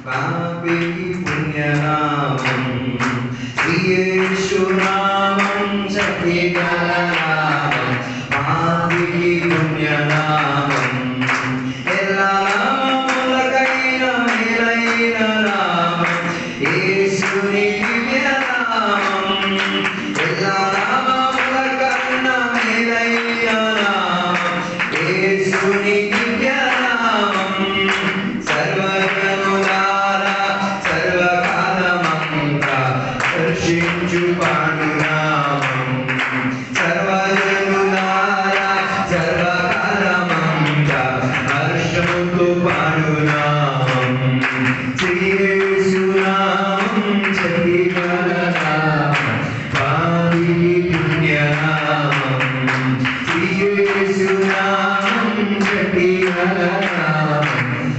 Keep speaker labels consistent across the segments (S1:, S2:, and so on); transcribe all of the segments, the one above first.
S1: పాపికి పుణ్యనామం యేసునామం శక్తిగల నామం పాపికి పుణ్యనామం ఎల్లా నామములకైన మేలైన నామం యేసుని దివ్యనామం ఎల్లా నామములకైన మేలైన నామం యేసుని దివ్యనామం సర్వజనులారా సర్వకాలమంతా హర్షించు పాడునామం సర్వజనులారా సర్వకాలమంతా హర్షముతో పాడునామం యేసునామం శక్తిగల నామం పాపికి పుణ్యనామం యేసునామం శక్తిగల నామం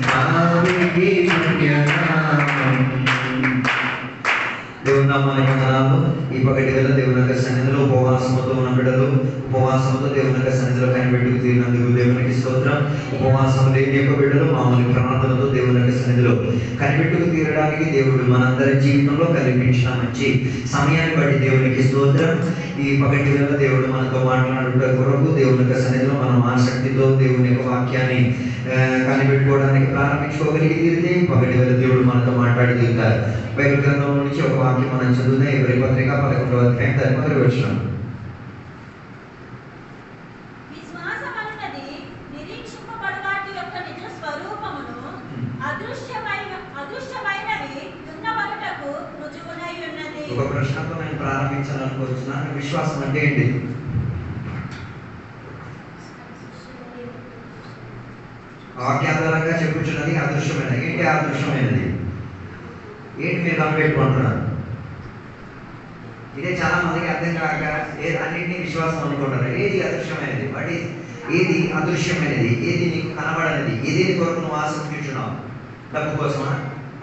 S1: పాపికి పుణ్యనామం. దేవుని నామానికి వందనాలు. ఈ పగటి వేళ దేవుని యొక్క సన్నిధిలో ఉపవాసముతో ఉన్న బిడ్డలు ఉపవాసంతో దేవుని యొక్క సన్నిధిలో కనిపెట్టుకు తీరినందుకు దేవునికి స్తోత్రం. ఉపవాసం లేని యొక్క బిడ్డలు మామూలు ప్రార్థనతో దేవుని యొక్క సన్నిధిలో కనిపెట్టుకు తీరడానికి దేవుడు మనందరి జీవితంలో కల్పించిన మంచి సమయాన్ని బట్టి దేవునికి స్తోత్రం. ఈ పగటి వేళ దేవుడు మనతో మాట్లాడుట కొరకు దేవుని యొక్క సన్నిధిలో మనం ఆసక్తితో దేవుని యొక్క వాక్యాన్ని కనిపెట్టుకోవడానికి ప్రారంభించుకోగలిగి తీరితే పగటి వేళ దేవుడు మనతో మాట్లాడి తీరుతారు. బైబిల్ గ్రంథంలో నుంచి ఒక వాక్యం మనం చదువుతాం. ఎవరి పత్రిక 11వ అధ్యాయం 11వ వచనం. ఒక ప్రశ్నతో నేను ప్రారంభించాలనుకుంటున్నాను. విశ్వాసం అంటే ఏంటి? వాక్యాధారంగా చెప్పుచున్నది అదృశ్యమైనది. ఏంటి అదృశ్యమైనది? ఏంటి మీరు కనిపెట్టుకుంటున్నారు? ఇదే చాలా మందికి అర్థం కాక అన్నింటినీ విశ్వాసం అనుకుంటారు. ఏది అదృశ్యమైనది? ఏది అదృశ్యమైనది? ఏది నీకు కనబడనిది? ఏది కొరకు నువ్వు ఆశించున్నావు? డబ్బు కోసమా,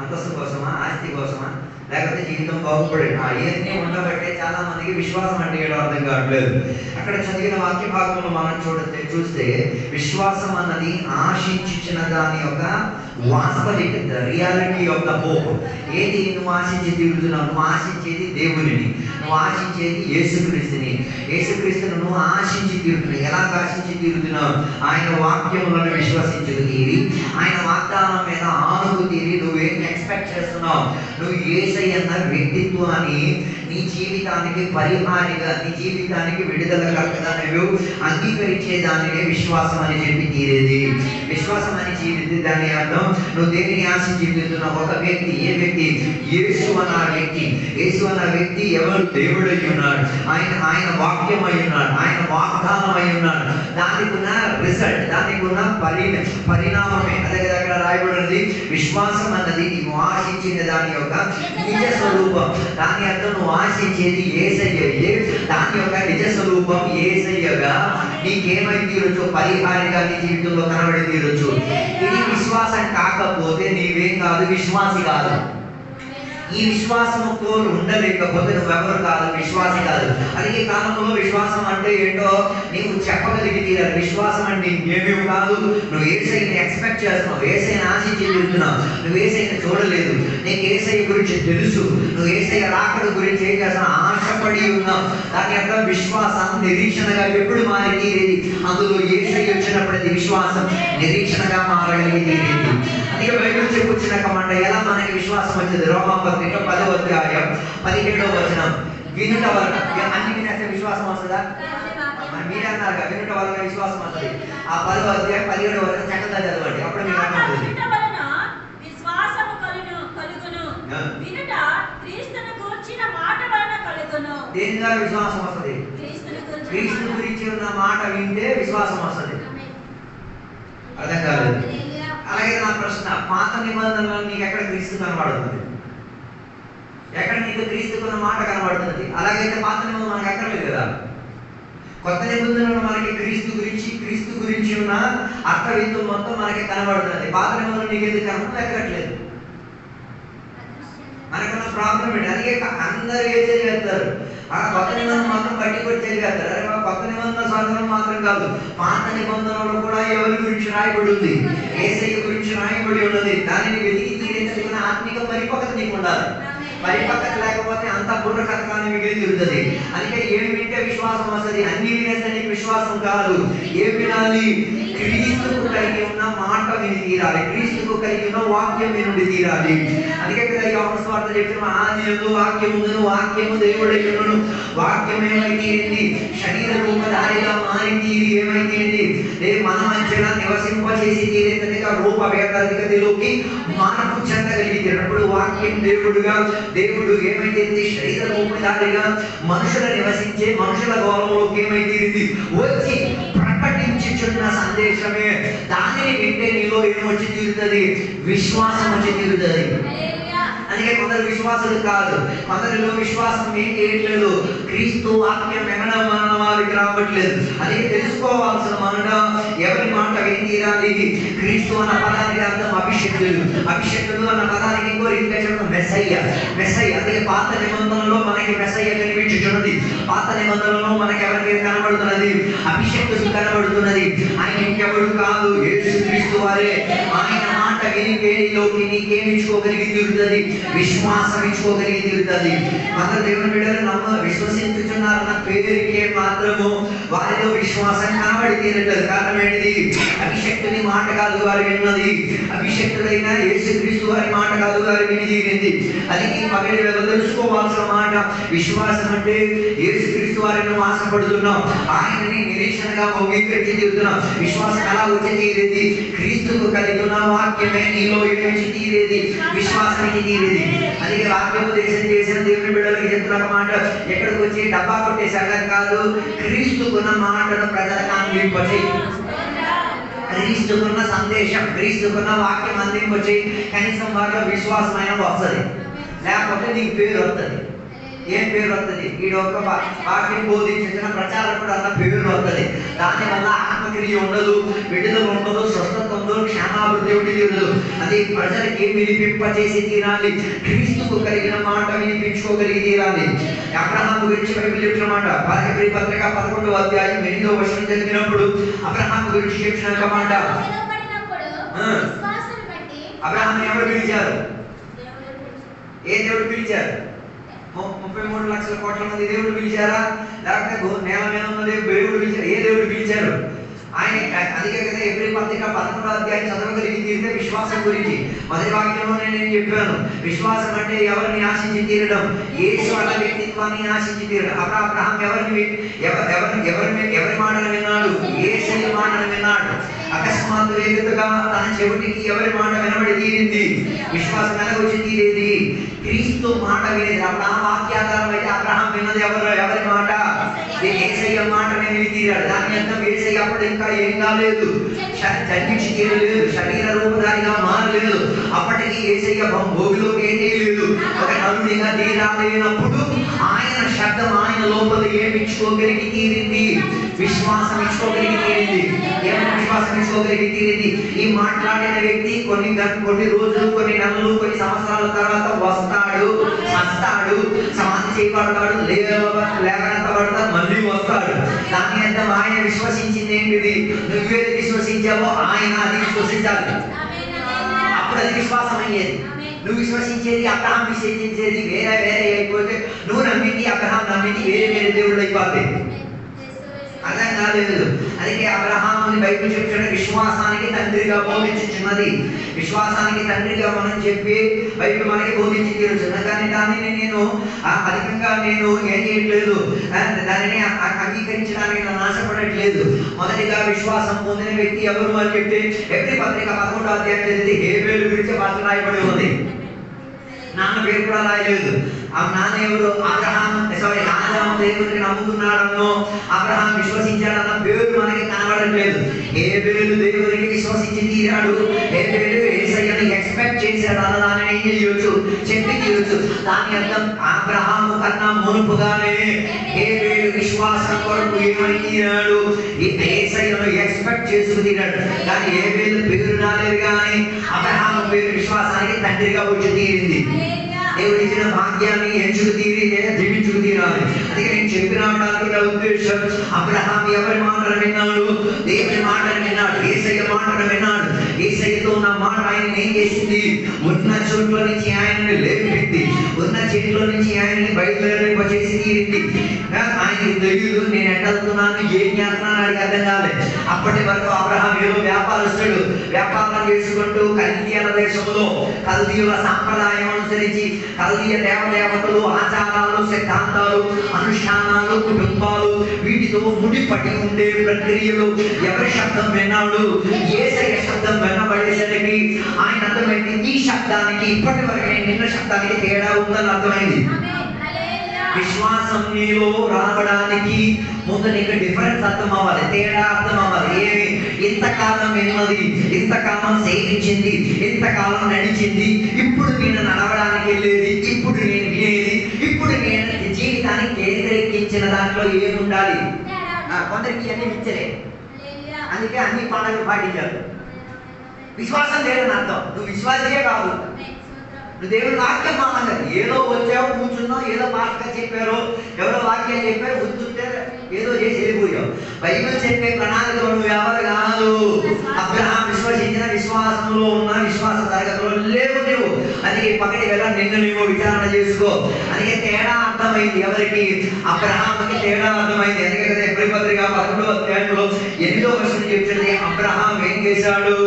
S1: అంతస్తు కోసమా, ఆస్తి కోసమా, లేకపోతే జీవితం బాగుపడేది? ఇవన్నీ ఉండబట్టే చాలా మందికి విశ్వాసం అంటే ఏదో అర్థం కావట్లేదు. అక్కడ చదివిన వాక్య భాగంలో మనం చూస్తే విశ్వాసం అన్నది ఆశించిన దాని యొక్క వాస్తవిక రియాలిటీ ఆఫ్ ద హోప్. ఏది నువ్వు ఆశించి తీరుతున్నావు? నువ్వు ఆశించేది దేవునిని, నువ్వు ఆశించేది యేసుక్రీస్తుని. యేసుక్రీస్తును నువ్వు ఆశించి తీరుతున్నావు. ఎలా ఆశించి తీరుతున్నావు? ఆయన వాక్యములను విశ్వసించుకు తీరి, ఆయన వాగ్దానం మీద ఆనుకు తీరి నువ్వేం ఎక్స్పెక్ట్ చేస్తున్నావు? నువ్వు యేసయ్యన్న వ్యక్తిత్వాన్ని నీ జీవితానికి పరిహారిగా, నీ జీవితానికి విడుదలకర్తగా నువ్వు అంగీకరించే దానినే విశ్వాసం అని చెప్పి తీరేది. విశ్వాసం అని జీవితే దాని అర్థం నువ్వు దేనిని ఆశించి తీరుతున్నావు? ఒక వ్యక్తి. ఏ వ్యక్తి? యేసు అన్న వ్యక్తి. యేసు అన్న వ్యక్తి ఎవరు? దేవుడు అయి ఉన్నాడు. ఆయన వాక్యం అయి ఉన్నాడు. ఆయన వాగ్దానం అయి ఉన్నాడు. దానికి ఉన్న రిజల్ట్, దానికి ఉన్న పరిణామమే అదే కదా అక్కడ రాయబడినది. విశ్వాసం అన్నది నీవు ఆశించిన దాని యొక్క నిజ స్వరూపం. దాని అర్థం నువ్వు ఆశించేది యేసయ్యయే, దాని యొక్క నిజ స్వరూపం యేసయ్యగా నీకేమై తీరొచ్చు? పరిహారిగా నీ జీవితంలో కనబడి తీరొచ్చు. ఇది విశ్వాసం కాకపోతే నీవేం కాదు, విశ్వాసి కాదు. ఈ విశ్వాసంతో ఉండలేకపోతే నువ్వెవరు కాదు, విశ్వాసి కాదు. అదే ఈ కాలంలో విశ్వాసం అంటే ఏంటో నీవు చెప్పగలిగి తీరాలి. విశ్వాసం అంటే ఏమేమి కాదు, నువ్వు యేసయ్యని ఎక్స్పెక్ట్ చేస్తున్నావు, యేసయ్యని ఆశించి తిరుగుతున్నావు, నువ్వు యేసయ్యని చూడలేదు, నీకు యేసయ్య గురించి తెలుసు, నువ్వు యేసయ్య రాకడ గురించి ఏం చేస్తున్నావు? ఆశపడి ఉన్నావు. దాని అర్థం విశ్వాసం నిరీక్షణగా ఎప్పుడు మారి తీరేది? అందులో యేసయ్య వచ్చినప్పుడు విశ్వాసం నిరీక్షణగా మారగలిగి తీరేది. అందుకే బైబిల్ చెప్పుచ్చిన కమాండ ఎలా మనకి విశ్వాసం వచ్చింది? రోమాపత్రిక 10వ అధ్యాయం 17వ వచనం. వినుట వలన అన్ని వినేస్తే విశ్వాసం వస్తుందా? మీరే అన్నారు వినుట వలన విశ్వాసం వస్తుంది. ఆ 10వ అధ్యాయం 17వ వచనం చక్కగా చదవండి, అప్పుడు మీకు అర్థమవుతుంది. దేని ద్వారా విశ్వాసం వస్తుంది? క్రీస్తు గురించి ఉన్న మాట వింటే విశ్వాసం వస్తుంది. అర్థం కాలేదు? అలాగే నా ప్రశ్న, పాత నిబంధనలో నీకు ఎక్కడ క్రీస్తు కనబడుతుంది? ఎక్కడ నీకు క్రీస్తుకున్న మాట కనబడుతుంది? అలాగైతే పాత నిబంధన మనకు అక్కర్లేదు కదా. కొత్త నిబంధనలో మనకి క్రీస్తు గురించి ఉన్న అర్థవిత్వం మొత్తం మనకి కనబడుతుంది. పాత నిబంధన నీకు ఎందుకు ఎక్కట్లేదు? మనకున్న ప్రాబ్లం ఏంటి? అందుకే అందరూ ఏ చదివేస్తారు, కొత్త నిబంధన మాత్రం బట్టి కొట్టి చదివేస్తారు. అరే కొత్త నిబంధన సాధనం మాత్రం కాదు, పాత నిబంధనలో కూడా ఎవరి గురించి రాయబడి ఉంది? యేసయ్య గురించి రాయబడి ఉన్నది. దానిని వెతికి తీరేసిన ఆ ఆత్మీయ పరిపక్వత నీకు ఉండాలి. పరిపక్వత లేకపోతే అంత బుర్ర కథకాన్ని మిగిలి తిరుగుతుంది. అందుకే ఏమి వింటే విశ్వాసం వస్తుంది, అన్ని వినేస్తే నీకు విశ్వాసం కాదు. ఏం వినాలి? క్రీస్తుకు కలిగి ఉన్న మాట విని తీరాలి, క్రీస్తుకు కలిగి ఉన్న వాక్యం వినుండి తీరాలి. అందుకే కదా యోహాను సువార్త చెప్తున్న ఆదియందు వాక్యం ఉండును, వాక్యము దేవుడై ఉండును, వాక్యం ఏమైతేంది శరీర రూపధారిగా మారి తీరి ఏమైతేంది మన మధ్యన నివసింపచేసి తీరేందుగా రూప భేదాధికతలోకి మార్పు చెందగలిగి తీరినప్పుడు వాక్యం దేవుడు ఏమైతేంది శరీర రూపధారిగా మనుషుల నివసించే మనుషుల గౌరవంలోకి ఏమైతేంది వచ్చి ప్రకటించుచున్న సందేశమే. దానిని వింటే నీలో ఏమొచ్చి తీరుతుంది? విశ్వాసం వచ్చి తీరుతుంది. అందుకే కొందరు విశ్వాసులు కాదు, కొందరిలో విశ్వాసం ఏం చేయట్లేదు, క్రీస్తు వాక్యం వినడం మన వారికి రావట్లేదు. అందుకే తెలుసుకోవాల్సిన మన ఎవరి మాట ఏం తీరాలి? క్రీస్తు అన్న పదానికి అర్థం అభిషేకులు, అభిషేకులు అన్న పదానికి ఇంకో రీతిగా చెప్పడం మెస్సయ్య. అందుకే పాత నిబంధనలో మనకి మెస్సయ్య కనిపించుచున్నది, పాత నిబంధనలో మనకి ఎవరికి కనబడుతున్నది? అభిషేకులు కనబడుతున్నది. ఆయన ఇంకెవరు కాదు, యేసుక్రీస్తు వారే. ఆయన మాట విని వేడిలోకి నీకేమిచ్చుకోగలిగి తీరుతుంది? విశ్వాసం ఇచ్చుకోగలిగి తీరుతుంది. మన దేవుని బిడ్డలు విశ్వసించుచున్నారన్న పేరుకే మాత్రము వారిలో విశ్వాసం కనబడి తీరట్లేదు. కారణం ఏంటిది? అభిషక్తుని మాట కాదు వారు విన్నది, అభిషక్తుడైన యేసుక్రీస్తు వారి మాట కాదు వారు విని తీరింది. అది పగటి వేళ తెలుసుకోవాల్సిన మాట. విశ్వాసం అంటే యేసుక్రీస్తు వారిని ఆశపడుతున్నాం, ఆయనని నిరీక్షణగా అంగీకరించి తీరుతున్నాం. విశ్వాసం ఎలా వచ్చి తీరేది? క్రీస్తుకు కలిగి ఉన్న వాక్యమే నీలో ఏమిచ్చి తీరేది? విశ్వాసం ఇచ్చి తీరేది. అందుకే వాక్యోపదేశం చేసిన దేవుని బిడ్డలకి చెప్తున్న మాట ఎక్కడికి వచ్చి డబ్బా కొట్టేశాక కాదు, క్రీస్తుకున్న మాటను ప్రజలకు అందింపచి, క్రీస్తుకున్న సందేశం, క్రీస్తుకున్న వాక్యం అందింపచి కనీసం వారిలో విశ్వాసమైన వస్తుంది. లేకపోతే నీకు పేరు వస్తుంది. ఏం పేరు వస్తుంది? ఈ ఒక్క వాక్యం బోధించిన ప్రచారకుడు అన్న పేరు వస్తుంది. దానివల్ల ఆత్మక్రియ ఉండదు, విడుదల ఉండదు, స్వస్థత ఉండదు, క్షేమాభివృద్ధి ఉండదు. అది ప్రజలకి వినిపింపచేసి తీరాలి, క్రీస్తుకు కలిగిన మాట వినిపించుకోగలిగి తీరాలి. అబ్రహాము గురించి బైబిల్ చెప్పిన మాట హెబ్రీ పత్రిక 11వ అధ్యాయం 8వ వచనం చదివినప్పుడు అబ్రహాము గురించి చెప్పిన మాట, అబ్రహాం ఎవరు పిలిచారు? ఏ దేవుడు పిలిచారు? 33 లక్షల కోట్ల మంది దేవుడు పిలిచారా? లేకపోతే నేల మీద ఉన్న దేవుడు పిలిచారు? ఏ దేవుడు పిలిచారు? ఆయన. అందుకే కదా హెబ్రీ పత్రిక 11వ అధ్యాయం చదవగలిగి తీరితే విశ్వాసం గురించి మొదటి వాక్యంలో నేను చెప్పాను. విశ్వాసం అంటే ఎవరిని ఆశించి తీరడం, యేసు అన్న వ్యక్తిత్వాన్ని ఆశించి తీరడం. అబ్రహాం ఎవరి మాటలు విన్నాడు? యేసు మాటలు విన్నాడు. అకస్మాత్తు వేగతగా తన చెవిటికి ఎవరి మాట వినబడి తీరింది? విశ్వాసం ఎలా వచ్చి తీరేది? క్రీస్తు మాట వినేది. అప్పుడు ఆ వాక్యాధారం అయితే అబ్రహాం విన్నది ఎవరి మాట? యేసయ్య మాట విని తీరాడు. దాని అర్థం యేసయ్య అప్పుడు ఇంకా ఏం కాలేదు, జన్మించి తీరలేదు, శరీర రూపధారిగా మారలేదు. అప్పటికి యేసయ్య భూమిలోకి ఏం చేయలేదు, ఒక నరుడిగా తీరాలేనప్పుడు ఆయన శబ్దం ఆయన లోపల ఏమిచ్చుకోగలిగి తీరింది? విశ్వాసం ఇచ్చుకోగలిగి తీరింది. ఏమైనా విశ్వాసం ఇచ్చుకోగలిగి తీరింది. ఈ మాట్లాడిన వ్యక్తి కొన్ని రోజులు, కొన్ని నెలలు, కొన్ని సంవత్సరాల తర్వాత వస్తాడు, సమాధి చేయబడతాడు, లేవనెత్తబడతాడు, మళ్ళీ వస్తాడు. దాని అర్థం ఆయన విశ్వసించింది ఏంటిది? నువ్వేది విశ్వసించావో ఆయన అది విశ్వసించాలి. అప్పుడు అది విశ్వాసం అయ్యేది. నువ్వు విశ్వసించేది, అబ్రహాం విశ్వసించేది వేరే అయిపోతే నువ్వు నమ్మింది, అబ్రహాం నమ్మింది వేరే దేవుళ్ళు అయిపోతాయి. అర్థం కాలేదు. అందుకే అబ్రహాముని బైబిల్ చెప్తున్న విశ్వాసానికి తండ్రిగా బోధించుచున్నది. విశ్వాసానికి తండ్రిగా మనం చెప్పి బైబిల్ మనకి బోధించి తీరుచున్నది. కానీ దానిని నేను అధికంగా నేను ఏం చేయట్లేదు, దానిని అంగీకరించడానికి నేను ఆశపడట్లేదు. మొదటిగా విశ్వాసం పొందిన వ్యక్తి ఎవరు అని చెప్తే హెబ్రీ పత్రిక 11వ అధ్యాయం చదివితే హేబేలు గురించి మాట రాయబడి ఉంది. నాన్న పేరు కూడా రాయలేదు. ఆ నాన్న ఎవరు? ఆదాము దేవుడిని నమ్ముతున్నాడన్నో అబ్రహాం విశ్వసించాడన్న పేరు మనకి కనబడట్లేదు. హేబేలు దేవుడిని విశ్వసించి తీరాడు. హేబేలు యేసయ్యని ఎక్స్పెక్ట్ చేశాడు అన్న దానిని ఏం చేయొచ్చు, చెప్పి తీయొచ్చు. దాని అర్థం అబ్రహాము కన్నా మునుపుగానే హేబేలు విశ్వాసం కొరకు ఏమని తీరాడు, యేసయ్యను ఎక్స్పెక్ట్ చేసుకు తీరాడు. కానీ హేబేలు పేరు రాలేదు, కానీ అబ్రహాము పేరు విశ్వాసానికి తండ్రిగా వచ్చి తీరింది. దేవుడు ఇచ్చిన భాగ్యాన్ని ఎంచుకు తీరి జీవించుకు తీరాలి. అందుకే నేను చెప్పిన ఉద్దేశం, అబ్రహాం ఎవరి మాటలు విన్నాడు? దేవుని మాటలు విన్నాడు, యేసయ్య మాటలు విన్నాడు. యేసయ్యతో ఉన్న మాట ఆయన ఏం చేసింది? ఉన్న చోట్ల నుంచి ఆయనని లేపింది, ఉన్న చేతిలో నుంచి ఆయనని బయలుదేరింపచేసి తీరింది. ఆయనకి తెలియదు నేను ఎట్టలుతున్నాను, ఏం చేస్తున్నాను అని అర్థం కాలేదు. అప్పటి వరకు అబ్రహాం ఏదో వ్యాపారస్తుడు, వ్యాపారం చేసుకుంటూ కల్దీయుల దేశంలో కల్దీయుల సాంప్రదాయం అనుసరించి కల్దీయ దేవతలు, ఆచారాలు, సిద్ధాంతాలు, అనుష్ఠానాలు, కుటుంబాలు వీటితో ముడిపడి ఉండే ప్రక్రియలు ఎవరి శబ్దం విన్నాడు? యేసయ్య శబ్దం వినబడేసరికి ఆయన అర్థమైంది, ఈ శబ్దానికి ఇప్పటి వరకు నేను విన్న శబ్దానికి తేడా ఉందని అర్థమైంది. విశ్వాసం నీలో రావడానికి ముందు నీకు డిఫరెన్స్ అర్థం అవ్వాలి, తేడా అర్థం అవ్వాలి. ఏమి ఇంతకాలం విన్నది, ఇంతకాలం సేవించింది, ఇంతకాలం నడిచింది, ఇప్పుడు నేను నడవడానికి వెళ్ళేది, ఇప్పుడు నేను వినేది, ఇప్పుడు నేను జీవితాన్ని కేంద్రీకరించిన దాంట్లో ఏముండాలి? కొందరికి అన్ని మిచ్చలే, అందుకే అన్ని పండుగలు పాటించారు. విశ్వాసం లేదని అర్థం, నువ్వు విశ్వాసే కాదు. నువ్వు దేవుడి వాక్యం మాట్లాడాలి. ఏదో వచ్చావు, కూర్చున్నావు, ఏదో పాటగా చెప్పారు, ఎవరో వాక్యం చెప్పారు, గుర్తుంటే ఏదో చేసి వెళ్ళిపోయావు. బైబిల్ చెప్పే ప్రణాళికలో నువ్వు ఎవరు కాదు. అబ్రహాం విశ్వసించిన విశ్వాసంలో ఉన్న విశ్వాస తరగతిలో లేవు నువ్వు. అందుకే పక్కకి వెళ్ళా, నిన్ను నువ్వు విచారణ చేసుకో. అందుకే తేడా అర్థమైంది ఎవరికి? అబ్రహాంకి తేడా అర్థమైంది. ఎందుకంటే ఎబ్రీ పత్రిక 11వ అధ్యాయంలో 8వ వచనం చెప్తుంది, అబ్రహాం ఏం చేశాడు?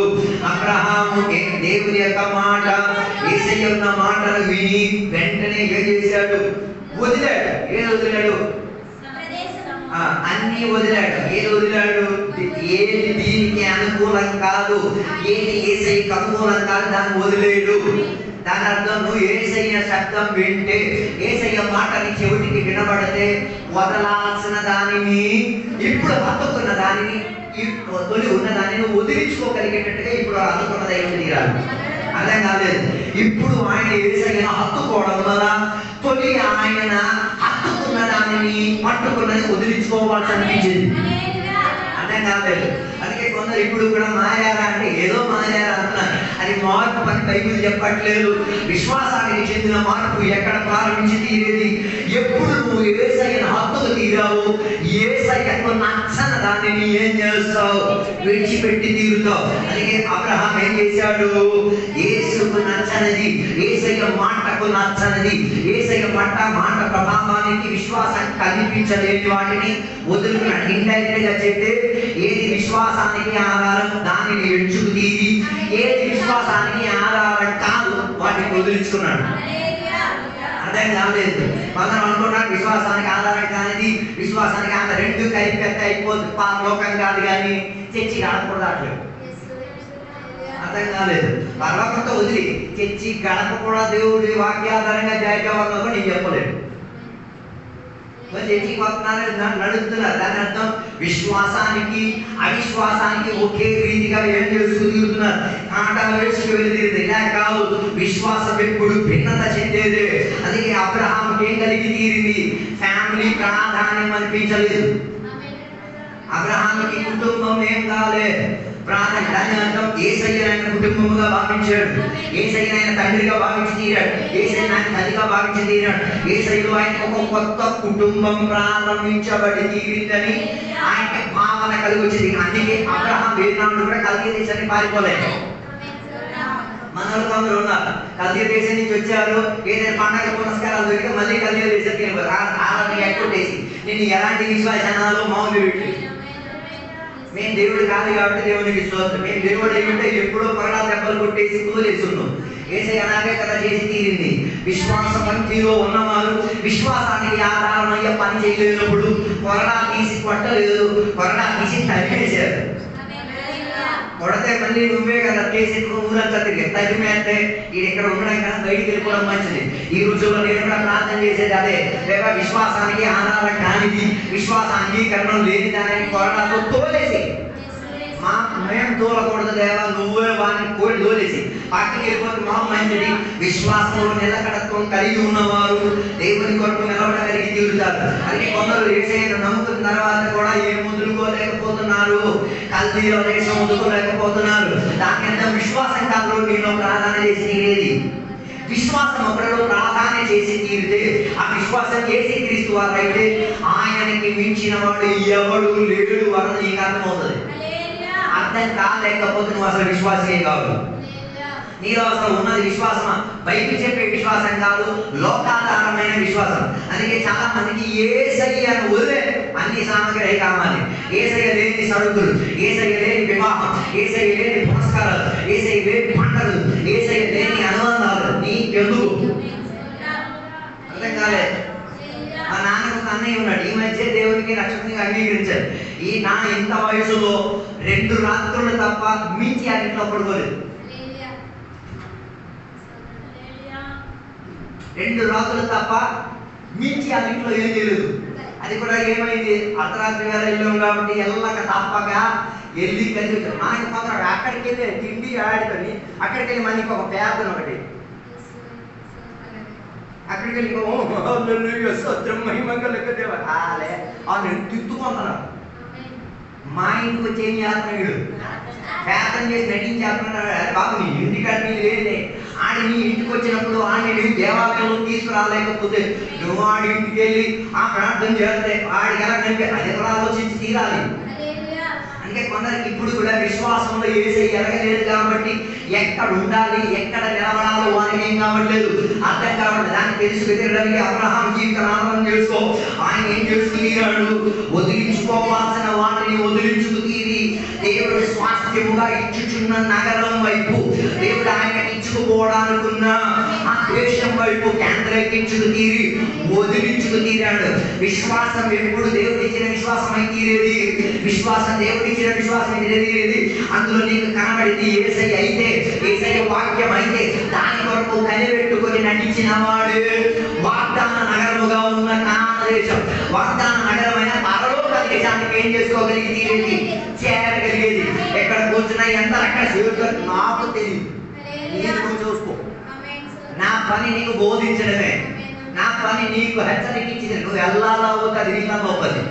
S1: అబ్రహాము దేవుని యొక్క మాట, యేసయ్య ఉన్న మాటలు విని వెంటనే ఏం చేశాడు? వదిలాడు. ఏది వదిలాడు? అన్ని వదిలాడు. ఏది వదిలాడు? ఏది దీనికి అనుకూలం కాదు, ఏది యేసయ్యకి అనుకూలం కాదు, దాన్ని వదిలేడు. దాని అర్థం, నువ్వు యేసయ్య శబ్దం వింటే, యేసయ్య మాటని చెవిటికి వినబడితే వదలాల్సిన దానిని, ఇప్పుడు హత్తుకున్న దానిని, తొలి ఉన్న దానిని వదిలించుకోగలిగేటట్టుగా ఇప్పుడు హత్తుకున్నది అయి తీరాలి. అర్థం కాలేదు. ఇప్పుడు ఆయన యేసయ్యను హత్తుకోవడం వల్ల తొలి ఆయన హత్తుకున్న దానిని, పట్టుకున్నది వదిలించుకోవాల్సి అనిపించింది. అర్థం కాలేదు. అందుకే కొందరు ఇప్పుడు కూడా మారారా అంటే ఏదో మారారా అంటున్నారు. అది మార్పు అని బైబిల్ చెప్పట్లేదు. విశ్వాసానికి చెందిన మార్పు ఎక్కడ ప్రారంభించి తీరేది? ఎప్పుడు నువ్వు యేసయ్యను హత్తుకు తీరావు, యేసయ్యకు నచ్చని దానిని ఏం చేస్తావు? విడిచిపెట్టి తీరుతావు. అందుకే అబ్రహాం ఏం చేశాడు? యేసుకు నచ్చనిది, యేసయ్య మాటకు నచ్చనిది, యేసయ్య మాట ప్రభావానికి విశ్వాసం కల్పించలేని వాటిని వదులుకున్నాడు. ఇండైరెక్ట్ గా చెప్తే, ఏది విశ్వాసానికి ఆధారం దానిని ఎంచుకు తీరి, ఏది విశ్వాసానికి ఆధారం కాదు వాటిని వదిలించుకున్నాడు. అర్థం కాలేదు. కొందరు అనుకున్నాడు విశ్వాసానికి ఆధారం కానిది, విశ్వాసానికి ఆధారం రెండు కలిపి అయిపోతుంది, లోకం కాదు కానీ చర్చి గడపకూడదు. అట్లేదు. అర్థం కాలేదు. పర్వకంతో వదిలి చర్చి గడప కూడా దేవుడి వాక్యాధారంగా జాయిపోవాలో నేను చెప్పలేదు. చర్చికి వస్తున్నారు, నడుస్తున్నారు. దాని అర్థం విశ్వాసానికి అవిశ్వాసానికి ఒకే రీతిగా ఏం చేసుకు తీరుతున్నారు, ఆటలు వేసుకు వెళ్ళి. ఇలా కాదు, విశ్వాసం ఎప్పుడు భిన్నత చెందేదే. అందుకే అబ్రహాంకి ఏం కలిగి తీరింది? ఫ్యామిలీ ప్రాధాన్యం అనిపించలేదు. అబ్రహాంకి కుటుంబం ఏం కాలేదు, ప్రాధాన్యం. దాని అర్థం యేసయ్య ఆయన కుటుంబముగా భావించాడు, యేసయ్య ఆయన తండ్రిగా భావించి తీరాడు, యేసయ్య ఆయన తల్లిగా భావించి తీరాడు. యేసయ్యలో ఆయన ఒక కొత్త కుటుంబం ప్రారంభించబడి తీరిందని ఆయనకి భావన కలిగి వచ్చింది. అందుకే అబ్రహాం వేరునాడు కూడా కల్దీ దేశాన్ని పారిపోలేదు. మనలో కొందరు ఉన్నారు, కల్దీ దేశం నుంచి వచ్చారు, ఏదైనా పండగ పురస్కారాలు దొరికితే మళ్ళీ కల్దీ దేశానికి ఎక్కువేసి నేను ఎలాంటి విశ్వాసనాలు మామూలు పెట్టి, మేము దేవుడు కాదు కాబట్టి దేవునికి స్తోత్రం, మేము దేవుడు ఏమిటంటే ఎప్పుడో కొరడా దెబ్బలు కొట్టేసి తోలేసి ఉన్నాం. యేసయ్య అలాగే కదా చేసి తీరింది. విశ్వాస పంక్తిలో ఉన్నవారు విశ్వాసానికి ఆధారమయ్యే పని చేయలేనప్పుడు కొరడా తీసి కొట్టలేదు, కొరడా తీసి తరిమేశారు. కొడితే మళ్ళీ నువ్వే కదా చేసి ఊరంతా తిరిగి తరిమేస్తే ఇది ఇక్కడ ఉండడం కదా బయటికి వెళ్ళిపోవడం మంచిది. ఈ రోజుల్లో నేను కూడా ప్రార్థన చేసేది అదే. లేదా విశ్వాసానికి ఆధారం కానిది, విశ్వాస అంగీకరణ లేని దానిని కొరడాతో తోలేసి, మేము తోలకూడదు దేవా, నువ్వే వాడిని కోడి తోలేసి పక్కకి వెళ్ళిపోతే మా మంచిది. విశ్వాసంలో నిలకడత్వం కలిగి ఉన్నవారు దేవుని కొరకు నిలబడగలిగి తీరుతారు. అది కొందరు యేసయ్యను నమ్ముకున్న తర్వాత కూడా ఏం ముదులుకోలేకపోతున్నారు, కల్దీయుల దేశం ముదుకోలేకపోతున్నారు. దాని విశ్వాసం కాదు నీలో ప్రార్థన చేసి తీరేది. విశ్వాసం ఒకరిలో ప్రాధాన్యత చేసి తీరితే, ఆ విశ్వాసం చేసి క్రీస్తు వారు అయితే ఆయనకి మించిన వాడు ఎవడు లేడు అన్నది నీకు అర్థమవుతుంది. అర్థం కాలేకపోతే నువ్వు అసలు విశ్వాసమే కాదు. నీలో అసలు ఉన్నది విశ్వాసమా? బైబిల్ చెప్పే విశ్వాసం కాదు, లోకాధారమైన విశ్వాసం. అందుకే చాలా మందికి యేసయ్యను వదిలే అన్ని సామగ్రి కావాలి. యేసయ్య లేని సరుకులు, యేసయ్య లేని వివాహం, యేసయ్య లేని పురస్కారాలు, యేసయ్య లేని పంటలు, యేసయ్య లేని అనుబంధాలు నీకెందుకు? అర్థం కాలేదు. మా నాన్నకు ఒక అన్నయ్య ఉన్నాడు. ఈ మధ్య దేవునికి రక్షణగా అంగీకరించారు. ఈ నా ఇంత వయసులో 2 రాత్రులు తప్ప మించి ఆ ఇంట్లో పడుకోలేదు. 2 రాత్రులు తప్ప మించి ఆ ఇంట్లో ఏం చేయలేదు. అది కూడా ఏమైంది, అర్ధరాత్రి వేళ వెళ్ళాం కాబట్టి ఎల్లక తప్పగా వెళ్ళి కలిసి మనకి మాత్రం అక్కడికి వెళ్ళి తిండి ఆడుకొని అక్కడికి వెళ్ళి మనకి ఒక పేదను ఒకటి అక్కడికి వెళ్ళి సత్యం మహిమంగళదేవ తిట్టుకుంటున్నారు. మా ఇంటికి వచ్చి ఏం చేస్తున్నాడు, పేదం చేసి నటించేస్తున్నాడు. బాబు నీ ఇంటికాడ నీళ్ళు లేదే, ఆడి నీ ఇంటికి వచ్చినప్పుడు ఆడిని నువ్వు దేవాలయంలో తీసుకురాలేకపోతే నువ్వు ఆడి ఇంటికి వెళ్ళి ఆ ప్రార్థన చేస్తే ఆడికి ఎలా కనిపి అది కూడా ఆలోచించి తీరాలి. అందుకే కొందరికి ఇప్పుడు కూడా విశ్వాసంలో యేసయ్య ఎరగలేదు కాబట్టి ఎక్కడ ఉండాలి, ఎక్కడ నిలబడాలో వారికి ఏం కావట్లేదు, అర్థం కావట్లేదు. దాన్ని తెలుసు ఎదురడానికి అబ్రహాం జీవితం ఆనందం చేసుకో. ఆయన ఏం చేసుకున్నాడు, వదిలించుకోవాల్సిన వాటిని వదిలించుకు తీరి దేవుడు స్వాస్థ్యముగా ఇచ్చుచున్న నగరం వైపు, దేవుడు ఆయన ఇచ్చుకుపోవడానుకున్న ఆ దేశం వైపు కేంద్రీకరించుకు తీరి వదిలించుకు తీరాడు. విశ్వాసం ఎప్పుడు దేవుడు ఇచ్చిన విశ్వాసం అయి తీరేది, విశ్వాసం దేవుడు ఇచ్చిన విశ్వాసం తీరేది. అందులో నీకు కనబడింది యేసయ్య అయితే, యేసయ్య వాక్యం అయితే దాని కొరకు కనిపెట్టుకొని నటించిన వాడు వాగ్దాన నగరముగా ఉన్న కానాను దేశం, వాగ్దాన నగరమైన పరలోక దేశానికి ఏం చేసుకోగలిగి తీరేది, చేరగలిగేది. ఎక్కడ కూర్చున్నా ఎంత అక్కడ సేవకులు నాకు తెలియదు, నేను చూసుకో. నా పని నీకు బోధించడమే, నా పని నీకు హెచ్చరికించింది. నువ్వు వెళ్ళాలా అవుతుంది, నీకు అవ్వదు.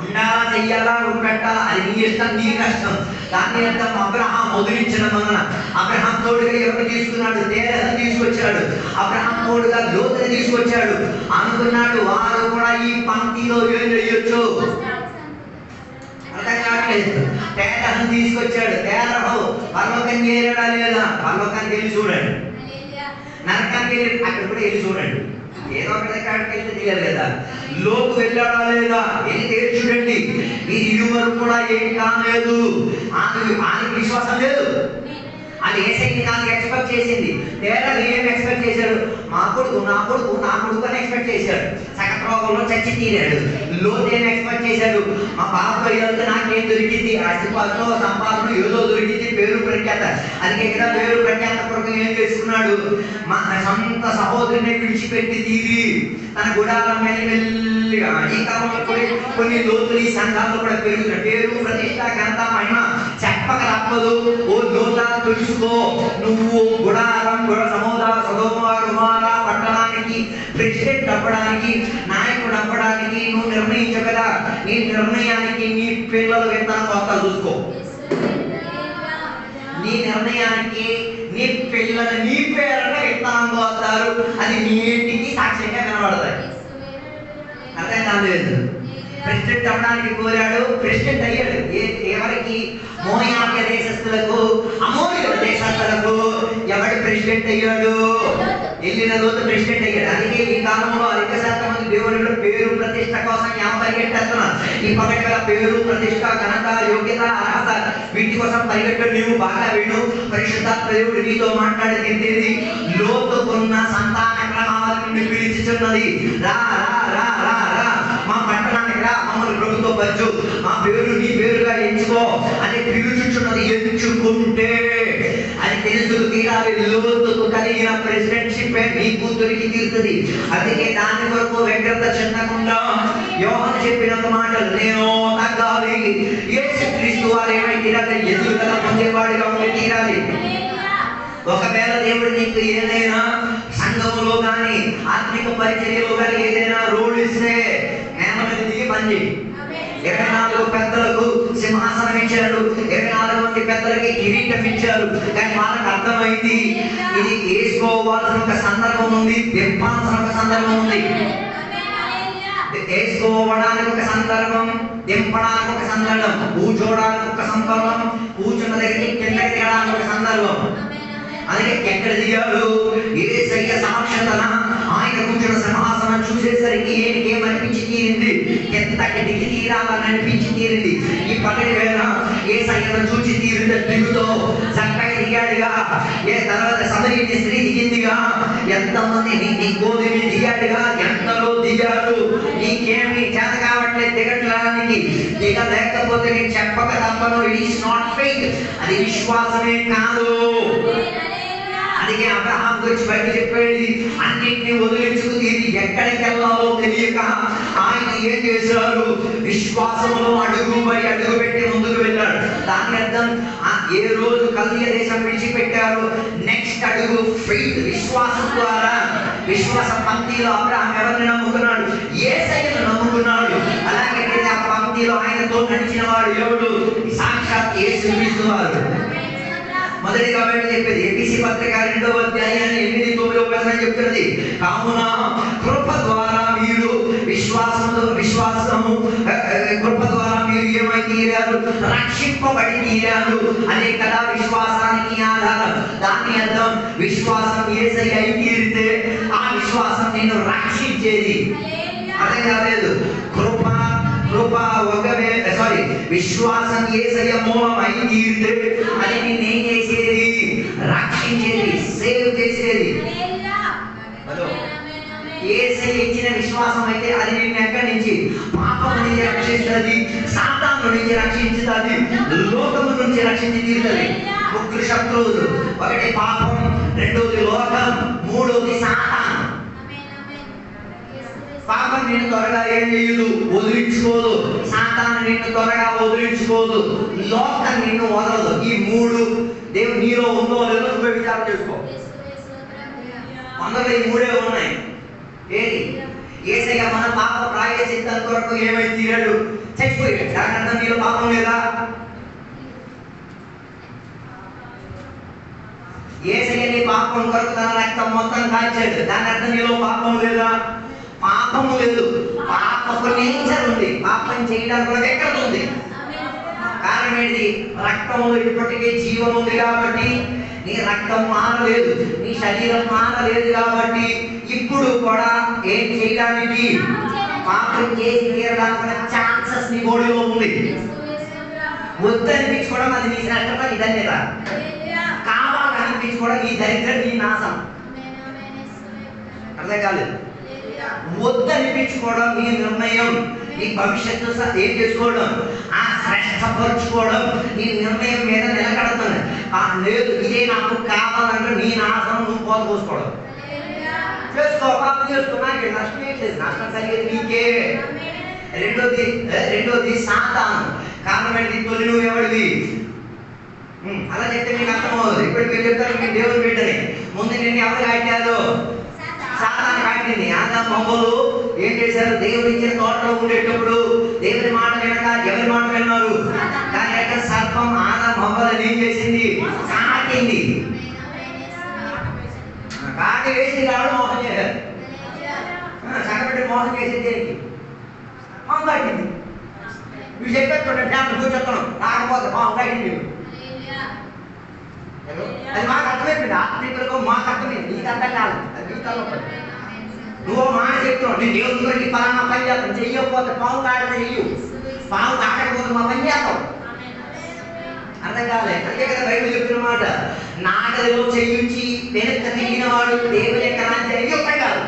S1: ఉండాలా, చెయ్యాలా, పెట్టాలా, అది నీ ఇష్టం, నీ కష్టం. దాని అర్థం అబ్రహాం వదిలించడం వలన అబ్రహాం తోడుగా ఎవరు తీసుకున్నాడు, తేరను తీసుకొచ్చాడు. అబ్రహాం తోడుగా లోతుని తీసుకొచ్చాడు. అనుకున్నాడు వారు కూడా ఈ పంక్తిలో ఏం చేయొచ్చు, అర్థం కావట్లేదు. తేరను తీసుకొచ్చాడు. తేరహో పరలోకం చేరడా లేదా, పరలోకానికి వెళ్ళి చూడండి. నరకానికి వెళ్ళి అక్కడ కూడా వెళ్ళి చూడండి. ఏదో ఒకటి కాడికి వెళ్తే తెలియదు కదా. లోతు వెళ్ళాడా లేదా వెళ్ళి తెలిసి చూడండి. మీరు ఇరువురు కూడా ఏం కాలేదు, ఆయనకి విశ్వాసం లేదు. అది యేసయ్యని కాదు ఎక్స్పెక్ట్ చేసింది. తేరా ఏం ఎక్స్పెక్ట్ చేశాడు, మా కొడుకు నా కొడుకు నా కొడుకు అని ఎక్స్పెక్ట్ చేశాడు. సకత్రోగంలో చచ్చి తీరాడు. లోతు ఏం ఎక్స్పెక్ట్ చేశాడు, మా పాప వెళ్తే నాకేం దొరికింది, ఆస్తిపాస్తులో సంపాదన ఏదో దొరికింది, పేరు ప్రఖ్యాత. అందుకే ఇక్కడ పేరు ప్రఖ్యాత కొరకు ఏం చేసుకున్నాడు, మా సొంత సహోదరుని విడిచిపెట్టి తీరి తన గుడారం మెల్లిగా. ఈ కాలంలో కొన్ని లోతులు ఈ సంఘాల్లో కూడా పెరుగుతున్నాయి. పేరు ప్రతిష్ట ఘనత మహిమ చెప్పక తప్పదు. ఓ లోతా తెలుసుకో, నువ్వు గుడారం సదోమ పట్టణానికి ప్రెసిడెంట్ అవ్వడానికి, నాయకుడు అవ్వడానికి నువ్వు నిర్ణయించవు కదా. నీ నిర్ణయానికి నీ పిల్లలు విత్తనం పోతా చూసుకో. నీ నిర్ణయానికి నీ పిల్లలు నీ పేరున విత్తనం పోతారు. అది నీ ఇంటికి సాక్ష్యంగా కనబడతాయి. అర్థం కాలేదు. ప్రెసిడెంట్ అవ్వడానికి కోరాడు, ప్రెసిడెంట్ అయ్యాడు. ఎవరికి, మోయాబ్య దేశస్తులకు, అమోరీయుల దేశస్తులకు. ఎవడు ప్రెసిడెంట్ అయ్యాడు, వెళ్ళిన లోతు ప్రెసిడెంట్ అయ్యాడు. అందుకే ఈ కాలంలో అధిక శాతం మంది దేవుని పేరు ప్రతిష్ట కోసం పరిగెట్టేస్తున్నారు. ఈ పగటిగా పేరు ప్రతిష్ట ఘనత యోగ్యత అర్హత వీటి కోసం పరిగెట్టు. నీవు బాగా విను, పరిశుద్ధాత్మ దేవుడు నీతో మాట్లాడి తిరిగేది లోతుకున్న సంతాన క్రమాలను పిలిచిచున్నది. రా రా రా రా రా మా పట్టణానికి రా, మమ్మల్ని ప్రభుత్వ పరచు, మా పేరు నీ పేరుగా ఎంచుకో అని పిలుచుచున్నది. ఎంచుకుంటే అది తెలుసుకు తీరాలి. లోతుకు కలిగిన ప్రెసిడెంట్షిప్ నీ కూతురికి తీరుతుంది. అందుకే దాని కొరకు వ్యగ్రత చెందకుండా యోహాను చెప్పిన మాటలు నేను తగ్గాలి, యేసుక్రీస్తు వారు ఏమై తీరాలి, ఎదుగుదల పొందేవాడిగా ఉండి తీరాలి. ఒకవేళ దేవుడు నీకు ఏదైనా సంఘములో కానీ ఆత్మిక పరిచర్యలో కానీ ఏదైనా రోల్ ఇస్తే నేల మీద దిగి పని చేయి. 24 పెద్దలకు సింహాసనం ఇచ్చాడు, 24 మంది పెద్దలకి కిరీటం ఇచ్చారు. కానీ వాళ్ళకి అర్థమైంది ఇది వేసుకోవాల్సిన ఒక సందర్భం ఉంది, దింపాల్సిన ఒక సందర్భం ఉంది. వేసుకోవడానికి ఒక సందర్భం, దింపడానికి ఒక సందర్భం, కూర్చోవడానికి ఒక సందర్భం, కూర్చున్న దగ్గరికి కిందకి దిగడానికి ఒక సందర్భం. అందుకే ఎక్కడ దిగాడు యేసయ్య సాక్షాత్తన ఆయన కూర్చున్న సింహాసనం చూసేసరికి ఏమనిపించి తీరింది, ఎంతకి దిగి తీరాలని అనిపించి తీరింది. ఈ పగటి వేళ యేసయ్యను చూచి తీరితే దిగుతో చక్కగా దిగాడుగా, ఏ తర్వాత సమరీని స్త్రీ దిగిందిగా, ఎంతమంది నీ గోధుమ దిగాడుగా, ఎంతలో దిగాడు. నీకేమి చేత కావట్లేదు దిగట్డానికి, దిగలేకపోతే నేను చెప్పక తప్పను. ఇట్ ఈస్ నాట్ ఫెయిత్, అది విశ్వాసమే కాదు. అందుకే అబ్రహాం గురించి బయట చెప్పేది అన్నింటినీ వదిలించుకు తీరి ఎక్కడికి వెళ్ళాలో తెలియక ఆయన ఏం చేశారు, విశ్వాసంలో అడుగు పెట్టి ముందుకు వెళ్ళాడు. దాని అర్థం ఏ రోజు కల్దీయ దేశం విడిచిపెట్టారు, నెక్స్ట్ అడుగు ఫెయిత్, విశ్వాసం ద్వారా. విశ్వాస పంక్తిలో అబ్రహాం ఎవరిని నమ్ముకున్నాడు, యేసయ్యను నమ్ముకున్నాడు. అలాగే ఆ పంక్తిలో ఆయనతో నడిచిన వాడు ఎవడు, సాక్షాత్ యేసుక్రీస్తు వారు. మొదటిగా బయట చెప్పేది ఎపిసి పత్రిక 2వ అధ్యాయం 8-9 చెప్తున్నది, కావున కృప ద్వారా మీరు కృప ద్వారా మీరు ఏమై తీరారు, రక్షింపబడి తీరారు అనే కదా విశ్వాసానికి ఆధారం. దాని అర్థం విశ్వాసం యేసయ్య అయి తీరితే ఆ విశ్వాసం నేను రక్షించేది. అదే కాలేదు, విశ్వాసం యేసయ్య మూలం అయి తీరితే అది నేనేం చేసేది, రక్షించేది, సేవ్ చేసేది. యేసయ్య ఇచ్చిన విశ్వాసం అయితే అది నిన్ను ఎక్కడి నుంచి, పాపం నుంచి రక్షిస్తుంది, సాతాను నుంచి రక్షించుతుంది, లోకము నుంచి రక్షించి తీరుతుంది. ముగ్గురు శత్రువులు, ఒకటి పాపం, రెండోది లోకం, మూడోది సాతాను. పాపం నిన్ను త్వరగా ఏం చేయదు, వదిలించుకోదు. సాతాను నిన్ను త్వరగా వదిలించుకోదు. లోకం నిన్ను వదలదు. ఈ మూడు దేవుడు నీలో ఉందో లేదో నువ్వే విచారం చేసుకో. అందులో ఈ మూడే ఉన్నాయి. ఏది, యేసయ్య మన పాప ప్రాయశ్చిత్తం కొరకు ఏమై తీరాడు, చచ్చిపోయాడు. దాని అర్థం నీలో పాపం లేదా? యేసయ్య నీ పాపం కొరకు తన రక్తం మొత్తం కాల్చాడు. దాని అర్థం నీలో పాపం లేదా? పాపము లేదు, పాపపు నేచర్ ఉంది. పాపం చేయడానికి కూడా ఎక్కడ ఉంది? కారణం ఏంటి? రక్తంలో ఇప్పటికే జీవం ఉంది కాబట్టి, నీ రక్తం మారలేదు, నీ శరీరం మారలేదు కాబట్టి ఇప్పుడు కూడా ఏం చేయడానికి, పాపం చేసి తీరడానికి ఛాన్సెస్ నీ బాడీలో ఉంది. వద్దనిపించుకోవడం అది నీ శ్రేష్టత, ఇదనేదా? కావాలనిపించుకోవడం నీ దరిద్రం, నీ నాశం. అర్థం కాలేదు. వద్దనిపించుకోవడం నీ నిర్ణయం, నీ భవిష్యత్తు ఏం చేసుకోవడం, ఆ శ్రేష్టపరుచుకోవడం నీ నిర్ణయం మీద నిలకడుతుంది. లేదు ఇదే నాకు కావాలంటే నీ నాశనం నువ్వు పోసుకోవడం. చేసుకో, పాపం చేసుకో, నాకు నష్టం ఏం లేదు, నష్టం కలిగేది నీకే. రెండోది సాతాను. కారణం ఏంటి? తొలి నువ్వు ఎవరిది? అలా చెప్తే మీకు అర్థమవుతుంది. ఇప్పుడు మీరు చెప్తారు మీ దేవుని బిడ్డని, ముందు నిన్ను ఎవరు కాటారు? సాతాను కాటింది. ఆదాము హవ్వలు ఏం చేశారు? దేవుడు ఇచ్చిన తోటలో ఉండేటప్పుడు దేవుని మాట వినక ఎవరి మాట విన్నారు? దాని యొక్క సర్పం ఆదాము హవ్వలను ఏం చేసింది? కాటింది. కాటి వేసి కావడం మోసం చేశారు. చక్కబెట్టి మోసం చేసింది దేనికి? పాము కాటింది. వీళ్ళు చెప్పారు చూడండి, కూర్చొస్తాను రాకపోతే పాము కాటింది. అది మాకు అర్థమైపోయింది. ఆత్మీయులకు మాకు అర్థమైంది, నీకు అర్థం కాదు. అది జీవితాల్లో నువ్వు మాట చెప్తున్నావు, నేను దేవుని గురించి పలానా పని చేస్తాను, చెయ్యకపోతే పాము కాడితే చెయ్యు, పాము కాడకపోతే మా పని చేస్తాం. అర్థం కాలే. అంతే కదా బైబిల్ చెప్పిన మాట, నాగలిలో చెయ్యించి వెనక్కి తిరిగిన వాడు దేవుని యొక్క రాజ్యానికి ఒక్కటి కాదు.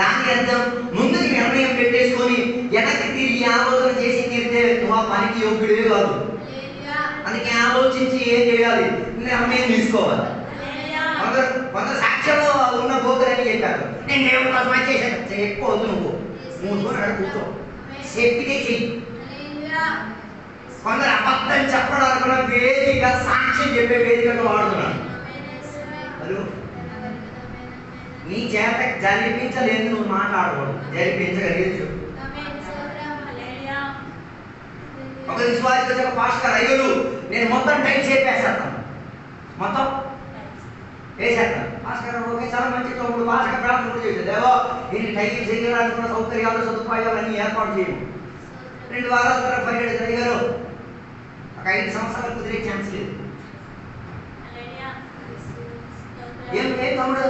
S1: దాని అర్థం ముందుకు నిర్ణయం పెట్టేసుకొని వెనక్కి తిరిగి ఆలోచన చేసి తీరితే నువ్వు ఆ పనికి యోగ్యుడే కాదు. అందుకే ఆలోచించి ఏం చేయాలి, నిర్ణయం తీసుకోవాలి. కొంత సాక్ష్యంలో ఉన్న బోధనని చెప్పారు, నేను దేవుని కోసం చేశాను, చెప్పవద్దు, నువ్వు మూసుకొని అక్కడ కూర్చో, చెప్పితే చెయ్యి. కొందరు అబద్ధం చెప్పడానికి కూడా వేదిక, సాక్ష్యం చెప్పే వేదికగా వాడుతున్నాడు. నీ చేత జరిపించలేదు, నువ్వు మాట్లాడకూడదు, జరిపించగలిగేది చెప్పు. ఒక విశ్వాసి వచ్చాక పాస్టర్ అయ్యలు నేను మొత్తం టైం చేపేసేస్తాను, మొత్తం వేసేస్తాను. పాస్టర్ ఓకే చాలా మంచి తోడు పాస్టర్ ప్రార్థన కూడా చేశాడు, దేవా నేను టైం చేయాలనుకున్న సౌకర్యాలు సదుపాయాలు అన్నీ ఏర్పాటు చేయము. 2 వారాల తర్వాత బయట అయ్యారు ఒక 5 సంవత్సరాలు కుదిరే ఛాన్స్ లేదు. ఏం తమ్ముడు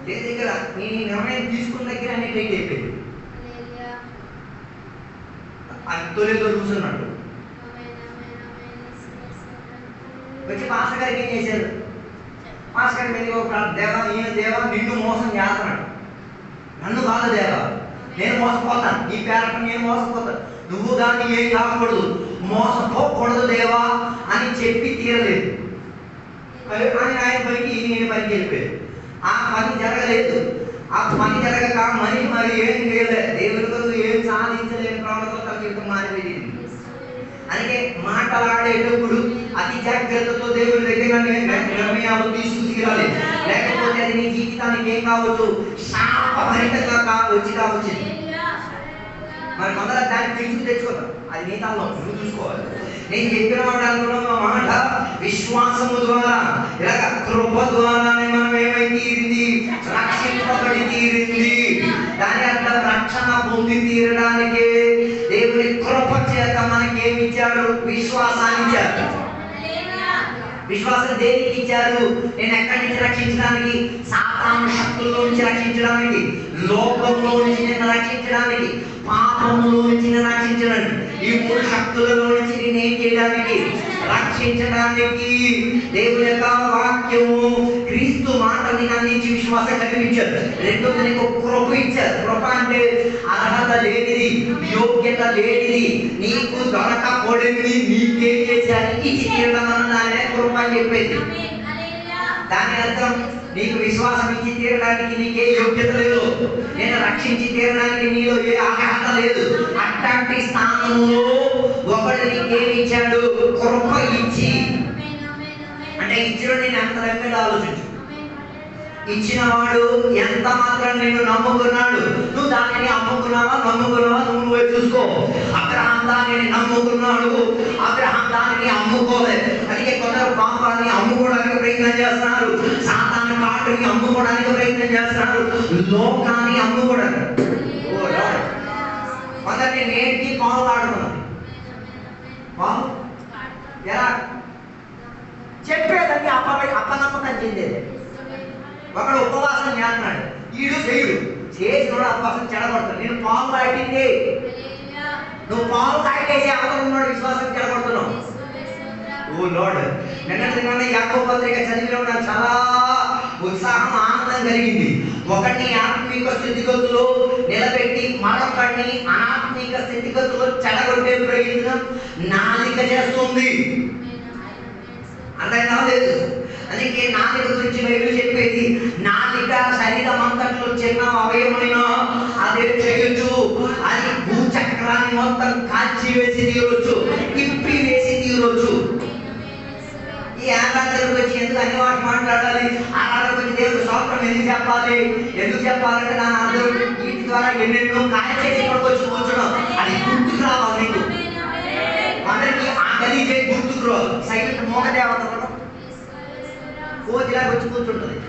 S1: లేదు దగ్గర నీ నిర్ణయం తీసుకున్న దగ్గర అన్ని టైట్ అయిపోయింది. తొలితో కూర్చున్నాడు వచ్చి మాస్టర్ గారికి ఏం చేశారు, మాస్టర్ గారి మీద ఒక దేవా ఈయన దేవా నిన్ను మోసం చేస్తున్నాడు, నన్ను కాదు దేవా నేను మోసపోతాను, నీ పేరట నేను మోసపోతాను, నువ్వు కానీ ఏం కాకూడదు, మోసపోకూడదు దేవా అని చెప్పి తీరలేదు. ఆయన పనికి నేను పనికి వెళ్ళిపోయాడు. ఆ పని జరగలేదు. ఆ పని జరగక మనిషి మరి ఏం చేయలేదు, దేవుని కొరకు ఏం సాధించలేని ప్రవణతో తన జీవితం మారిపోయింది. అందుకే మాట్లాడేటప్పుడు అతి జాగ్రత్తతో దేవుని దగ్గర నిర్ణయాలు తీసుకురాలి, లేకపోతే అది నీ జీవితానికి ఏం కావచ్చు, శాపభరితంగా కావచ్చు. మరి కొందరు దాన్ని తీసుకు తెచ్చుకోతాం, అది నీ తాలో నువ్వు చూసుకోవాలి. నేను చెప్పిన మాట విశ్వాసము ద్వారా ఇలాగ కృప ద్వారానే మనం ఏమై తీరింది, రక్షింపబడి తీరింది. దాని అర్థం రక్షణ పొంది తీరడానికి దేవుని కృప చేత మనకి ఏమి ఇచ్చాడు, విశ్వాసాన్ని ఇచ్చాడు. విశ్వాసం దేనికి ఇచ్చారు, నేను ఎక్కడి నుంచి రక్షించడానికి, సాతాను శక్తుల్లో నుంచి రక్షించడానికి, లోకంలో నుంచి నేను రక్షించడానికి, పాపంలో నుంచి నేను రక్షించడానికి, ఈ 3 శక్తులలో నుంచి నేను ఏం చేయడానికి, రక్షించడానికి. దేవుని యొక్క వాక్యము క్రీస్తు మాటని అందించి విశ్వాసం కలిగించారు. రెండోది నీకు కృప ఇచ్చారు. కృప అంటే అర్హత లేనిది, యోగ్యత లేనిది, నీకు దొరకకూడనిది నీకేం చేశారు, ఇచ్చి తీరడం అన్నదానే కృప అని చెప్పేది. దాని అర్థం నీకు విశ్వాసం ఇచ్చి తీరడానికి నీకే యోగ్యత లేదు, నేను రక్షించి తీరడానికి నీలో ఏ అర్హత లేదు. అట్లాంటి స్థానంలో ఒకడు నీకేమి ఇచ్చాడు, కృప ఇచ్చి. అంటే ఇచ్చిన నేను ఎంత రమ్మిలో ఆలోచించు, ఇచ్చిన వాడు ఎంత మాత్రం నిన్ను నమ్ముకున్నాడు, నువ్వు దానిని అమ్ముకున్నావా నమ్ముకున్నావా నువ్వే చూసుకో. అబ్రహాం దానిని నమ్ముకున్నాడు, అబ్రహాం దానిని అమ్ముకోలేదు. అందుకే కొందరు పాపాన్ని అమ్ముకోవడానికి ప్రయత్నం చేస్తున్నారు, సాతాను కాటుని అమ్ముకోవడానికి ప్రయత్నం చేస్తున్నారు, లోకాన్ని అమ్ముకోవడానికి. కొందరిని నేటికి పాలు ఆడుతున్నారు. పాలు ఎలా చెప్పేదాన్ని అపనమ్మకం చెందేది. ఒకడు ఉపవాసం చేస్తున్నాడు, ఈడు చేయుడు చేసిన ఉపవాసం చెడగొడతాడు. నేను పాలు తాగింది, నువ్వు పాలు తాగేసి అవతలున్నాడు విశ్వాసం చెడగొడుతున్నావు. ఓ లార్డ్, నిన్న యాకోబు పత్రిక చదివిన నాకు చాలా ఉత్సాహం ఆనందం కలిగింది. ఒకటి ఆత్మీక స్థితిగతులు నిలబెట్టి మరొకటి అనాత్మీక స్థితిగతులు చెడగొట్టే ప్రయత్నం నాలిక చేస్తుంది. అర్థం కాలేదు. అందుకే నాలిక గురించి బైబిల్ చెప్పేది, నాలిక శరీరం అంతట్లో చిన్న అవయవమైన అదే చేయొచ్చు, అది భూచక్రాన్ని మొత్తం కాల్చి వేసి తీరొచ్చు, తిప్పి వేసి తీరొచ్చు. ఈ ఆరాధన గురించి ఎందుకు అన్ని వాటి మాట్లాడాలి, ఆరాధన గురించి దేవుడు స్తోత్రం ఎందుకు చెప్పాలి, ఎందుకు చెప్పాలంటే నా అర్థం వీటి ద్వారా ఎన్నెన్నో కార్యం చేసి ఇక్కడికి వచ్చి కూర్చోడం, అది గుర్తుకు రావాలి నీకు. అందరికీ ఆ గలీజే గుర్తుకు రాదు. సైలెంట్ మోగ దేవతలు కోతిలాగా వచ్చి కూర్చుంటుంది,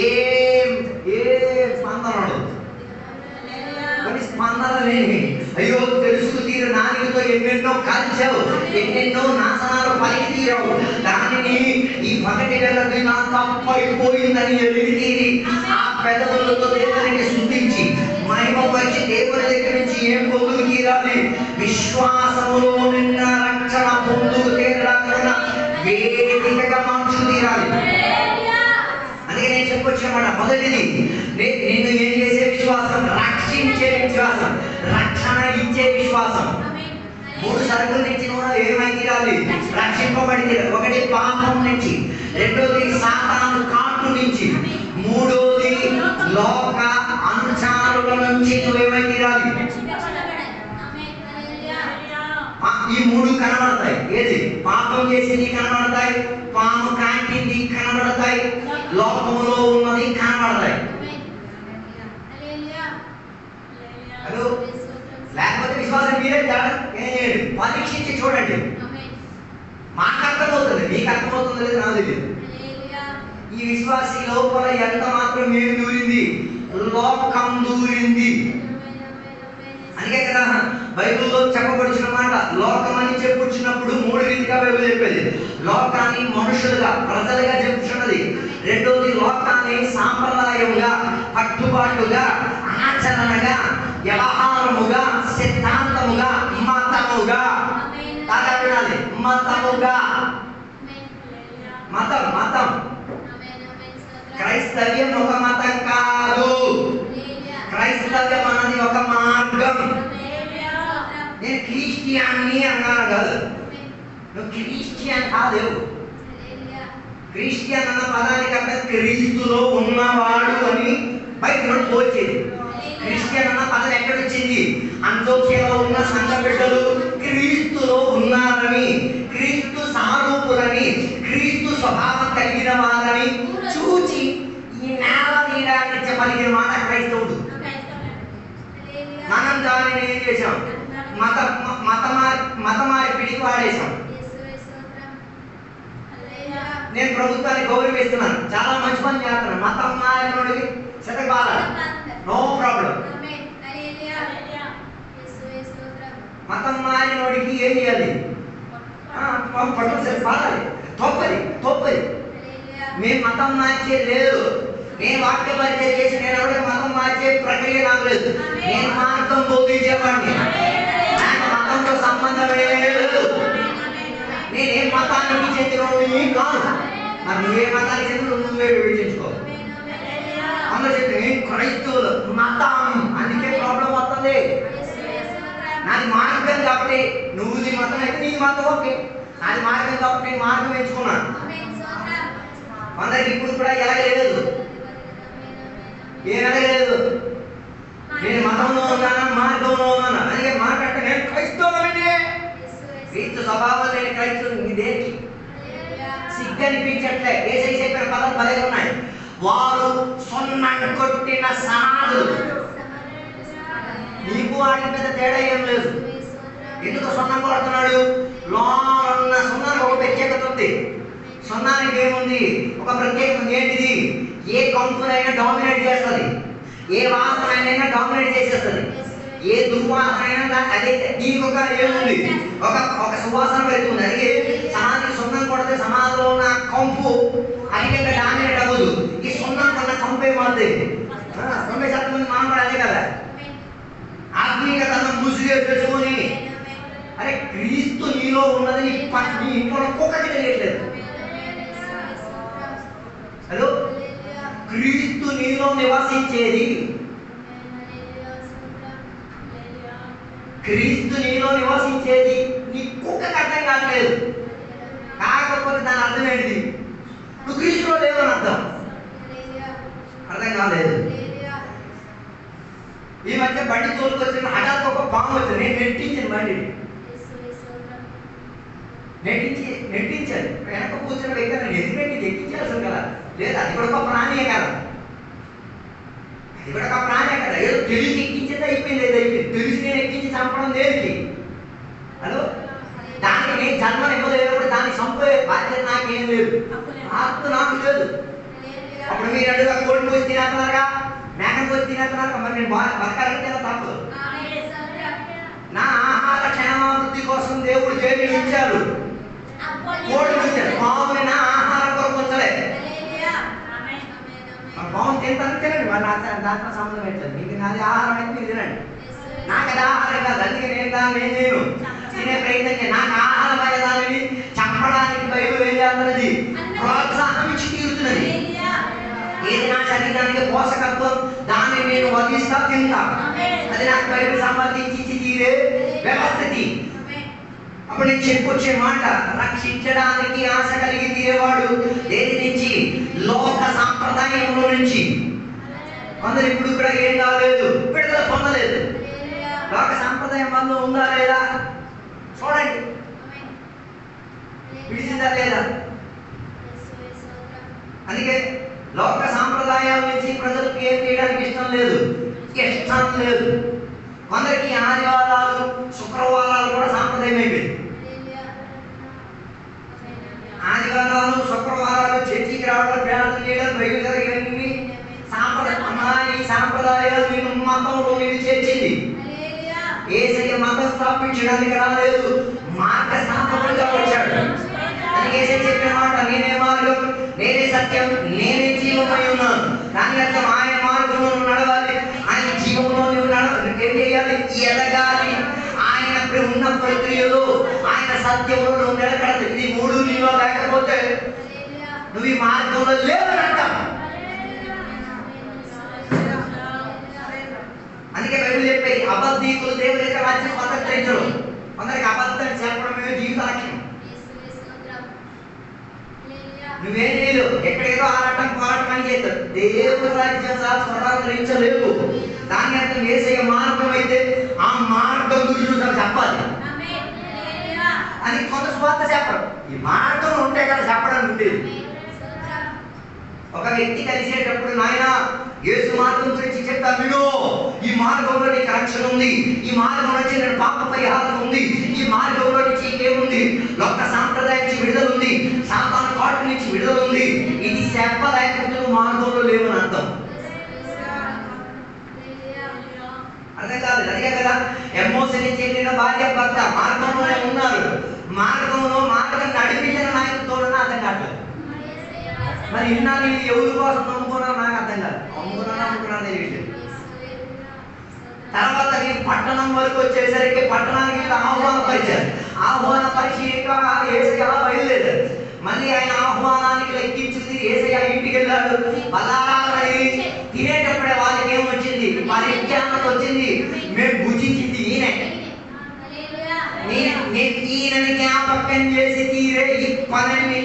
S1: ఏం స్పందన ఉండదు, కొన్ని స్పందన లేని. అయ్యో తెలుసుకు తీరు నానితో ఎన్నెన్నో కాల్చావు, ఎన్నెన్నో నాశనాలు పలికి తీరావు, దానిని ఈ పగటి వెళ్ళకి నా తప్పైపోయిందని ఎలిగి తీరి ఆ పెదవులతో దేవునికి శుద్ధించి మహిమపరిచి దేవుని దగ్గర నుంచి ఏం పొందుకు తీరాలి, విశ్వాసములో నిన్న రక్షణ పొందుకు తీరడానికి వేదికగా మార్చుకు తీరాలి. అందుకే నేను చెప్పొచ్చామాట, మొదటిది నేను ఏం చేసే విశ్వాసం, రక్షించే విశ్వాసం, రక్షణ ఇచ్చే విశ్వాసం. 3 సరుకుల నుంచి కూడా ఏమై తీరాలి, రక్షింపబడి తీరాలి. ఒకటి పాపం నుంచి, రెండోది సాతాను కాటు నుంచి, మూడోది లోక అనుచారుల నుంచి నువ్వేమై తీరాలి. ఈ 3 కనబడతాయి. ఏది పాపం చేసింది కనబడతాయి, పాము కాంటింది కనబడతాయి, లోకంలో ఉన్నది కనబడతాయి. లేకపోతే విశ్వాసం మీరే పరీక్షించి చూడండి. మాకు అర్థమవుతుంది, మీకు అర్థమవుతుంది లేదు నాకు తెలియదు. ఈ విశ్వాసి లోపల ఎంత మాత్రం మేము దూరింది, లోకం దూరింది. అందుకే కదా బైబిల్లో చెప్పబడిన మాట, లోకం అని చెప్పుచున్నప్పుడు 3 రీతిగా బైబిల్ చెప్పేది. లోకాన్ని మనుషులుగా, ప్రజలుగా చెప్పుచున్నది. రెండోది లోకాన్ని సాంప్రదాయముగా, కట్టుబాటుగా, ఆచరణగా, వ్యవహారముగా, సిద్ధాంతముగా, మతముగా. బాగా వినాలి, మతముగా. మతం మతం క్రైస్తవ్యం ఒక మతం కాదు. క్రైస్తవ్యం అన్నది ఒక మార్గం. నేను క్రిస్టియాన్ని అన్నాను కాదు, నువ్వు క్రిస్టియన్ కాదు. క్రిస్టియన్ అన్న పదానికి అర్థం క్రీస్తులో ఉన్నవాడు అని బైబిల్ పోల్చేది. క్రిస్టియన్ అన్న పదం ఎక్కడ వచ్చింది? అంత్యోక్యలో ఉన్న సంఘ బిడ్డలు క్రీస్తులో ఉన్నారని, క్రీస్తు సారూపులని, క్రీస్తు స్వభావం కలిగిన వారని చూచి ఈ నేల తీయడానికి పలికిన మాట క్రైస్తవుడు. మనం దానిని ఏం చేసాం? మత మార్పిడికి వాడేశాం. నేను ప్రభుత్వాన్ని గౌరవిస్తున్నాను, చాలా మంచి పని చేస్తున్నాను. మతం మారినోడికి శతకాల నో ప్రాబ్లం. మతం మారినోడికి ఏం చేయాలి? పాడాలి. తప్పది. మేము మతం మార్చే లేదు. నేను వాక్య పరిచయం చేసి నేను ఎవరికి మతం మార్చే ప్రక్రియ నాకు లేదు. నేను మార్గం బోధించేవాడిని, నాకు మతంతో సంబంధమే లేదు. నేనేం మతానికి చెందినోడిని కాదు. మరి నువ్వే మతానికి చెందిన నువ్వే విభజించుకో. అందరూ చెప్పి నేను క్రైస్తవులు మతం, అందుకే ప్రాబ్లం వస్తుంది. నాది మార్గం కాబట్టి నువ్వు నీ మతం అయితే నీ మతం ఓకే. నాది మార్గం కాబట్టి నేను మార్గం ఎంచుకున్నాను. అందరికి ఇప్పుడు కూడా ఎలాగలేదు, ఏం ఎలాగలేదు. నేను మతంలో ఉన్నానా, మార్గంలో ఉన్నానా? అందుకే మాట్లాడితే నేను క్రైస్తవులండి, క్రీస్తు స్వభావం లేని క్రైస్తవులు ఇదేంటి సిగ్గు అనిపించట్లే. ఏసై చెప్పిన పదాలు భలే ఉన్నాయి. వారు సున్నం కొట్టిన సమాధులు. నీకు వాడికి పెద్ద తేడా ఏం లేదు. ఎందుకు సున్నం కొడుతున్నాడు? లోన సున్నానికి ఒక ప్రత్యేకత ఉంది. సున్నానికి ఏముంది? ఒక ప్రత్యేకత ఏంటిది? ఏ కంపునైనా డామినేట్ చేస్తుంది, ఏ వాసనైనా డామినేట్ చేసేస్తుంది, ఏ దుర్వాసన అయినా అదే. దీనికి ఒక ఏముంది? ఒక సువాసన పెడుతుంది. అందుకే సమాధికి సున్నం కొడితే సమాధిలో ఉన్న కంపు అధికంగా డామినేట్ అవ్వదు. ఈ సున్నం కొన్న కంపు ఏమవుతుంది? 90% మంది మనం కూడా అదే కదా, ఆత్మీయతను ముసుగే తెలుసుకొని అరే క్రీస్తు నీలో ఉన్నది నీ ఇంట్లో ఒక్కొక్కటి తెలియట్లేదు. హలో, క్రీస్తు నీలో నివసించేది, క్రీస్తు నీలో నివసించేది నీ కుక్కకి అర్థం కావట్లేదు. కాకపోతే దాని అర్థం ఏంటిది? నువ్వు క్రీస్తులో లేవని అర్థం కాలేదు. ఈ మధ్య బండి తోలుకొచ్చిన హఠాత్ ఒక పాము వచ్చింది. నేను నెట్టించాను బండి, నెట్టించాను. వెనక కూర్చున్న వ్యక్తి నేను ఎందుకంటే ఎక్కించాల్సింది కదా. లేదు, అది కూడా ఒక ప్రాణియే కదా, ఏదో తెలిసి ఎక్కించేది అయిపోయింది. తెలిసి నేను ఎక్కించి చంపడం దేనికి? హలో, దానికి నేను జన్మను ఇవ్వలేదు, దాన్ని చంపే బాధ్యత నాకేం లేదు, హక్కు నాకు లేదు. అప్పుడు మీరు అడుగుగా కోడిని పోయి తినేస్తున్నారుగా, మేకను పోయి తినేస్తున్నారు. మరి నేను బతకాలంటే తప్పదు. నా ఆహార క్షేమాభివృద్ధి కోసం దేవుడు జైలు ఇచ్చారు, కోడి ఇచ్చారు. పావుని నా ఆహారం కొరకు ఉంచలేదు. పావును తింటాను, తినండి, మరి దాంట్లో సంబంధం అవుతుంది. మీకు నాది ఆహారం అయితే మీరు తినండి, నాకు అది ఆహారం కాదు. అందుకే నేను దాన్ని నేను తినే ప్రయత్నం. నాకు ఆహారం అనే దానిని చంపడానికి బైబిల్ ఏం చేస్తున్నది? ప్రోత్సాహం ఇచ్చి తీరుతున్నది. ఏది నా శరీరానికి పోషకత్వం దాన్ని నేను వదిలిస్తా, తింటా. అది నాకు బైబిల్ సంబంధించి తీరే వ్యవస్థతి. అప్పుడు నేను చెప్పొచ్చే మాట, రక్షించడానికి ఆశ కలిగి తీరేవాడు దేని నుంచి? లోక సాంప్రదాయంలో నుంచి. కొందరు ఇప్పుడు కూడా ఏం కాలేదు, విడుదల పొందలేదు. లోక సాంప్రదాయం మనలో ఉందా లేదా చూడండి, విడిచిందా లేదా? అందుకే లోక సాంప్రదాయాల నుంచి ప్రజలకు ఏం చేయడానికి ఇష్టం లేదు. కొందరికి ఆదివారాలు శుక్రవారాలు కూడా సాంప్రదాయం అయిపోయింది. ఆదివారాలు, శుక్రవారాలు చర్చికి రావడం, ప్రార్థన చేయడం, బైబిల్ ఇవన్నీ ఈ సాంప్రదాయాలు నేను మతంలో నేను చేర్చింది. యేసయ్య మతం స్థాపించడానికి రాలేదు, మార్గ స్థాపకుడిగా వచ్చాడు. అని యేసయ్య చెప్పిన మాట, నేనే మార్గం, నేనే సత్యం, నేనే జీవమై ఉన్నాను. దాని అర్థం ఆయన మార్గంలో నడవాలి, ఆయన జీవంలో నువ్వు ఏం చేయాలి? ఎదగాలి. ఆయన ఉన్న ప్రక్రియలో, ఆయన సత్యంలో నువ్వు నిలకడదు. ఇది మూడు నీలో లేకపోతే నువ్వు ఈ మార్గంలో లేవని అంటాం. అందుకే బైబిల్ చెప్పేది, అబద్ధీకులు దేవుని యొక్క రాజ్యం స్వతంత్రించరు. కొందరికి అబద్ధం చెప్పడమే జీవిత లక్ష్యం. నువ్వేం లేదు, ఎక్కడేదో ఆరాటం పోరాటం అని చేస్తావు. దేవుని రాజ్యం స్వతంత్రించలేవు. దాని అర్థం యేసయ్య మార్గం అయితే ఆ మార్గం గురించి చెప్పాలి అని కొంత స్వార్థ చెప్పరు. ఈ మార్గం ఉంటే కదా చెప్పడానికి ఉండేది. ఒక వ్యక్తి కలిసేటప్పుడు, నాయన యేసు మార్గం గురించి చెప్తాను విను, ఈ మార్గంలో నీకు రక్షణ ఉంది, ఈ మార్గంలో నుంచి నేను పాప పరిహారం ఉంది, ఈ మార్గంలో నుంచి ఇంకేముంది, లోక సాంప్రదాయం నుంచి విడుదల ఉంది, సాతాను కాటు నుంచి విడుదల ఉంది. ఇది చెప్పలేకపోతే నువ్వు మార్గంలో లేవని అర్థం. అర్థం కాదు. అదే కదా ఎమ్మోస్ నుంచి వెళ్ళిన భార్య భర్త మార్గంలోనే ఉన్నారు. మార్గం నడిపించిన నాయకులతో అర్థం కావట్లేదు. మరి ఇన్నాళ్ళు ఎవరి కోసం నమ్ముకున్నాను నాకు అర్థం కాదు. నమ్ముకున్నాను విషయం. తర్వాత నేను పట్టణం వరకు వచ్చేసరికి పట్టణానికి ఆహ్వానపరిచారు. ఆహ్వానపరిచి యేసయ్య బయలుదేరారు. మళ్ళీ ఆయన ఆహ్వానానికి లెక్కించింది. యేసయ్య ఇంటికి వెళ్ళాడు. పలారాలని తినేటప్పుడే వాళ్ళకి ఏమొచ్చింది? పరిజ్ఞానం వచ్చింది. మేము భుజించింది ఈయనని జ్ఞాపకం చేసి తీరే ఈ పనిని.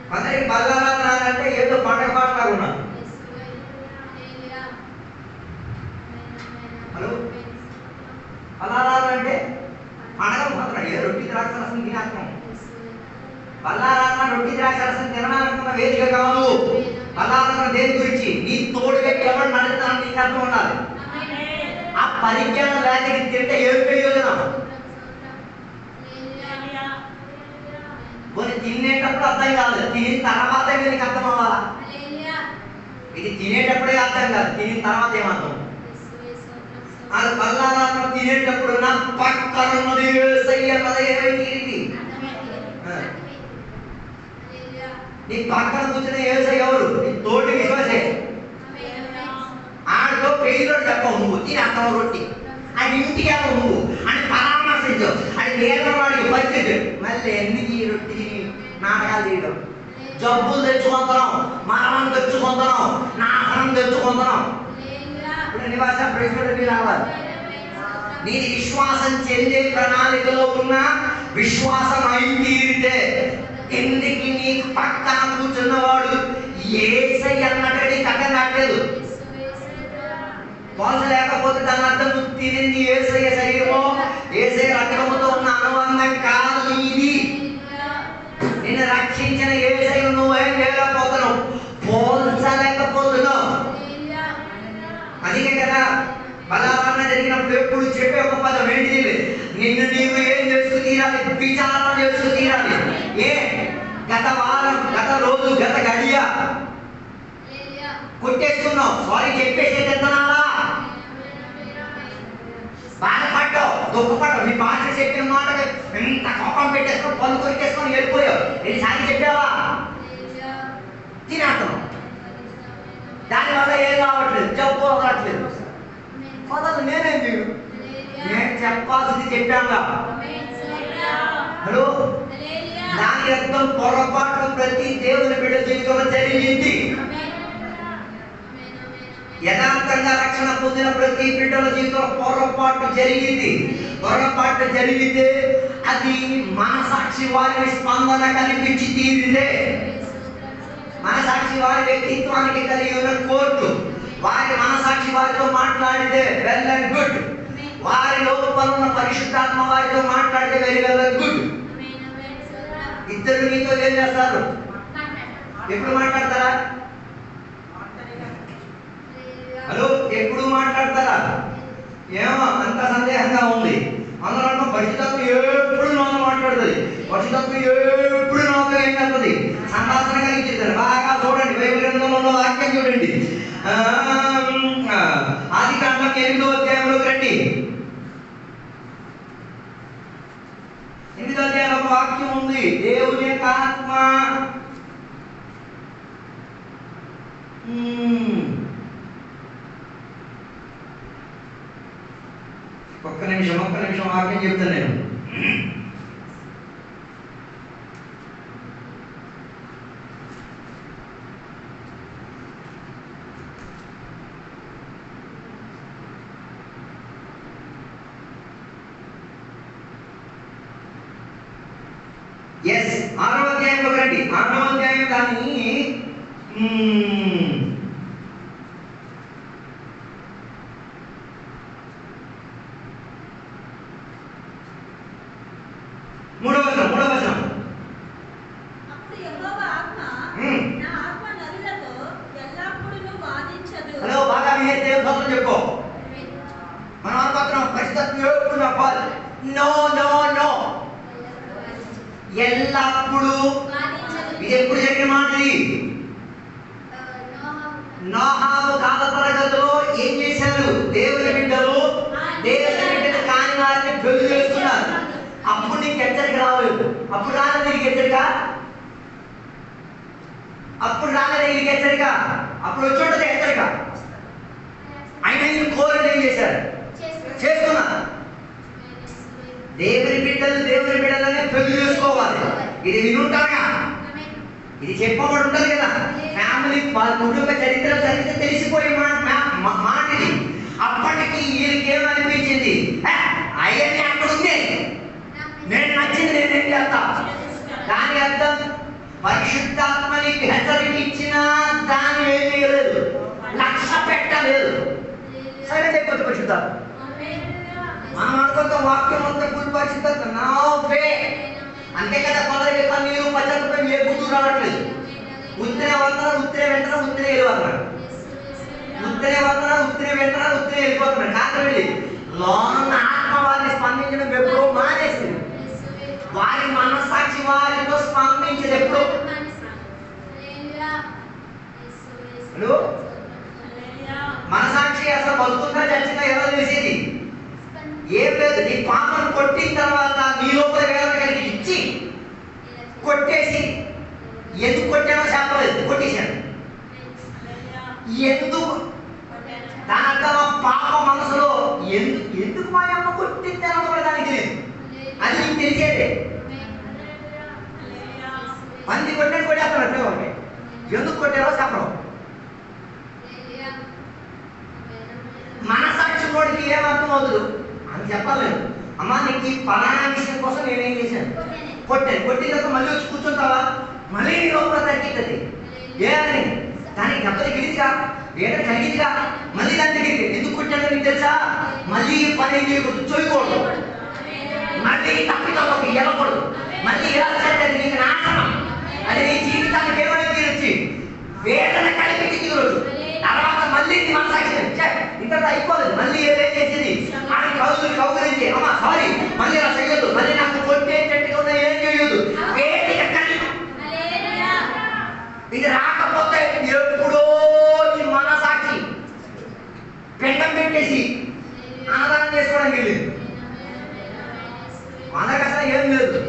S1: కొందరికి బల్లారాధన అంటే ఏదో పండగ పాటలాగా ఉన్నారు. హలో, బల్లారాధన అంటే పండగ మాత్రం ఏ రొట్టి ద్రాక్షరసం తినాత్మం. బల్లారాధన రొట్టి ద్రాక్షరసం తినడాలనుకున్న వేదిక కాదు. బల్లారాధన దేని గురించి? నీ తోడుగా ఎవరు నడుస్తానని నీకు అర్థం ఉండాలి. ఆ పరిజ్ఞానం లేక తింటే ఏం ప్రయోజనం? తినేటప్పుడు అర్థం కాదు, తినిన తర్వాత నీకు అర్థం అవ్వాలా? ఇది తినేటప్పుడే అర్థం కాదు, తినిన తర్వాత ఏమర్థం? అది బల్లారాధన తినేటప్పుడు నా పక్కన ఉన్నది ఏమైంది? నీ పక్కన కూర్చున్న యేసయ్య ఎవరు? నీ తోటి విశ్వాసే. ఆడితో పేరులో చెప్పవు నువ్వు, తిని అర్థం రొట్టి ఆయన ఇంటికి వెళ్ళవు నువ్వు అని పరామర్శించు. అది పేదవాడికి పరిస్థితి. మళ్ళీ ఎందుకు ఈ రొట్టి నాటకాలు చేయడం? జబ్బులు తెచ్చుకుంటున్నాం, మరణం తెచ్చుకుంటున్నాం, నాశనం తెచ్చుకుంటున్నాం. ఇప్పుడు నివాస ప్రజలు రావాలి. నీది విశ్వాసం చెందే ప్రణాళికలో ఉన్న విశ్వాసం అయితీరితే ఎందుకు నీ పక్కన కూర్చున్నవాడు యేసయ్య అన్నట్టు కథ కాట్లేదు. పోల్చలేకపోతే దాని అర్థం నువ్వు తినింది యేసయ్య శరీరమో యేసయ్య రక్తముతో ఉన్న అనుబంధం కాదు నీది. నిన్ను రక్షించిన యేసయ్య నువ్వేం చేయలేకపోతున్నావు, పోల్చలేకపోతున్నావు. అందుకే కదా బలారాధన జరిగినప్పుడు ఎప్పుడు చెప్పే ఒక పదం ఏంటిది? నిన్ను నీవు ఏం చేసుకు తీరాలి? విచారణ చేసుకు తీరాలి. ఏ గత వారం, గత రోజు, గత గడియ కొట్టేసుకున్నావు, సారీ చెప్పేసి తిన్నావా? బాధపడ్డావు, దుఃఖపడ్డావు, నీ భాష చెప్పిన మాట ఎంత కోపం పెట్టేసుకొని పళ్ళు కొరికేసుకొని వెళ్ళిపోయావు. ఎన్నిసార్లు చెప్పావా? తినేస్తున్నావు. దానివల్ల ఏం కావట్లేదు, జబ్బు అవ్వట్లేదు. మొదలు నేనేం చేయను, నేను చెప్పాల్సింది చెప్పాను. హలో, దాని అర్థం పొరపాటు ప్రతి దేవుని బిడ్డ జీవితంలో జరిగింది. యథార్థంగా రక్షణ పొందిన ప్రతి బిడ్డల జీవితంలో పొరపాటు జరిగింది. పొరపాటు జరిగితే అది మనసాక్షి వారి స్పందన కనిపించి తీరితే, మనసాక్షి వారి వ్యక్తిత్వానికి కలిగి ఉన్న కోర్టు వారి మనసాక్షి వారితో మాట్లాడితే వెల్ అండ్ గుడ్. వారి లోపల ఉన్న పరిశుద్ధాత్మ వారితో మాట్లాడితే వెరీ వెల్ అండ్ గుడ్. ఇద్దరు మీతో ఏం చేస్తారు? ఎప్పుడు మాట్లాడతారా? హలో, ఎప్పుడు మాట్లాడతారా? ఏమో అంత సందేహంగా ఉంది. అందరూ అంటాం పరిశుద్ధాత్మ ఎప్పుడు నాతో మాట్లాడుతుంది, పరిశుద్ధాత్మ ఎప్పుడు నాతో ఏం చేస్తుంది, సంభాషణ కలిగించింది. బాగా చూడండి, బైబిల్ గ్రంథంలో ఉన్న వాక్యం చూడండి. ఆదికాండం 8వ అధ్యాయంలోకి రండి. 8వ అధ్యాయంలో ఒక వాక్యం ఉంది. దేవుని యొక్క ఆత్మ ఒక్క నిమిషం వాక్యం చెప్తాను నేను. ఎస్ 6వ అధ్యాయంలోకి రండి. 6వ అధ్యాయం దాన్ని 3వ వచనం.
S2: అప్పుడు యెహోవా ఆత్మ నా ఆత్మ నరులతో ఎల్లప్పుడూ వాదించదు.
S1: హలో, బాగా వినే దేవుని స్తోత్రం చెప్పుకో. మనం అనుకుంటున్నాం పరిశుద్ధాత్మ ఎప్పుడు చెప్పాలి. నో నో నో, ఎల్లప్పుడు. ఇది ఎప్పుడు జరిగిన మాట? నోహు కాల తరగతిలో ఏం చేశారు? దేవుని బిడ్డలు కాని వారిని పెళ్లి చేస్తున్నారు. అప్పుడు నీకు హెచ్చరిక రాలేదు. అప్పుడు రాలేదు నీకు హెచ్చరిక. అప్పుడు వచ్చి హెచ్చరిక. ఆయన కోరిక ఏం చేశారు? చేస్తున్నా. దేవుని బిడ్డలనే పెళ్లి చేసుకోవాలి. ఇది వినుంటారుగా, ఇది చెప్పబడి ఉంటుంది కదా. ఫ్యామిలీ కుటుంబ చరిత్ర తెలిసిపోయే మాట ఇది. అప్పటికి వీరికి ఏమనిపించింది? అయ్యని అక్కడ ఉంది, నేను నచ్చింది నేనేం చేస్తా. దాని అర్థం పరిశుద్ధాత్మని హెచ్చరిక ఇచ్చినా దాన్ని ఏం చేయలేదు, లక్ష్య పెట్టలేదు. సరే లేకపోతే పరిశుద్ధాత్మ మనం అనుకుంటాం వాక్యం అంతా ఫుల్ పరిశుద్ధాత్మ నోవే. అంతే కదా, కొందరికి కన్నీరు పచ్చకపోయి ఏ గుర్తు రావట్లేదు. ఉత్తరే వస్తున్నారు, ఉత్తరే వెంటనే ఉత్తరే వెళ్ళిపోతున్నాడు. వెళ్ళిపోతున్నాడు. కారణం వెళ్ళి లోన ఆత్మ వారిని స్పందించడం ఎప్పుడో మానేసింది. వారి మనస్సాక్షి వారితో స్పందించదు ఎప్పుడు. మనసాక్షి అసలు బతుకుందా చచ్చిందా ఎవరు తెలిసేది ఏం లేదు. నీ పాపను కొట్టిన తర్వాత నీ లోపల వేదన కలిగి ఇచ్చి కొట్టేసి, ఎందుకు కొట్టానో చెప్పలేదు, కొట్టేశాను. ఎందుకు దాని అర్థం పాప మనసులో ఎందుకు మా అమ్మ కొట్టింది కూడా దానికి లేదు. అది నీకు తెలిసేదే. మంది కొట్టాను కొట్టేస్తాను ఒకటి, ఎందుకు కొట్టారో చెప్పడం. మనసాక్షి కోడికి ఏమర్థం అవుతుంది అని చెప్పలేదు. అమ్మా నీకు ఈ పలానా విషయం కోసం నేనేం చేశాను, కొట్టిన తర్వాత మళ్ళీ వచ్చి కూర్చుంటావా, మళ్ళీ నీ లోపల తగ్గిస్తుంది. ఏమని దానికి దెబ్బ తగిలిదిగా, వేట కలిగిదిగా, మళ్ళీ దాని దగ్గరికి ఎందుకు కొట్టాడో నీకు తెలుసా? మళ్ళీ పని చేయకూడదు, మళ్ళీ తప్పితోకి వెళ్ళకూడదు, మళ్ళీ ఇలా చేస్తే నీకు నాశనం. అది నీ జీవితానికి ఏమైనా తీరొచ్చి వేదన కలిపి రోజు తర్వాత మళ్ళీ మనసాక్షి ఇంకా అయిపోలేదు. మళ్ళీ ఏదేం చేసింది ఆయన కౌగులించి అమ్మా సారీ మళ్ళీ అలా చేయొద్దు, మళ్ళీ నాకు కొట్టేటట్టుగా ఉన్న ఏం చేయొద్దు, వేదిక కలిపి. ఇది రాకపోతే ఎప్పుడో నీ మనసాక్షి పెండం పెట్టేసి ఆదాయం చేసుకోవడానికి వెళ్ళింది. మనకు అసలు ఏం లేదు,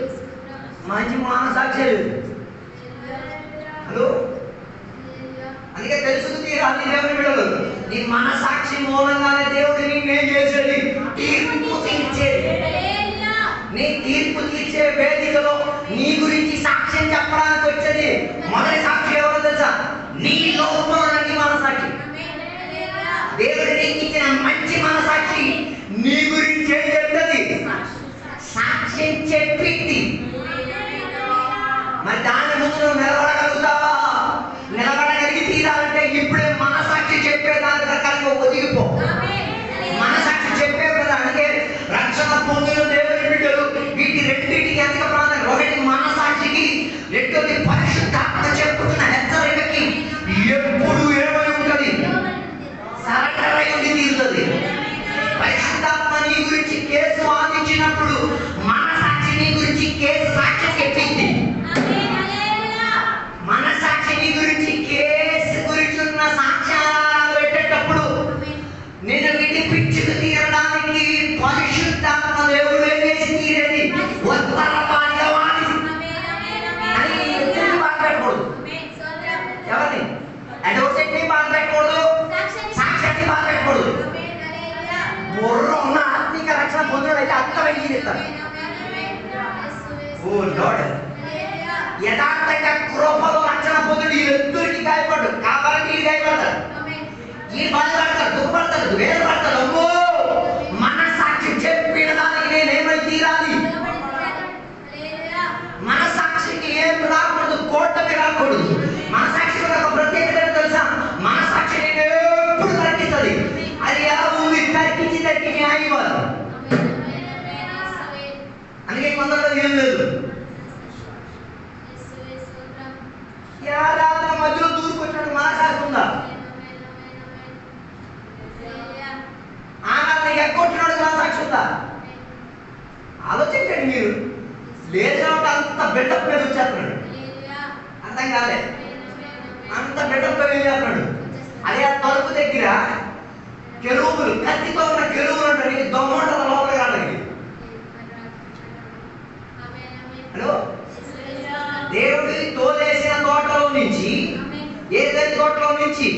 S1: మంచి మనసాక్షి లేదు. హలో, అందుకే తెలుసుకుంది అన్ని దేవుని బిడ్డలు. నీ మనసాక్షి మూలంగానే దేవుడిని నేను చేసేది తీర్పు తీర్చేది. నీ తీర్పు తీర్చే వేదికలో నీ గురించి సాక్ష్యం చెప్పడానికి వచ్చేది మొదటి సాక్షి ఎవరో తెలుసా? నీ లోపల నీ మనసాక్షి. దేవుడు నీకు ఇచ్చిన మంచి మనసాక్షి నీ గురించి ఏం చెప్తుంది? సాక్ష్యం చెప్పింది. మరి దాని ముందు నువ్వు నిలబడగలుగుతావా? నిలబడగలిగి తీరాలంటే ఇప్పుడే మనసాక్షి చెప్పే దాని ప్రకారంగా ఒదిగిపో. మనసాక్షి చెప్పే కదా. అందుకే రక్షణ పొందిన దేవుని బిడ్డలు వీటి రెండింటికి ఎంత ప్రాధాన్యత. ఒకటి మనసాక్షికి, రెండోది పరిశుద్ధాత్మ చెప్పుతున్న హెచ్చరికకి ఎప్పుడు ఏమై ఉంటుంది? సరెండర్ అయి ఉండి తీరుతుంది. పరిశుద్ధాత్మ నీ ఓ లార్డ్, యథార్థంగా కృపలో రక్షణ పొందుడు వీళ్ళిద్దరికి గాయపడ్డు. కావాలంటే వీళ్ళు గాయపడతారు, ఈ బాధపడతారు, దుఃఖపడతారు, వేదపడతారు. అమ్మో మన సాక్షి చెప్పిన దానికి నేనేమై తీరాలి. మన సాక్షికి ఏం రాకూడదు, కోటమి రాకూడదు. మన సాక్షి ఒక ప్రత్యేకత తెలుసా? మన సాక్షి నేను ఎప్పుడు తర్కిస్తుంది. అది ఎలా ఉంది? తర్కించి న్యాయవాదు. అందుకే కొందరు ఏం లేదు, రాత్రి మధ్యలో దూసుకొచ్చినట్టు మన సాక్షి ఉందా? ఆనాడు ఎక్కొచ్చినాడు మన సాక్షి ఉందా? ఆలోచించండి మీరు. లేదు కాబట్టి అంత బిల్డప్ మీద వచ్చేస్తున్నాడు. అర్థం కాలే, అంత బిల్డప్ మీద చేస్తున్నాడు. అదే ఆ తలుపు దగ్గర కెరూబులు, కత్తితో ఉన్న కెరూబులు ఉంటాయి, దొంగ ఉంటుంది లోపలికి రావడానికి. హలో, దేవుడి తోలేసిన తోటలో నుంచి, ఏదైతే తోటలో నుంచి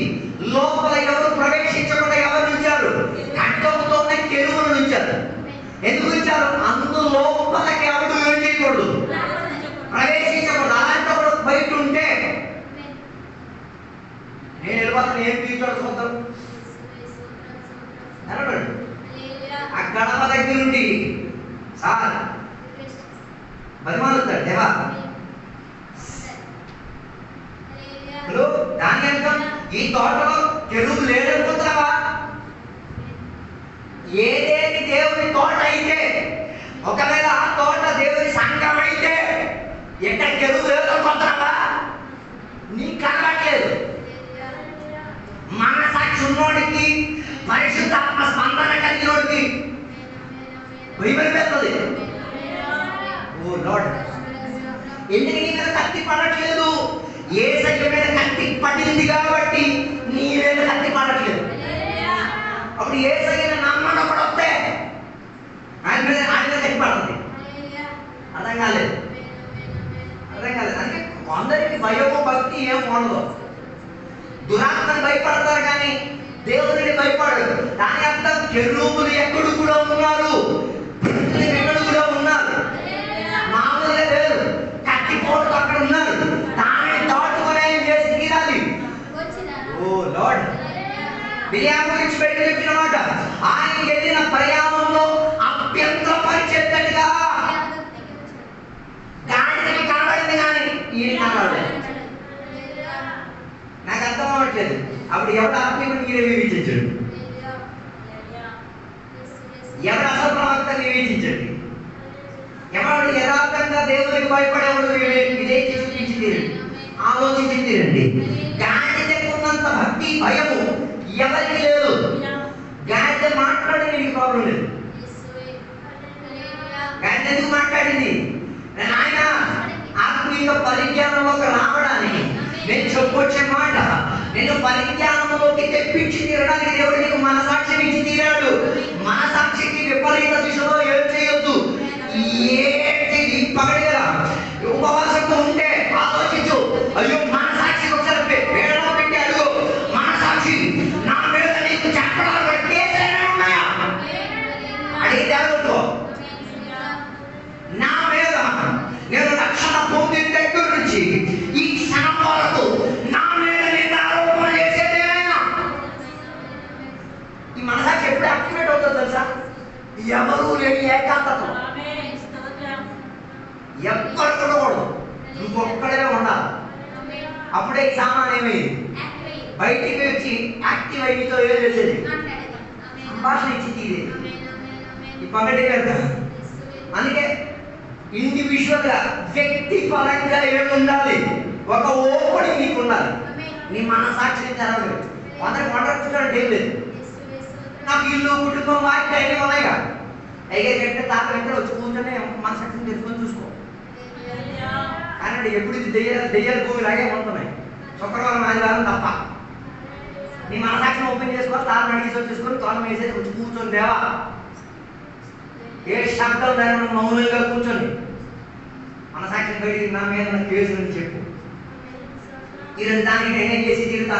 S1: లోపల ఎవరు ప్రవేశించకుండా ఎవరు ఉంచారు? ఖడ్గముతో ఉన్న కెరూబులు ఉంచారు. ఎందుకు ఇచ్చారు? అందు లోపలికి ఎవరు ఏం చేయకూడదు, ప్రవేశించకూడదు. అలాంటప్పుడు బయట ఉంటే నేను వెళ్ళిపోతాను, ఏం తీర్చాడు చూద్దాం అన్నాడు. ఆ గడప దగ్గర నుండి సార్ బతిమాలుతాడు దేవా. హలో, దాని అర్థం ఈ తోటలో కెరూబు లేదనుకుంటున్నావా? ఏదేది దేవుని తోట అయితే, ఒకవేళ ఆ తోట దేవుని సంఘం అయితే ఎక్కడ కెరూబు లేదనుకుంటున్నావా? నీకు కనబడలేదు. మన సాక్షి ఉన్నోడికి, పరిశుద్ధాత్మ స్పందన కలిగినోడికి బైబిల్ పెద్దది. ఓ లార్డ్, ఎందుకు నీ మీద కత్తి పడట్లేదు? యేసయ్య మీద కత్తి పడింది కాబట్టి నీ మీద కత్తి పడట్లేదు. అప్పుడు యేసయ్యని నమ్మనప్పుడు వస్తే ఆయన మీద కత్తి పడుతుంది. అర్థం కాలేదు, అర్థం కాలేదు. అంటే కొందరికి భయము భక్తి ఏం ఉండదు. దురాత్మని భయపడతారు కానీ దేవుడిని భయపడరు. దాని అర్థం కెరూబులు ఎక్కడు కూడా ఉన్నారు, ఎక్కడు కూడా ఉన్నారు. మామూలుగా లేదు, కత్తిపోటు అక్కడ ఉన్నారు. దాన్ని దాటుకుని ఏం చేసి తీరాలి. ఓ లార్డ్, బిలియాము గురించి బయట చెప్పిన మాట, ఆయన వెళ్ళిన ప్రయాణంలో అభ్యంతర పరిచేట్టుగా గాడిదకి కనబడింది కానీ ఈయన కనబడలేదు. నాకు అర్థం అవ్వట్లేదు. అప్పుడు ఎవరు ఆత్మీయుడు మీరే వివేచించండి, ఎవరు అసలు ప్రవక్తని వివేచించండి, ఎవరు యథార్థంగా దేవుడికి భయపడేవాడు వివేచి చూపించి తీరండి, ఆలోచించి తీరండి. గాడిదకు ఉన్నంత భక్తి భయము ఎవరికి లేదు. గాడిద మాట్లాడే నీకు ప్రాబ్లం లేదు. గాడిద ఎందుకు మాట్లాడింది? ఆయన ఆత్మీయ పరిజ్ఞానంలోకి రావడానికి నేను చెప్పొచ్చే మాట, నేను పరిజ్ఞానంలోకి తెప్పించి తీరడానికి దేవుడు నీకు మనసాక్షిని ఇచ్చి తీరాడు. మనసాక్షికి విపరీత దిశలో ఏం చేయొద్దు. ఏంటి పగడిగా ఉపవాసంతో ఉంటే ఆలోచించు, అయ్యో మనసాక్షికి ఒకసారి వేడలో పెట్టి అడుగు, మనసాక్షి నా మీద నీకు చెప్పడానికి కేసులు ఉన్నాయా అడిగితే అడుగుతూ, నా మీద నేను రక్షణ పొందిన దగ్గర నుంచి ఈ క్షణం వరకు నా మీద నేను ఆరోపణ చేసేదేమైనా. ఈ మనసాక్షి ఎప్పుడు యాక్టివేట్ అవుతుందో తెలుసా? ఎవరు లేని ఏకాంతతో. ఎవ్వరు ఉండకూడదు, ఇంకొక్కడే ఉండాలి. అప్పుడే ఈ సామాన్ ఏమైంది బయటికి వచ్చి యాక్టివ్ అయితో ఏం చేసేది, సంభాషణ ఇచ్చి తీరేది. ఈ పగటి కదా. అందుకే ఇండివిజువల్ గా వ్యక్తి పరంగా ఏముండాలి, ఒక ఓపడి నీకు ఉండాలి. నీ మనసాక్షిని తెరవలేదు. అందరికి మాట్లాడుతుంటే ఏం లేదు, నాకు ఇల్లు కుటుంబం వాటి అన్నీ ఉన్నాయిగా. అయితే గంటే తాత వెంట వచ్చి కూర్చొని మనసాక్షిని తెచ్చుకొని చూసుకో. కానీ ఎప్పుడు ఇది దెయ్యాల భూమి లాగే ఉంటున్నాయి. శుక్రవారం ఆదివారం తప్ప నీ మనసాక్షిని ఓపెన్ చేసుకోవాలి. తాను అడిగి వచ్చేసుకొని తోలం వేసేసి వచ్చి కూర్చొని దేవా, ఏ శబ్దం లేకుండా మౌనంగా కూర్చొని మనసాక్షిని బయటికి నా మీద నా కేసు అని చెప్పు. ఈరోజు దానికి నేనే చేసి తీరుతా,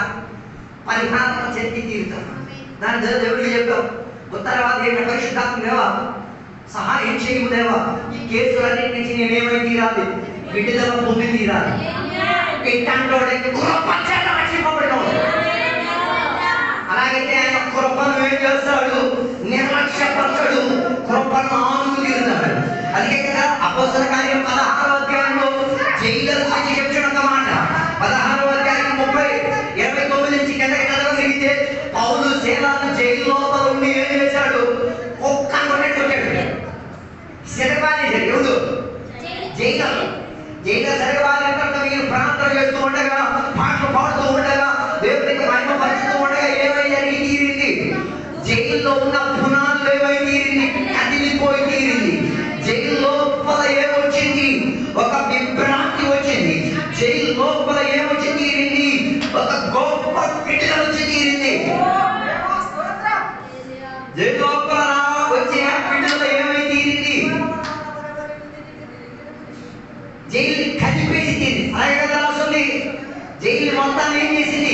S1: పరిహారం చెట్టి తీరుతా. దాని దేవుడికి చెప్పావు, ఉత్తరవాది ఏమి పరిశుద్ధాత్మ లేవా, సహాయం చేయము దేవా. ఈ కేసులన్నిటి నుంచి నేనేమై తీరాలి, విడుదల పొంది తీరాలి. ఇట్టంటోడే కృప చేత రక్షింపబడినవాడు. అలాగైతే ఆయన కృపను ఏం చేస్తాడు, నిర్లక్ష్యపరచడు, కృపను ఆనుకు తీరుతాడు. అందుకే కదా అపోస్తల కార్యం 16వ అధ్యాయంలో జైలు గురించి చెప్తున్న మాట. 16వ అధ్యాయం 29 నుంచి కిందకి చదవగలిగితే పౌలు శీలను జైలు లోపల ఉండి ఏం చేశాడు, ఒక్క కొట్టాడు. శరబాలి ఎవడు జైలు శరబాలి వీరు ప్రార్థన చేస్తూ ఉండగా, పాటలు పాడుతూ ఉండగా, దేవుడికి మహిమ పరుస్తూ ఉండగా ఏమై తీరింది, జైల్లో ఉన్న పునాదులు ఏమై తీరింది, కదిలిపోయి తీరింది. జైలు లోపల ఏమొచ్చింది, ఒక విభ్రాంతి వచ్చింది. జైలు లోపల ఏమొచ్చి తీరింది, ఒక గొప్ప విడుదల వచ్చి తీరింది. జైలు లోపల వచ్చిన విడుదల ఏమై తీరింది, జైలు కదిపేసి తీరింది. అలాగే కదా రాస్తుంది, జైలు మొత్తాన్ని ఏం చేసింది,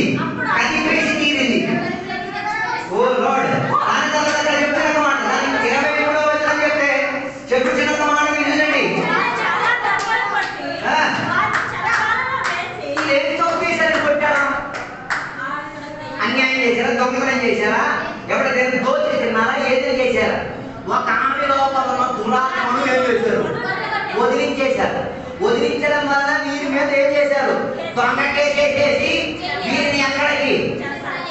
S1: కదిపేసి తీరింది. ఓ లార్డ్, దాని తర్వాత చెప్తున్న మాట 23వ వచనం చెప్తే చెప్పుచున్న మాట వినండి. ఏం తప్పు చేశారు, కొట్టారా, అన్యాయం చేశారా, దొంగతనం చేశారా, ఎవరైనా దోచి తిన్నారా, ఏదైనా చేశారా? ఒక ఆమె లోపల ఉన్న దురాత్మను ఏం చేశారు, వదిలించేశారు. వదిలించడం వల్ల వీరి మీద ఏం చేశారు, దొంగ కేసేసి వీరిని ఎక్కడికి,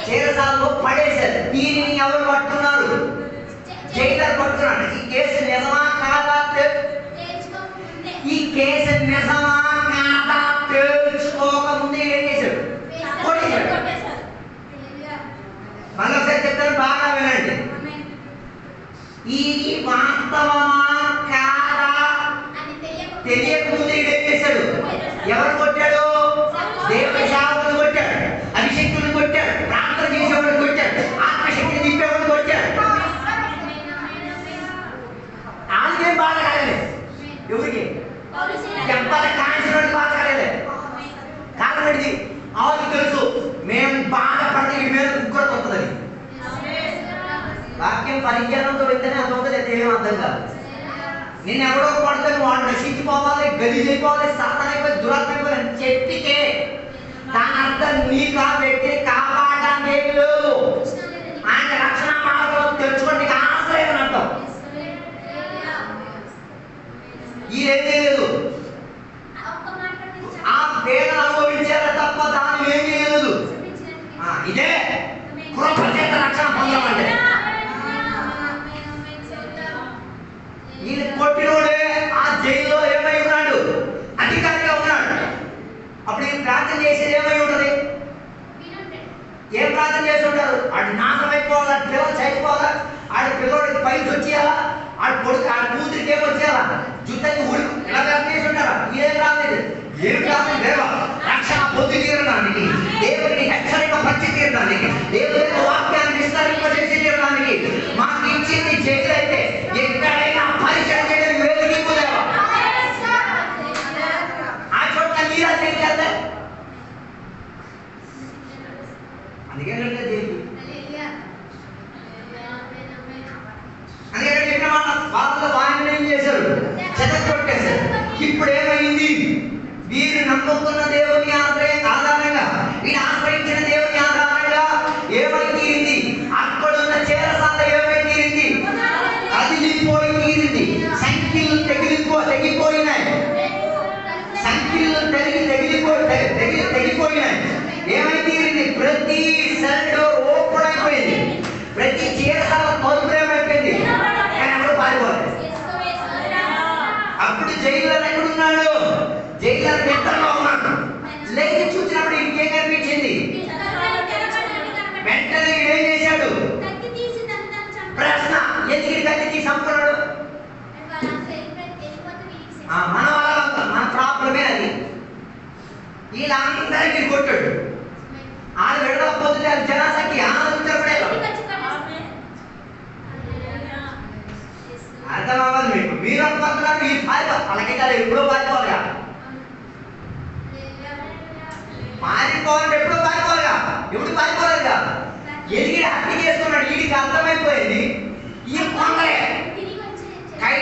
S1: చెరసాలలో పడేశారు. దీనిని ఎవరు పట్టున్నారు, జైలర్ పట్టున్నాడు. ఈ కేసు నిజమా కాదా, ఈ కేసు నిజమా కాదా తెలుసుకోకముందే ఏం చేశాడు, కొట్టేశాడు. మళ్ళొకసారి చెప్తాను, బాగా వినండి. ఈ వాస్తవమా కాదా తెలియకముందే ఏం చేశాడు, ఎవరు కొట్టాడు, దేవుడి సేవకులు కొట్టాడు, అభిషేకులను కొట్టాడు, ప్రార్థన చేసేవాడు కొట్టాడు, ఆత్మశక్తిని నింపేవాడు కొట్టాడు. ఆమెకేం బాధ కాలేదు, ఎవరికి చెప్పాలి, కాల్చిన బాధ కాలేదు. కారణది ఆమెకు తెలుసు, మేము బాధపడితే ఈ మీద కూడా వస్తుందని. వాక్యం పరిజ్ఞానంతో వెళ్తేనే అది ఉంటుంది, ఏం అర్థం కాదు. నేను ఎవడో పడితే వాడు నశించిపోవాలి, గలీజైపోవాలి, సాతానైపోయి, దురాత్మైపోయి అని చెప్పితే దాని అర్థం నీకు ఆ వ్యక్తిని కాపాడడానికి ఏమి లేదు. ఆయన రక్షణ మార్గంలో తెచ్చుకోండి, ఆశ్రయం అని అర్థం. ఇదేం చేయలేదు, ఆ వేదన అనుభవించారా తప్ప దాన్ని ఏం చేయలేదు. ఇదే కృప చేత రక్షణ పొందమంటే. ఈయన కొట్టినోడే ఆ జైల్లో ఏమై ఉన్నాడు, అధికారిగా ఉన్నాడు. అప్పుడు ఈయన ప్రార్థన చేసేది ఏమై ఉంటుంది, ఏం ప్రార్థన చేసి ఉంటారు, ఆడు నాశనం అయిపోవాలి, ఆడు పిల్లలు చనిపోవాలా, ఆడ పిల్లడికి పైకి వచ్చేయాలా, ఆడు కొడుకు ఆడ కూతురికి ఏమొచ్చేయాలా, జుట్టకి ఉడుకు ఇలా ప్రార్థన చేసి ఉంటారా? ఏం రాలేదు, ఏం ప్రార్థన దేవా, రక్షణ పొంది తీరడానికి, దేవుడిని హెచ్చరిక పరిచి తీరడానికి, దేవుడి వాక్యాన్ని విస్తరింపజేసి తీరడానికి మాకు ఇచ్చింది జైలు అయితే ఎక్కడైనా పరిచయం చేయడం వేరు నీకు దేవా. ఆ చోట్ల మీరా చేయాలి. అందుకే జైలు అందుకే చెప్పిన మాట, వాళ్ళ వాయిని ఏం చేశారు, చెదగొట్టేశారు. ఇప్పుడు ఏమైంది, వీరు నమ్ముకున్న దేవుని ఆధారంగా, వీరు ఆశ్రయించిన దేవుని ఆధారంగా ఏమై తీరింది, అక్కడున్న చెరసాల ఏమై తీరింది, కదిలిపోయి తీరింది. సంఖ్యలు తెగిపోయినాయి, సంఖ్యలు తెగిపోయినాయి. ఏమై తీరింది, ప్రతి సెల్ డోర్ ఓపెన్ అయిపోయింది, ప్రతి చెరసాల తలుపు ఏమైపోయింది, కానీ ఎవరు పారిపోలేదు. అప్పుడు జైలర్ ఎక్కడున్నాడు, జైలర్ నిద్రలో ఉన్నాడు. లేచి చూసినప్పుడు ఇంకేం కనిపించింది, వెంటనే ఏం చేశాడు, ప్రశ్న, ఎందుకు కత్తి తీసి చంపుకున్నాడు? మన ప్రాబ్లమే అది. వీళ్ళందరికీ కొట్టాడు, వాళ్ళు విడవకపోతే జనాసకి ఆనందించబడేలా. అర్థం అవ్వాలి మీకు, మీరు అనుకుంటున్నారు ఈ పారిపోవాలి, అలాగే ఎప్పుడో పారిపోవాలిగా, పారిపోవాలంటే ఎప్పుడో పారిపోవాలిగా, ఎప్పుడు పారిపోలేదుగా. ఎదిగి హత్య చేసుకున్నాడు, వీడికి అర్థమైపోయింది ఈ కొండలే కై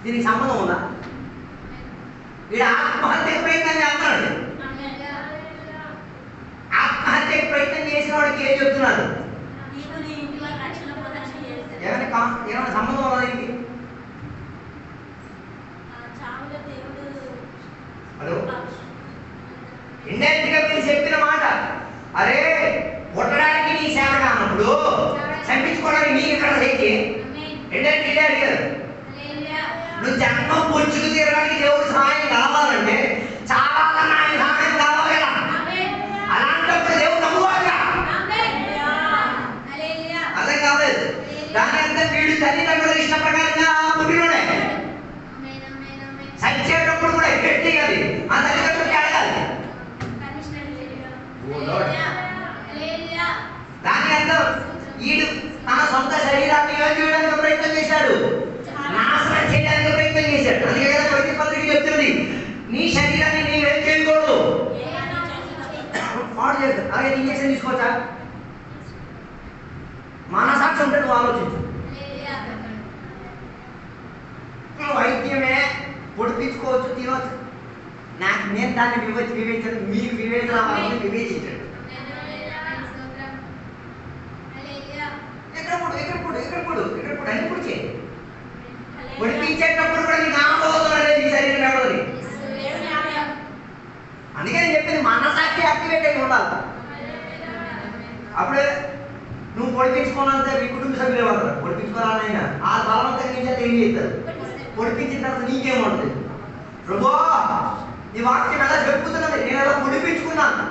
S1: దీనికి సంబంధం ఉందా? వీడు ఆత్మహత్యకు ప్రయత్నం చేస్తున్నాడు. ఆత్మహత్యకు ప్రయత్నం చేసిన వాడికి ఏం చెప్తున్నారు? ఏమైనా సంబంధం ఉన్నదా దీనికి? హలో, ఇండైరెక్ట్ గా మీరు చెప్పిన మాట, అరే కొట్టడానికి నీ సేవ కానప్పుడు చంపించుకోవడానికి నీకు ఇక్కడ శక్తి ఇండైరెక్ట్ ఇదే అడిగారు. నువ్వు జన్మం పుచ్చుకు తీరడానికి దేవుడు సహాయం కావాలంటే చాలా ఆయన సహాయం కావాలి కదా. అలాంటప్పుడు దేవుడు నమ్ముకోవాలిగా. అర్థం కాలేదు. దాని అంతా వీడు తల్లిదండ్రుల ఇష్ట ప్రకారంగా పుట్టినోడే. చచ్చేటప్పుడు కూడా ఎట్టి అది ఆ తల్లిదండ్రులకి అడగాలి. దాని అర్థం వీడు తన సొంత శరీరాన్ని ఏం చేయడానికి ప్రయత్నం చేశాడు, నాశనం చేయడానికి ప్రయత్నం చేశాడు. అందుకే కదా ప్రతి పత్రిక చెప్తుంది, నీ శరీరాన్ని నీవేం చేయకూడదు, పాడు చేస్తాడు. అలాగే ఇంజక్షన్ తీసుకోవచ్చా? మనసాక్షి ఉంటే నువ్వు ఆలోచించు. వైద్యమే పొడిపించుకోవచ్చు, తినవచ్చు. నేను దాన్ని వివేచన, మీకు వివేచన వివేచించాడు. పొడిపించేటప్పుడు కూడా నీకు ఆనందం అనేది ఈ శరీరం ఎవడది. అందుకే నేను చెప్పింది మనసాక్షి యాక్టివేట్ అయి ఉండాలి. అప్పుడే నువ్వు పొడిపించుకోవాలంటే మీ కుటుంబ సభ్యులు ఏమంటారు? పొడిపించుకోవాలైనా ఆ బలవంతంగా నుంచి ఏం చేస్తారు? పొడిపించిన తర్వాత నీకేముంటుంది? ప్రభా నీ వాక్యం ఎలా చెప్పుతున్నది, నేను ఎలా పొడిపించుకున్నాను,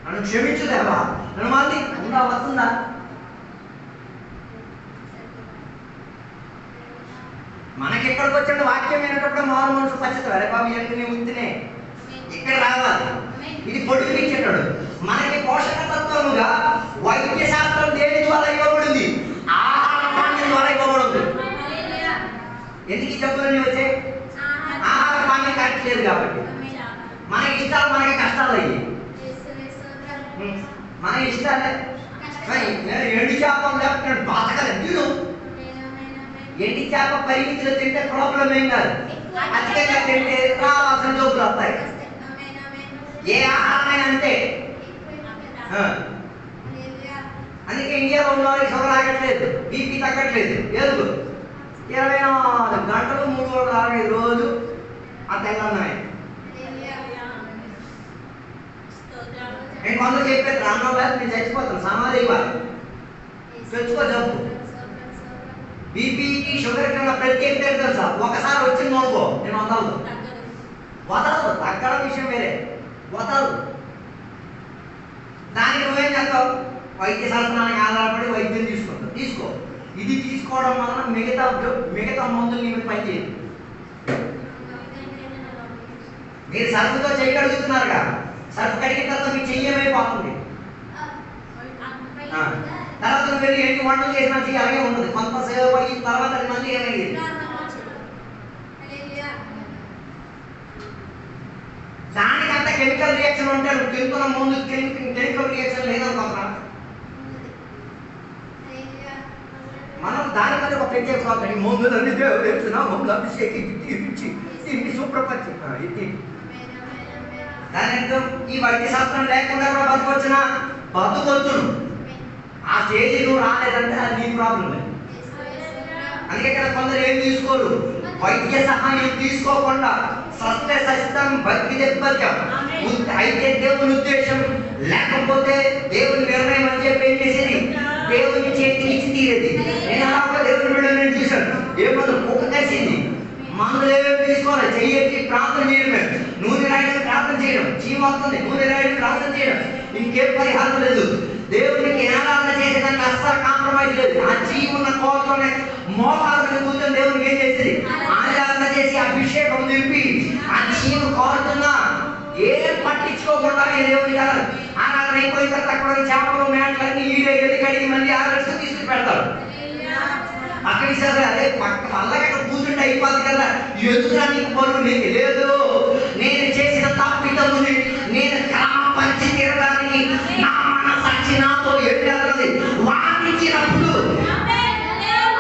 S1: నన్ను క్షమించుదేవా, నన్ను మళ్ళీ ఉందా వస్తుందా? మనకి ఎక్కడికి వచ్చాడు వాక్యం వినేటప్పుడు మామూలు మనుషులు పచ్చదు. అరే బాబు ఎంత నీ ఉంటేనే ఇక్కడ రావాలి. ఇది పొడిపించేటాడు. మనకి పోషక తత్వముగా వైద్య శాస్త్రం దేని ద్వారా ఇవ్వబడింది? ఆహార పానీయం ద్వారా ఇవ్వబడింది. ఎందుకు ఈ జబ్బులన్నీ వచ్చాయి? ఆహార పానీయం కరెక్ట్ లేదు కాబట్టి. మన ఇష్టాలు మనకి కష్టాలు అయ్యి, మన ఇష్టాలే. ఎండు చేపలు లేకపోతే బాధకలేదు. మీరు ఎండి చేప పరిమితిలో తింటే ప్రాబ్లం ఏం కాదు, అధికంగా తింటే రావాల్సిన జబ్బులు వస్తాయి. ఏ ఆహారమైనా అంతే. అందుకే ఇండియాలో ఉన్న వారికి షుగర్ ఆగట్లేదు, బీపీ తగ్గట్లేదు. ఎందుకు? 24 గంటలు 365 రోజు ఆ తెల్లన్నాయి. నేను కొందరు చెప్పేది రాను లేదు, నేను చచ్చిపోతాను, సమాధి ఇవ్వాలి, చచ్చుకో జబ్బు. బీపీకి షుగర్కి ఉన్న ప్రత్యేకత తెలుసా? ఒకసారి వచ్చింది అనుకో నేను వదలదు. తగ్గడం విషయం వేరే, వదలదు. దానికి నువ్వేం చేస్తావు? వైద్య శాస్త్రానికి ఆధారపడి వైద్యం తీసుకో. ఇది తీసుకోవడం వలన మిగతా మందులు నీ మీద పనిచేయదు. మీరు సరుకుతో చేయగలుగుతున్నారుగా, సరుకు కడిగిన తర్వాత మీకు చెయ్యమైపోతుంది. తర్వాత నువ్వు వెళ్ళి ఎన్ని వంటలు చేసినా చెయ్యి అలాగే ఉంటుంది. కొంతసేపు పడిన తర్వాత అది మళ్ళీ ఏమైంది? దానికంతా కెమికల్ రియాక్షన్ ఉంటే నువ్వు తింటున్న ముందు కెమికల్ రియాక్షన్ లేదనుకుంటున్నా. మనం దానికంటే ఒక ప్రత్యేక స్వాతంత్ర మందులు అన్ని దేవుడు మమ్మల్ని అభిషేకించి దీన్ని శుభ్రపరిచి దాని అర్థం ఈ వైద్య శాస్త్రం లేకుండా కూడా బతకొచ్చిన బతుకొచ్చును. ఆ స్టేజీ నువ్వు రాలేదంటే అది నీ ప్రాబ్లం. అందుకే ఇక్కడ కొందరు ఏం తీసుకోరు, వైద్య సహాయం తీసుకోకుండా సస్తే సస్తం బతికితే బతికాం. అయితే దేవుని ఉద్దేశం లేకపోతే దేవుని నిర్ణయం అని చెప్పి ఏం చేసేది? దేవుని చేతికి ఇచ్చి తీరేది. నేను అలా ఒక దేవుని బిడ్డలు నేను చూశాను. ఏమన్నా కుక్క కలిసింది, మందులు ఏమేమి తీసుకోవాలి, చెయ్యి ప్రార్థన చేయడమే, నూనె రాయడం ప్రార్థన చేయడం, చీమ వస్తుంది నూనె రాయడం ప్రార్థన చేయడం, ఇంకేం పరిహారం లేదు. దేవునికి ఆరాధన చేసేదానికి అస్సలు కాంప్రమైజ్ లేదు. ఆ చీమ ఉన్న కోతలోనే మోకాలను కూర్చొని దేవునికి ఏం చేసేది? ఆరాధన చేసి అభిషేకం నింపి ఆ చీమ కోరుతున్నా ఏం పట్టించుకోకుండా దేవుని ఆరాధన అయిపోయిన తర్వాత అక్కడ చేపలు మేటలన్నీ ఈడే వెళ్ళి కడిగి మళ్ళీ ఆరాధన తీసుకుని పెడతారు. అక్కడ ఇస్తారు అదే పక్క అలాగే అక్కడ కూర్చుంటే అయిపోద్ది కదా, ఎందుకురా నీకు పనులు? నీకు లేదు, నేను చేసిన తప్పిదముని నేను క్రమ పంచి తీరడానికి నా మనసాక్షి నాతో ఎదురది వాదించినప్పుడు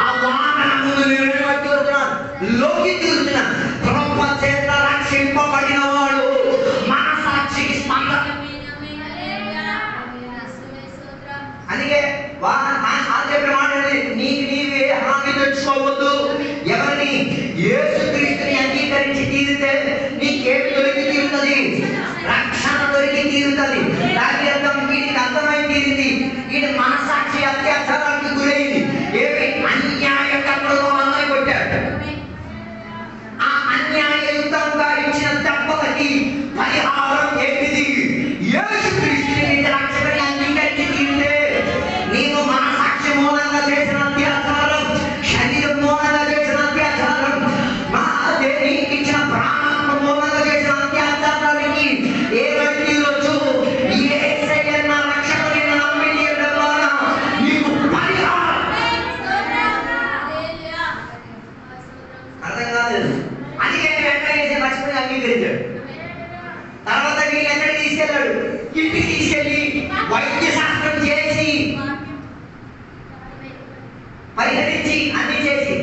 S1: ఆ వాదన ముందు నేను లోకి తిరుగుతున్నాను. చెప్పిన మాట నీకు నీవే హామీ తెచ్చుకోవద్దు. ఎవరిని? యేసుక్రీస్తుని అంగీకరించి తీరితే నీకేమి దొరికి తీరుతుంది? రక్షణ దొరికి తీరుతుంది. దాని అర్థం వీడికి అర్థమై తీరింది, వీడి మనసాక్షి అత్యాచారానికి గురైంది. ఏమి? అన్యాయకరుడు అన్నయ్య కొట్టాడు. ఆ అన్యాయయుతంగా ఇచ్చిన దెబ్బలకి పరిహారం ఏంటిది? యేసుక్రీస్తుని రక్షకుని అంగీకరించి తీరితే నీవు మనసాక్షి మూలంగా చేసిన అత్యాచారం, శరీరం మూలంగా చేసిన అత్యాచారం, నీకు ఇచ్చిన ప్రాణాత్మ మూలంగా చేసిన అత్యాచారానికి ఏ వ్యక్తి వచ్చు? యేసయ్యన్న రక్షకుని నమ్మి తీరడం ద్వారా నీకు పరిహారం. అర్థం కాలేదు. అందుకే వెంటనే రక్షకుని అంగీకరించాడు. తర్వాత వీళ్ళు ఎక్కడికి తీసుకెళ్ళాడు? ఇంటికి తీసుకెళ్ళి వైద్య శాస్త్రం చేసి పరిహరించి అన్ని చేసి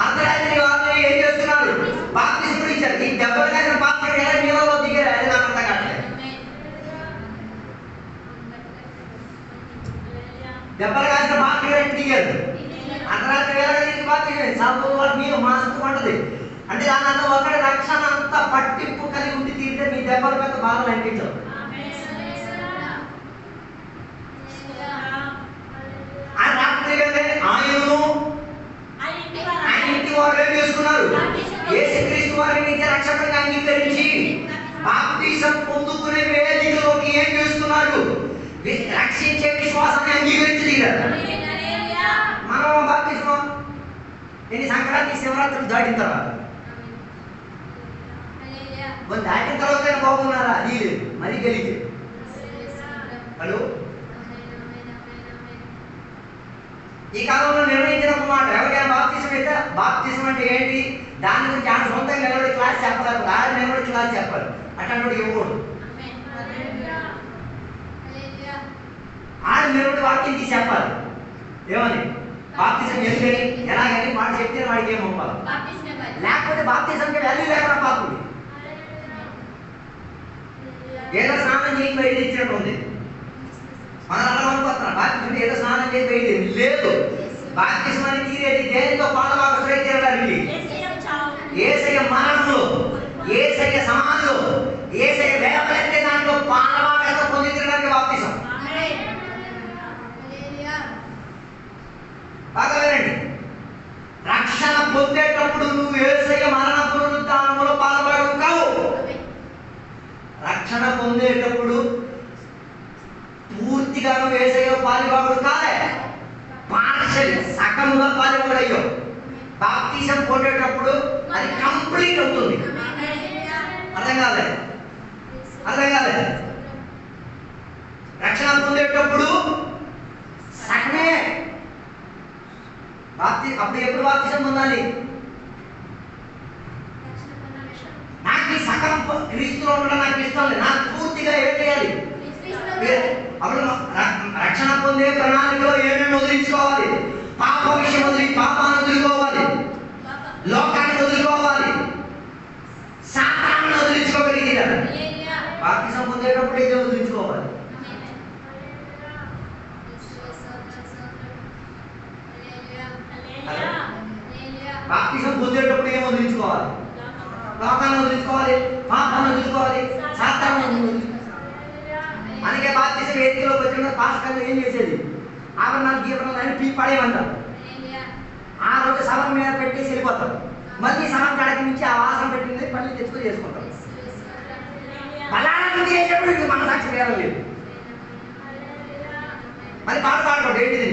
S1: అర్ధరాత్రి వాళ్ళు ఏం చేస్తున్నారు? బాప్తిస్మం ఇచ్చారు. ఈ దెబ్బలు కాసిన పాత్ర ఎలా నీళ్ళలో దిగారు? అది నాకు అర్థం కావట్లేదు. దెబ్బలు కాసిన పాత్ర దిగారు. అర్ధరాత్రి వేళ బాప్తిస్మం సాగు నీళ్ళు మాస్క్ పడుతుంది అంటే దాని అర్థం ఒకటి రక్షణ అంతా పట్టింపు కలిగి ఉండి తీరితే మీ దెబ్బల మీద బాధలు అనిపించవు. ఆ రాత్రి ఆయనను ఆయన ఇంటి వారు ఏం చేసుకున్నారు? యేసుక్రీస్తు వారిని రక్షకుడిగా అంగీకరించి బాప్తిసం పొందుకునే వేదికలోకి ఏం చేస్తున్నారు? రక్షించే విశ్వాసాన్ని అంగీకరించి తీరారు. మనం బాప్తిసం ఎన్ని సంక్రాంతి శివరాత్రులు దాటిన తర్వాత దాటిన తర్వాత బాగున్నారా? అది లేదు. మరి గెలిచి హలో ఈ కాలంలో నిర్ణయించిన ఒక మాట, ఎవరికైనా బాప్తిసం అయితే బాప్తిసం అంటే ఏంటి? దాని గురించి ఆయన సొంతంగా నిలబడి క్లాస్ చెప్పాలి, ఆయన నిలబడి క్లాస్ చెప్పాలి. అట్లాంటి ఇవ్వకూడదు. ఆయన నిలబడి వాక్యం తీసి చెప్పాలి. ఏమని? బాప్తిసం ఎందుకని ఎలాగని మాట చెప్తే వాడికి ఏం పంపాలి. లేకపోతే బాప్తిజంకి వాల్యూ లేకుండా పాపం. ఏదో స్నానం చేసి బయట ఇచ్చినట్టు ఉంది. మన అనుకుంటున్నాం బాప్తిజం ఏదో స్నానం చేసి బయట లేదు. బాప్తిజం అని తీరేది దేనితో పాలవాకు తీరడానికి? యేసయ్య మరణంలో, యేసయ్య సమాధిలో, యేసయ్య వేపలెత్తే దాంట్లో పాలవాకు పొంది తీరడానికి బాప్తిజం. బాగా వినండి. రక్షణ పొందేటప్పుడు నువ్వు యేసయ్య మరణ పునరుద్ధానములో పాల్గొనడం కావు. రక్షణ పొందేటప్పుడు పూర్తిగా నువ్వు యేసయ్య పాల్గొనడం కాదే, పార్షల్ సగముగా పాల్గొనయ్యో. బాప్తిజం పొందేటప్పుడు అది కంప్లీట్ అవుతుంది. అర్థం కాలేదు? అర్థం కాలేదు? రక్షణ పొందేటప్పుడు సగమే. అప్పుడు ఎప్పుడు బాప్తిజం పొందాలి? నాకు ఈ సకలం క్రీస్తులో ఉండడం నాకు ఇష్టం లేదు, నాకు పూర్తిగా ఏం చేయాలి? అప్పుడు రక్షణ పొందే ప్రణాళికలో ఏమేమి వదిలించుకోవాలి? పాప విషయం పాపాన్ని వదులుకోవాలి, లోకాన్ని వదులుకోవాలి, శాతాన్ని వదిలించుకోగలిగిన బాప్తిజం పొందేటప్పుడు ఏదో వదిలించుకోవాలి. బాప్తిజం పొందేటప్పుడు ఏం వదిలించుకోవాలి? లోకాన్ని వదిలించుకోవాలి, పాపాన్ని వదిలించుకోవాలి, శాతాన్ని వదిలించుకోవాలి. అందుకే బాప్తిజం వేదికలోకి వచ్చిన పాస్టర్లు ఏం చేసేది? ఆభరణాలు గీవరణాలు పీ పడేయమంటారు. ఆ రోజు సభం మీద పెట్టేసి వెళ్ళిపోతారు. మళ్ళీ సభం కడకి నుంచి ఆ వాసన పెట్టింది మళ్ళీ తెచ్చుకొని చేసుకుంటారు. బలాన్ని చేసేటప్పుడు మన సాక్షి వేరే లేదు. మరి పాట పాడకూడదు. ఏంటిది?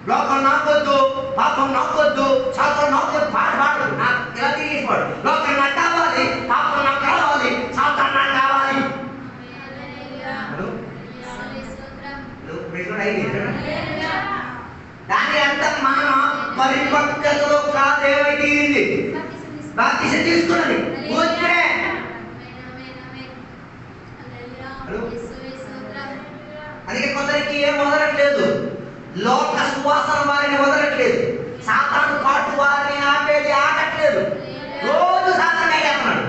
S1: లోకం నాకొద్దు, పాపం నాకొద్దు, శాతం నాకొద్దు. పాట పాడు. నాకు ఇలా తిరిగేసి పాడు. లోకం నాకు కావాలి, పాపం నాకు కావాలి, శాతం నాకు కావాలి. దాని అర్థం మన పరిపక్వతలో కాదేమైంది? బాప్తిజం తీసుకున్నది కూర్చే. అందుకే కొందరికి ఏం వదలట్లేదు, లోక సువాసన వారిని వదలట్లేదు, సాతాను కాటు వారిని ఆపేది ఆగట్లేదు. రోజు సాతాను కాయతున్నాడు,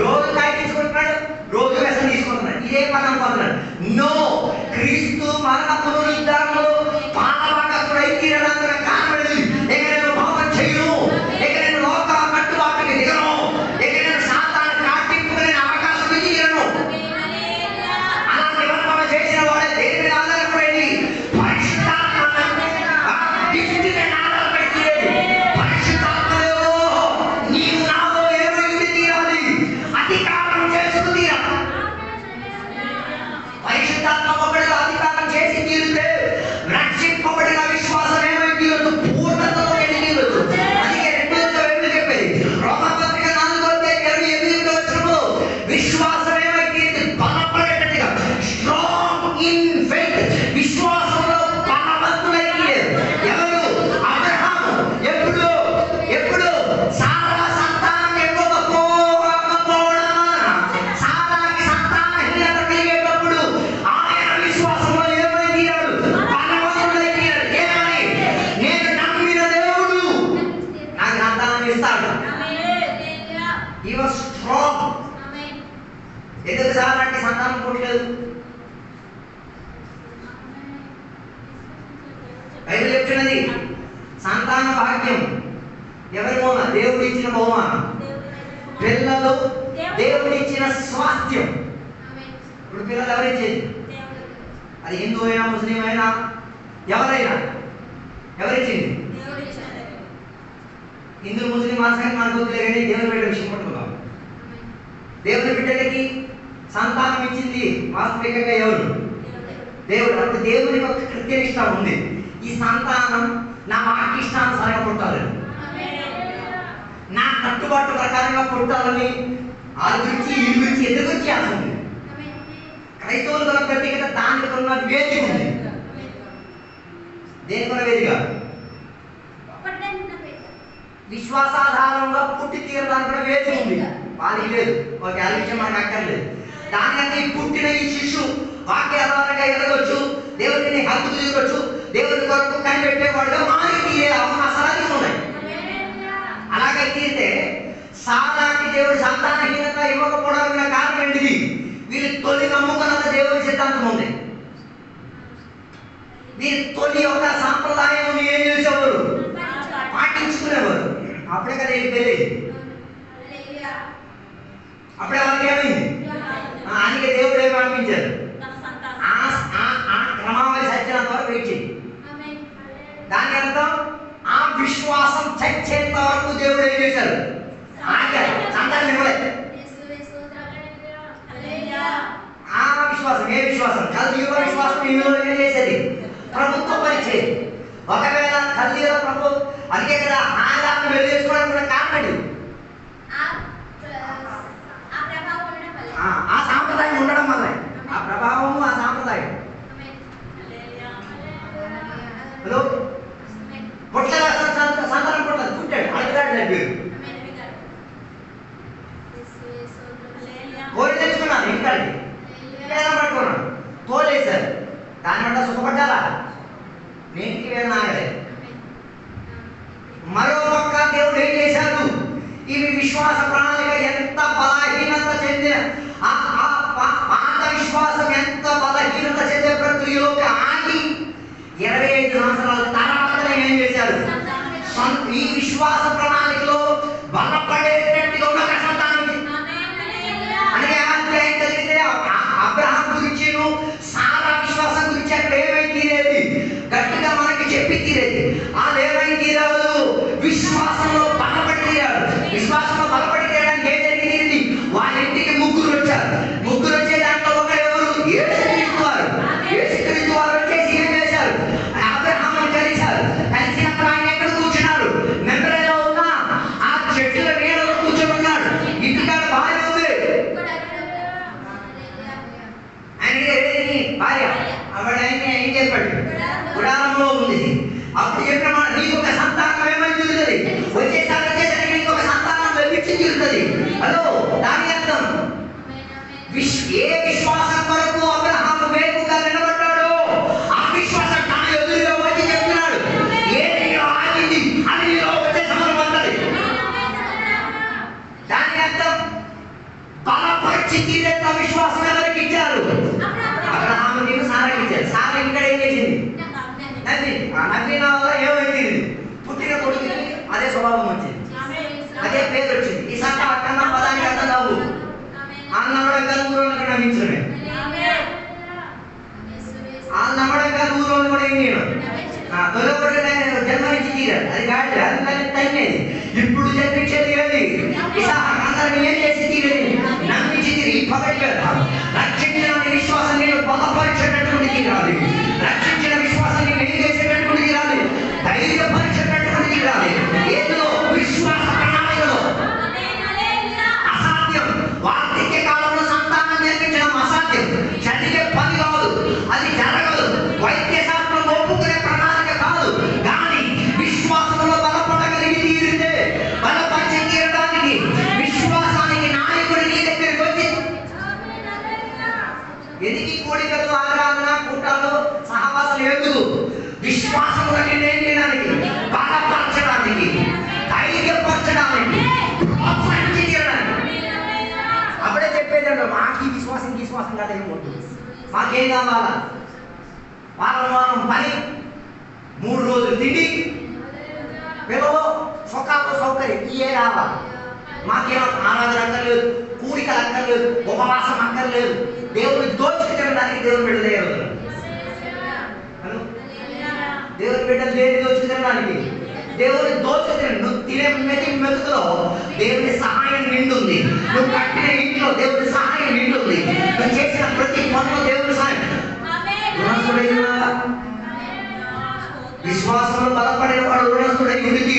S1: రోజు కాయ తీసుకుంటున్నాడు, రోజు వ్యసనం తీసుకుంటున్నాడు. ఇదే పని అనుకుంటున్నాడు. నో, క్రీస్తు మరణ పునరుద్ధానంలో సంతాన భాగ్యం ఎవరి బహుమానం? దేవుడు ఇచ్చిన బహుమానం. పిల్లలు దేవుడు ఇచ్చిన స్వాస్థ్యం. ఇప్పుడు పిల్లలు ఎవరిచ్చేది? అది హిందూ అయినా ముస్లిం అయినా ఎవరైనా ఎవరిచ్చింది? హిందూ ముస్లిం మాత్రమే మనకు వద్దులే కానీ దేవుని బిడ్డ విషయం పట్టుకున్నాం. దేవుని బిడ్డలకి సంతానం ఇచ్చింది వాస్తవికంగా ఎవరు? దేవుడు. అప్పుడు దేవునికి ఒక కృత్యనిష్ట ఉంది. ఈ సంతానం నా వాక్యిష్టానుసారంగా పుట్టాలి, నా కట్టుబాటు ప్రకారంగా పుట్టాలని ఆ గురించి ఈ గురించి ఎదురు గురించి ఉంది. క్రైస్తవులు గల ప్రత్యేకత దానికి ఉన్న వేదిక ఉంది. దేనికి ఉన్న వేదిక? విశ్వాసాధారంగా పుట్టి తీరడానికి కూడా వేదిక ఉంది. వాళ్ళకి లేదు, ఒక విషయం మనకు అక్కర్లేదు. దానికంటే ఈ పుట్టిన ఈ శిశువు వాక్య ఆధారంగా ఎదగొచ్చు, దేవుడిని హక్కు తీరవచ్చు, దేవుడి కొరకు కనిపెట్టేవాడుగా మారి తీరే అవకాశాలు ఉన్నాయి. అలాగైతే సారాకి దేవుడు సంతానహీనత ఇవ్వకపోవడానికి కారణం ఏంటిది? వీళ్ళు తొలి నమ్ముకున్న దేవుడి సిద్ధాంతం ఉంది. వీరి తొలి ఒక సాంప్రదాయం ఏం చేసేవారు? పాటించుకునేవారు. అప్పుడే కదా ఏం తెలియదు. అప్పుడే వాళ్ళకి ఏమైంది? అందుకే దేవుడు ఏమి అనిపించారు? ఆ క్రమావళి సత్యాల ద్వారా వెయిట్ చేయి. దాని అర్థం ఆ విశ్వాసం చచ్చేంత వరకు దేవుడు ఏం చేశారు? సంతానం ఇవ్వలేదు. ఆ విశ్వాసం ఏ విశ్వాసం? కల్దీయుల విశ్వాసం ఇందులో చేసేది ప్రభుత్వ పరిచయం. ఒకవేళ కల్దీయుల ప్రభు అందుకే కదా ఆదాన్ని వెళ్ళేసుకోవడానికి కూడా కారణం ఆ సాంప్రదాయం ఉండడం వల్ల, ఆ ప్రభావము ఆ సాంప్రదాయం. హలో పుట్ల సంతానం పుట్టదు, పుట్టాడు అడుగుతాడు పేరు కోరి తెచ్చుకున్నాను ఇంటికి వేదన పట్టుకున్నాను, తోలేశారు. దాని వల్ల సుఖపడ్డారా? నేటికి వేదన ఆగలేదు. మరో పక్క దేవుడు ఏం చేశాడు? ఇవి విశ్వాస ప్రణాళిక ఎంత బలహీనత చెందిన పాత విశ్వాసం ఎంత బలహీనత చెందే ప్రక్రియలోకి ఆగి 25 సంవత్సరాల తర్వాత ఏం చేశారు? ఈ విశ్వాస ప్రణాళికలో బలపడేటట్టుగా ఉన్న సంతానానికి అంటే కలిగితే అబ్రహాం గురించి సారా విశ్వాసం గురించి అక్కడ ఏమై తీరేది? గట్టిగా మనకి చెప్పి తీరేది. వాళ్ళు ఏమై తీరాదు? విశ్వాసంలో బలపడి తీరారు. విశ్వాసంలో బలపడి తీయడానికి ఏం జరిగింది? వాళ్ళ ఇంటికి ముగ్గురు వచ్చారు. ముగ్గురు వచ్చే దాంట్లో ఒకరు ఎవరు? యేసుక్రీస్తు వారు. యేసుక్రీస్తు వారు వచ్చేసి ఏం చేశారు? అబ్రహామును కలిశారు. కలిసినప్పుడు ఆయన ఎక్కడ కూర్చున్నారు? మెంబరేలో ఉన్న ఆ చెట్ల నీడలో కూర్చొని ఉన్నాడు. ఇంటికాడ భార్య ఉంది. భార్య ఆవిడ ఏం చెప్పాడు? గుడారంలో ఉంది. అప్పుడు చెప్పిన నీకు ఒక సంతానం ఏమని తిరుగుతుంది? వచ్చేసరికి నీకు ఒక సంతానం లభించి తిరుగుతుంది. హలో దాని అర్థం ఏ విశ్వాసం వరకు అబ్రహాము వేగుగా నిలబడ్డాడో ఆ విశ్వాసం తన ఎదురుగా వచ్చి చెప్తున్నాడు, ఏది ఆగింది అది నీలో వచ్చే సమయం వస్తుంది. దాని అర్థం బలపరిచి తీరేంత విశ్వాసం ఎవరికి ఇచ్చారు? అబ్రహాముకి సారాకి ఇచ్చారు. సారా ఇక్కడ ఏం చేసింది? నవ్విన వల్ల ఏమైంది? పుట్టిన కొడుకుని అదే స్వభావం వచ్చింది, అదే పేరు వచ్చింది. ఈ సంత అక్కన్న పదానికి అర్థం కావు. అన్నమడంగా ఊరోళ్ళకి నమ్మించడమే. అన్నమడంగా ఊరోళ్ళు కూడా ఏం చేయడం? తొలగొడ జన్మనిచ్చి తీరాడు. అది కాదు, అది తగినది. ఇప్పుడు జన్మించేది ఏది? అందరిని ఏం చేసి తీరేది? నమ్మించి తీరి పగటి రక్షించిన విశ్వాసం నేను బలపరిచేటటువంటి తీరాలి. రక్షించిన విశ్వాసం నేను ఏం చేసేటటువంటి తీరాలి? ధైర్యపరిచేటటువంటి తీరాలి. ఏదో విశ్వాస ప్రణాళికలో అసాధ్యం. వార్ధక్య కాలంలో సంతానం జరిపించడం అసాధ్యం. చదివే పని కాదు, అది జరగదు. వైద్య శాస్త్రం ఒప్పుకునే ప్రణాళిక కాదు. కానీ విశ్వాసంలో బలపడగలిగి తీరితే బలపరిచి తీరడానికి విశ్వాసానికి నాయకుడి నీ దగ్గరికి వచ్చి ఎదిగి కోడికలు ఆరాధన కూటాలు సహవాసాలు ఎందుకు? విశ్వాసంలో నిండడానికి, బలపరచడానికి, ధైర్యపరచడానికి, ప్రోత్సహించి తీరడానికి. అప్పుడే చెప్పేదండి, మాకు విశ్వాసం కదా ఏమవుతుంది, మాకేం కావాలా? వారం పని, 3 రోజులు తిండి, ఒక్కొక్కరు ఇయే కావాలి. మాకేమో ఆరాధన అక్కర్లేదు, కూడికలు అక్కర్లేదు, ఉపవాసం అక్కర్లేదు. దేవుని దోచుకు తినడానికి దేవుని బిడ్డలు లేరు. దేవుని బిడ్డలు దేని దోచుకు తినడానికి? దేవుని దోచుకు తిన. నువ్వు తినే మెతుకులో దేవుని సహాయం నిండుంది. నువ్వు కట్టిన ఇంట్లో దేవుని సహాయం నిండుంది. నువ్వు చేసిన ప్రతి పనిలో దేవుని సహాయం. విశ్వాసంలో బలపడిన వాడు రుణస్తుడై ఉనికి.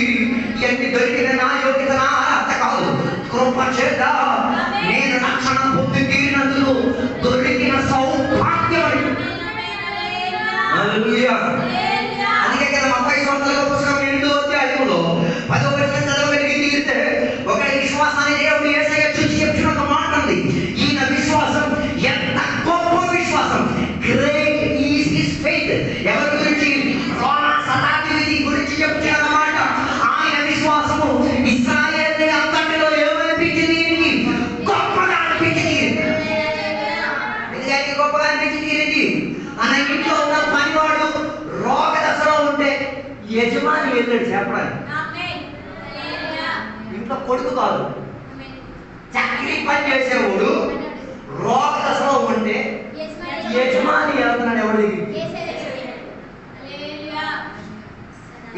S1: ఇవన్నీ దొరికిన నా యోగ్యత నా అర్హత కాదు, కృప చేత నేను రక్షణ పొంది తీరినందుకు దొరికిన సౌభాగ్యం. అందుకే కదా మత్తయి సువార్త పుస్తకం 8వ అధ్యాయంలో 10వ వచనం చదవగలిగి తీరితే ఒక విశ్వాసాన్ని దేవుడు యేసయ్య చూసి చెప్పిన ఒక మాట ఉంది. ఈయన విశ్వాసం ఎంత గొప్ప విశ్వాసం. Great is his faith. ఎవరి గురించి? రోమా శతాధిపతి గురించి చెప్తున్న మాట. ఆయన విశ్వాసము ఇశ్రాయేలు అంతటిలో ఏమనిపించింది? గొప్పగా అనిపించింది. ఎందుకంటే గొప్పగా అనిపించింది. మన ఇంట్లో ఉన్న పనివాడు రోగ దశలో ఉంటే యజమాని వెళ్ళాడు చెప్పడానికి. ఇంట్లో కొడుకు కాదు, చక్కని పని చేసేవాడు రోగ దశలో ఉంటే యజమాని వెళ్తున్నాడు ఎవరి దగ్గరికి?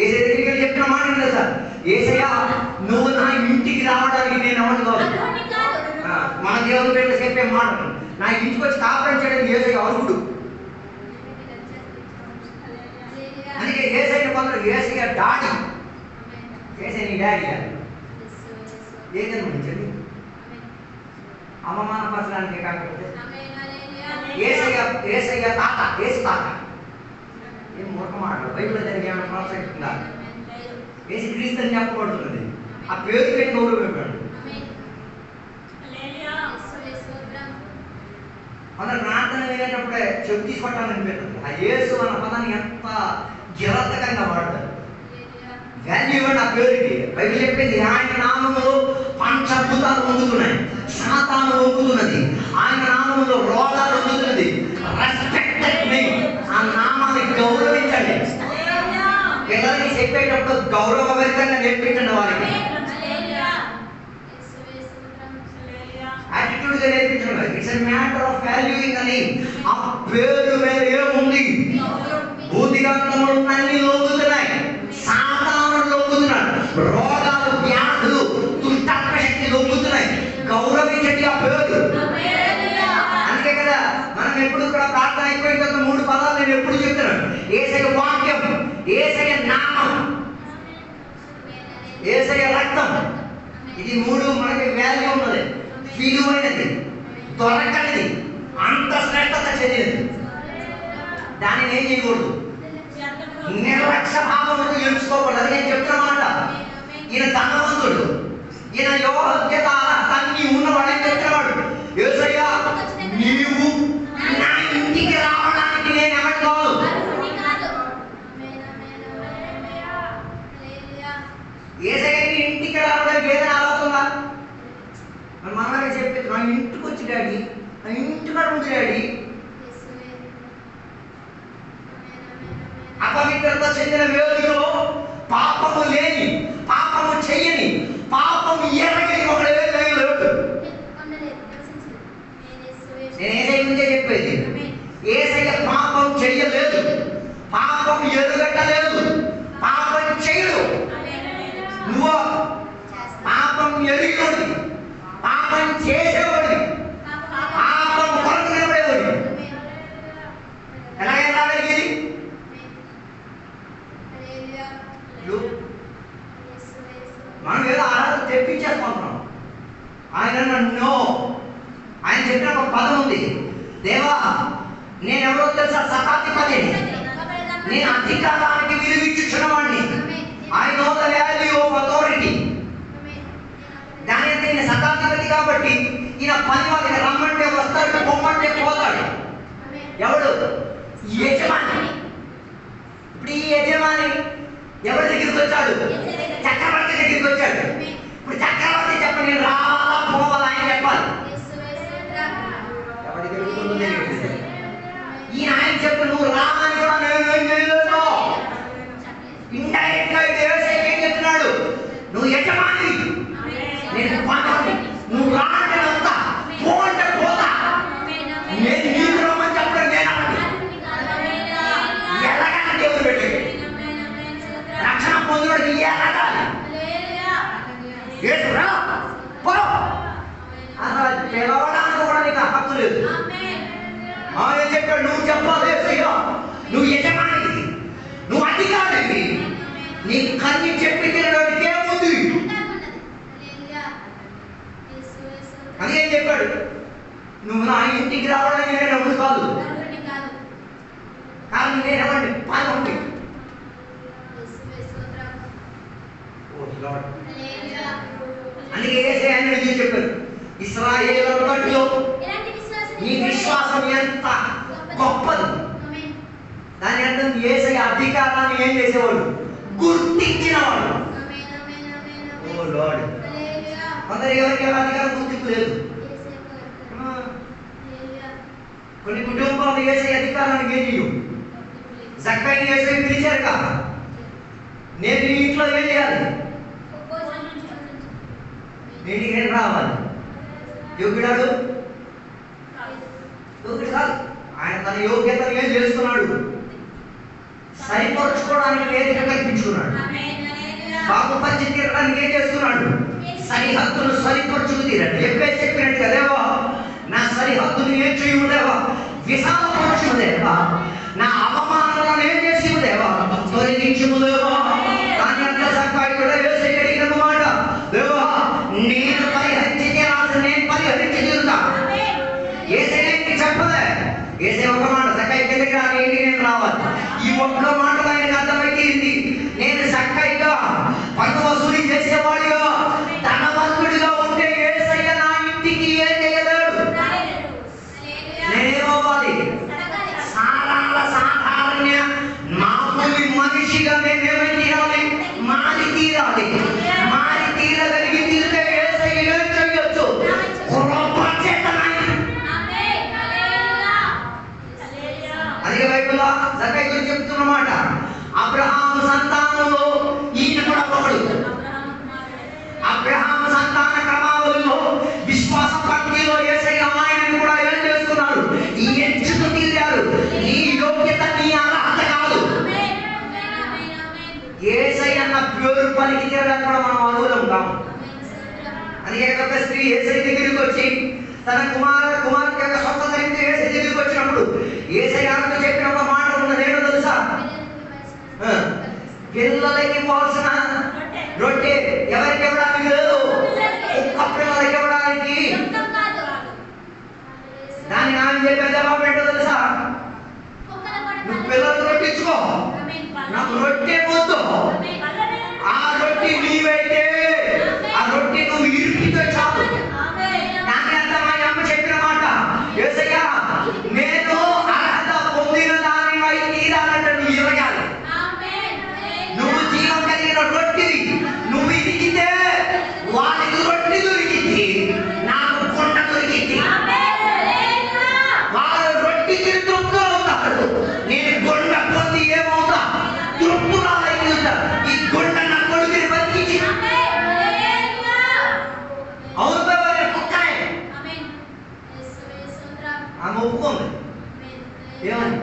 S1: ఏసయ్య దగ్గరికి వెళ్ళి చెప్పిన మాట లేదు సార్. ఏసయ్య నువ్వు నా ఇంటికి రావడానికి నేను ఎవరిని కాదు. మన దేవుని పేరు చెప్పే మాట, నా ఇంటికి వచ్చి కాపురం చేయడానికి ఏసయ్య అర్హుడు. అందుకే ఏసయ్య కొందరు ఏసయ్య డాడీ. ఏసయ్య నీ డాడీ ఏం జన్మించండి అవమాన పరచడానికి కాకపోతే ఏసయ్య తాత, ఏసు తాత. ఏం మూర్ఖ మాటలు. బైబిల్ దానికి ఏమైనా ప్రోత్సహిస్తుందా? ఏసు క్రీస్తు అని చెప్పబడుతున్నది. ఆ పేరు పెట్టి గౌరవం పెట్టాడు. కొందరు ప్రార్థన వినేటప్పుడే చెప్పు తీసుకోవటానికి పెట్టదు. ఆ యేసు అన్న పదాన్ని ఎంత జరతకంగా వాడతారు. వాల్యూ ఇవ్వండి ఆ పేరుకి. బైబిల్ చెప్పింది ఆయన నామములో పంచభూతాలు వంగుతున్నాయి, సాతాను వంగుతున్నది, ఆయన నామములో రోగాలు వంగుతున్నది. Respected name. ఆ నామాన్ని గౌరవించండి. పిల్లలకి చెప్పేటప్పుడు గౌరవభరితంగా నేర్పించండి. వారికి యాటిట్యూడ్ గా నేర్పించండి. It's a matter of valuing అని. ఆ పేరు మీద ఏముంది? భూతిగంధములు అన్ని లోగుతున్నాయి, సాతాను లోగుతున్నాడు, రోగాలు వ్యాధులు దుష్టాత్మశక్తి లోగుతున్నాయి. గౌరవించండి ఆ పేరు. అందుకే కదా మనం ఎప్పుడు కూడా ప్రార్థన అయిపోయిన తర్వాత 3 పదాలు నేను ఎప్పుడు చెప్తున్నాను. యేసయ్య వాక్యం, యేసయ్య నామం, యేసయ్య రక్తం. ఇది 3 మనకి వాల్యూ ఉన్నది, విలువైనది, దొరకనిది, అంత శ్రేష్టత చెందినది. దానిని ఏం చేయకూడదు, నిర్లక్ష్య భావముకు ఎంచుకోకూడదు. అది నేను చెప్తున్నమాట. ఈయన ధనవంతుడు, ఈయన యోగ్యత అన్ని ఉన్నవాడని చెప్తున్నాడు. యేసయ్య నీవు నా ఇంటికి రావడానికి నేను ఎవరి కాదు. యేసయ్య నీ ఇంటికి రావడానికి ఏదైనా ఆలోచన మనమే చెప్పేది. నా ఇంటికి వచ్చి డాడీ, నా ఇంటికాడ ఉంది డాడీ. అపవిత్రత చెందిన వేదికలో పాపము లేని, పాపము చెయ్యని, పాపము ఎరగని ఒకడు లేడు. నేను ఏసయ్య గురించే చెప్పేది. ఏసయ్య పాపం చెయ్యలేదు, పాపం ఎరుగట్టలేదు, పాపం చెయ్యడు. నువ్వు పాపం ఎరిగినోడి, పాపం చేసేవాడి, పాపం కొరకు నిలబడేవాడి. ఎలాగైనా రాగలిగేది? మనం ఏదో ఆరాధన తెప్పించేసుకుంటున్నాం. ఆయన నన్ను, ఆయన చెప్పిన ఒక పదం ఉంది. దేవా నేనెవరో తెలుసా? శతాధిపతిని, నేను అధికారానికి విలువిచ్చుచున్నవాడిని. I know the value of authority. దాని అంటే ఈయన శతాధిపతి కాబట్టి ఈయన పని వాళ్ళకి రమ్మంటే వస్తాడు, పొమ్మంటే పోతాడు. ఎవడు? యజమాని. ఇప్పుడు ఈ యజమాని ఎవరి దగ్గరికి వచ్చాడు? చక్రవర్తి దగ్గరికి వచ్చాడు. ఇప్పుడు చక్రవర్తి చెప్పండి, నేను రావాలా పోవాలా అని చెప్పాలి. ఎవరి దగ్గరికి? ఈయన ఆయన చెప్పు, నువ్వు రావాలని కూడా నేను ఇండైరెక్ట్ గా ఏం చెప్తున్నాడు? నువ్వు యజమాని యేసు రా పో అసలు పిలవడానికి కూడా నీకు హక్కు లేదు. ఆయన చెప్పాడు నువ్వు చెప్పాలి యేసయ్యా, నువ్వు యజమానివి, నువ్వు అధికారివి, నీ కన్ని చెప్పి తినడానికి ఏముంది అని ఏం చెప్పాడు. నువ్వు నా ఇంటికి రావడానికి నేను ఎవరు కాదు, కానీ నేనేమండి పాల్గొంటే అందుకే యేసయ్య అని చెప్పారు, ఇశ్రాయేలులో నీ విశ్వాసం ఎంత గొప్పది. దాని అర్థం యేసయ్య అధికారాన్ని ఏం చేసేవాడు, గుర్తించినవాడు. ఓ లార్డ్, కొందరు ఎవరికి అధికారం గుర్తింపు లేదు. కొన్ని కుటుంబాలు యేసయ్య అధికారానికి ఏం చేయు. జక్కయ్యని యేసయ్య పిలిచారు కదా, నేను నీ ఇంట్లో ఏం చేయాలి, నేను ఏం రావాలి. యోగ్యుడాడు యోగ్యుడు కాదు. ఆయన తన యోగ్యతను ఏం చేస్తున్నాడు, సరిపరుచుకోవడానికి వేదిక కల్పించుకున్నాడు. బాగుపరిచి తీరడానికి ఏం చేస్తున్నాడు, సరిహద్దును సరిపరుచుకు తీరండి. చెప్పేసి చెప్పినట్టుగా దేవా నా సరిహద్దును ఏం చేయము దేవా, విశాలపరచుము దేవా, నా అవమానాలను ఏం చేసి దేవా తొలగించుము దేవా. దాని అంతా సకాయి కూడా యేసయ్య అడిగిన మాట, దేవా నేను పరిహరించి తీరాల్సి నేను పరిహరించి తీరుతా. యేసయ్యకి చెప్పలే, యేసయ్య ఒక మాట సకాయి కిందకి రా, నేను రావాలి. ఈ ఒక్క మాటలో ఆయనకు అర్థమైంది, నేను సక్కైగా పన్ను వసూలు చేసేవాడిగా ధనవంతుడిగా ఉంటే యేసయ్య నా ఇంటికి ఏం చేయలేడు. నేనేమవ్వాలి, సాధారణ మామూలు మనిషిగా నేనేమై తీరాలి, మారి తీరాలి. మారి తీరగలిగి తీరితే యేసయ్య ఏం చేయొచ్చు, అదే బైబిల్లో జక్కయ్య గురించి చెప్తున్నమాట. అబ్రహాము సంతానంలో ఈయన కూడా ఒకడు. అబ్రహాము సంతాన క్రమావళిలో విశ్వాస పంక్తిలో యేసయ్య ఆయనను కూడా ఏం చేస్తున్నారు, ఈ ఎంచుకు తీరారు. నీ యోగ్యత నీ అర్హత కాదు. యేసయ్య అన్న పేరు పలికి తీరడానికి కూడా మనం అర్హులం కాము. అందుకే ఒక స్త్రీ యేసయ్య దగ్గరికి వచ్చి తన కుమార్తె యొక్క స్వస్థత నుంచి యేసయ్య దగ్గరికి వచ్చినప్పుడు యేసయ్య ఆమెతో చెప్పిన ఒక మాట ఉన్నది, ఏంటో తెలుసా, పిల్లలకి పోల్సిన రొట్టె ఎవరికి ఇవ్వడానికి లేదు, ఒక్క పిల్లలకి ఇవ్వడానికి. దాన్ని ఆమె చెప్పే జవాబు ఏంటో తెలుసా, నువ్వు పిల్లలకు రొట్టించుకో, నాకు రొట్టె వద్దు. ఆ రొట్టె నీవైతే ఆ రొట్టె నువ్వు ఇరికితే చాలు. దాని అర్థం ఆయన అమ్మ చెప్పిన మాట, యేసయ్య నేను అర్హత పొందిన దానిపై తీరాలంటే నువ్వు ఇవ్వగాలి. నువ్వు జీవం కలిగిన రొట్టివి, నువ్వు ఇరికితే వారికి రొట్టె దొరికింది, నాకు కొండ దొరికింది. వారు రొట్టెకి తృప్తి అవుతారు, నేను కొండ పొంది ఏమవుతా, తృప్తురాలైందా. ఈ కొండ నా కొడుకుని బతికించి అవుతా కుక్కనే ఆమె ఒప్పుకోండి. ఏమని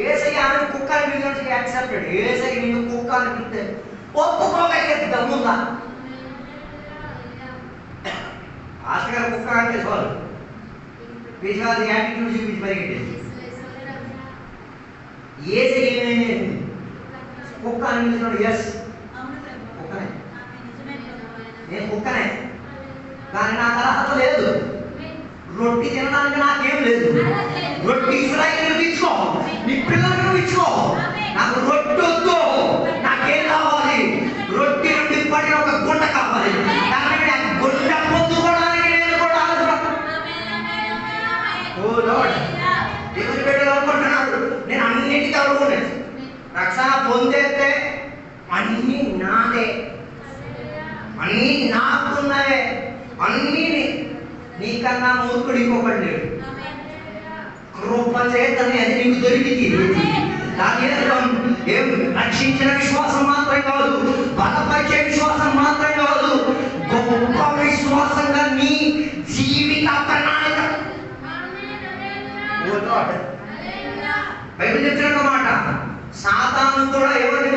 S1: యేసయ్య ఆమె కుక్క అనిపించడానికి యాక్సెప్టెడ్. యేసయ్య నిన్ను కుక్క అనిపిస్తే ఒప్పుకోగలిగే దమ్ముందా? పాస్టర్ గారు కుక్క అంటే చాలు, విశ్వాస యాటిట్యూడ్ చూపించి పరిగెట్టేది. యేసయ్య ఏమైంది, కుక్క అనిపించినాడు. ఎస్ కుక్కనే, నేను కుక్కనే, కానీ నాకు అర్హత లేదు. రొట్టి తినడానికి నాకేం లేదు. రొట్టి ఇశ్రాయేలు ఇచ్చుకో, నీ పిల్లలకు ఇచ్చుకో, నాకు రొట్టె వద్దు. నాకేం కావాలి, రొట్టి నుండి పడిన ఒక గుండ కావాలి. కాబట్టి ఆ గుండ పొందుకోవడానికి నేను కూడా ఓ లార్డ్ దేవుని బిడ్డలు అనుకుంటున్నాడు, నేను అన్నిటికీ అడుగునేది. రక్షణ పొందేస్తే అన్నీ నాదే, అన్నీ నాకున్నాయే, అన్నీ నీకన్నా మూర్ఖుడు ఇంకొకటి లేడు. కృప చేతనే అది నీకు దొరికింది. దాని ఏం రక్షించిన విశ్వాసం మాత్రం కాదు, బలపరిచే విశ్వాసం మాత్రం కాదు, గొప్ప విశ్వాసంగా నీ జీవిత ప్రణాళిక. బైబిల్ చెప్తున్న మాట, సాతాను కూడా ఎవరిని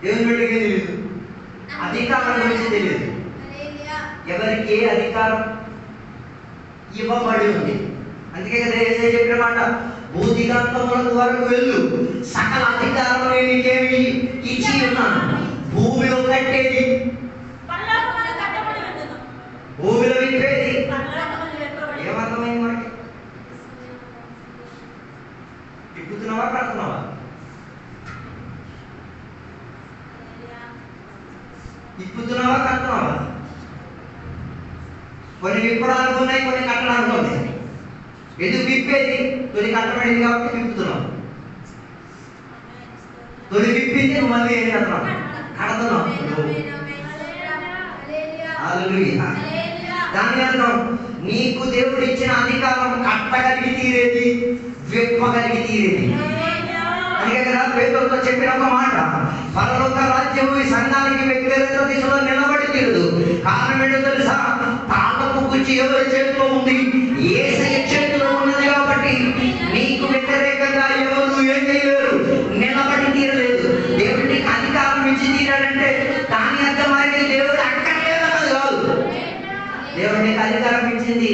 S1: దేవుని బిడ్డకి తెలియదు, అధికారం గురించి తెలియదు. ఎవరికి ఏ అధికారం ఇవ్వబడి ఉంది. అందుకే కదా యేసయ్య చెప్పిన మాట, భూదిగంతముల వరకు వెళ్ళు, సకల అధికారం నేను నీకేమి ఇచ్చి ఉన్నాను. భూమిలో కట్టేది, భూమిలో విప్పేది. ఏమర్థమైంది మనకి? తిప్పుతున్నావా కడుతున్నావా? తిప్పుతున్నావా కడుతున్నావా? కొన్ని విప్పడానికి ఉన్నాయి, కొన్ని కట్టడానికి ఉన్నాయి. ఎందుకు విప్పేది? తొలి కట్టబడింది కాబట్టి విప్పుతున్నావు. తొలి విప్పింది నువ్వు మళ్ళీ ఏం చేస్తున్నావు? కడుతున్నావు. దాని అర్థం నీకు దేవుడు ఇచ్చిన అధికారం కట్టగలిగి తీరేది, విప్పగలిగి తీరేది. అందుకే కదా పేతురుతో చెప్పిన ఒక మాట, పరలోక రాజ్యము ఈ సంఘానికి వ్యక్తిగత దిశలో నిలబడి తీరదు. కారణం ఏంటో తెలుసా? తాళపు కుర్చీ ఎవరి చేతిలో ఉంది? యేసయ్య చేతిలో ఉన్నది. కాబట్టి నీకు వ్యతిరేకంగా ఎవరు ఏం చేయలేరు, నిలబడి తీరలేదు. దేవుడు నీకు అధికారం ఇచ్చి తీరాడంటే దాని అర్థం అయితే దేవుడు అక్కర్లేదన్నది కాదు. దేవుడు నీకు అధికారం ఇచ్చింది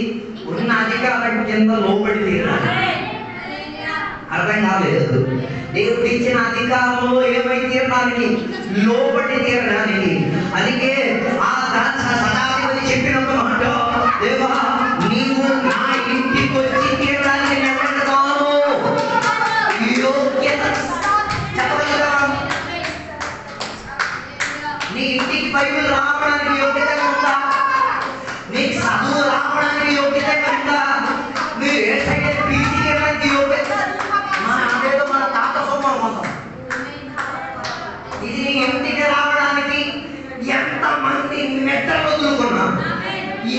S1: ఉన్న అధికారం కింద లోబడి తీరాలి. అర్థం కాలేదు? దేవుడు ఇచ్చిన అధికారంలో ఏమై తీరడానికి? లోబడి తీరడానికి. అందుకే ఆ శతాధిపతి చెప్పిన ఒక మాట, దేవా నీవు నా ఇంటికి వచ్చి తీరడానికి నిలబడతాను. యోగ్యత చెప్పగలరా? నీ ఇంటికి బైబిల్ రావడానికి యోగ్యత ఉందా? నీకు చదువు రావడానికి యోగ్యత ఉందా? మీరు ఏ సైడ్ పీసికి యోగ్యత? అదేదో మన తాత సొమ్మం మొత్తం. ఇది నీ ఇంటికి రావడానికి ఎంతమంది మెట్టలు వదులుకున్నా,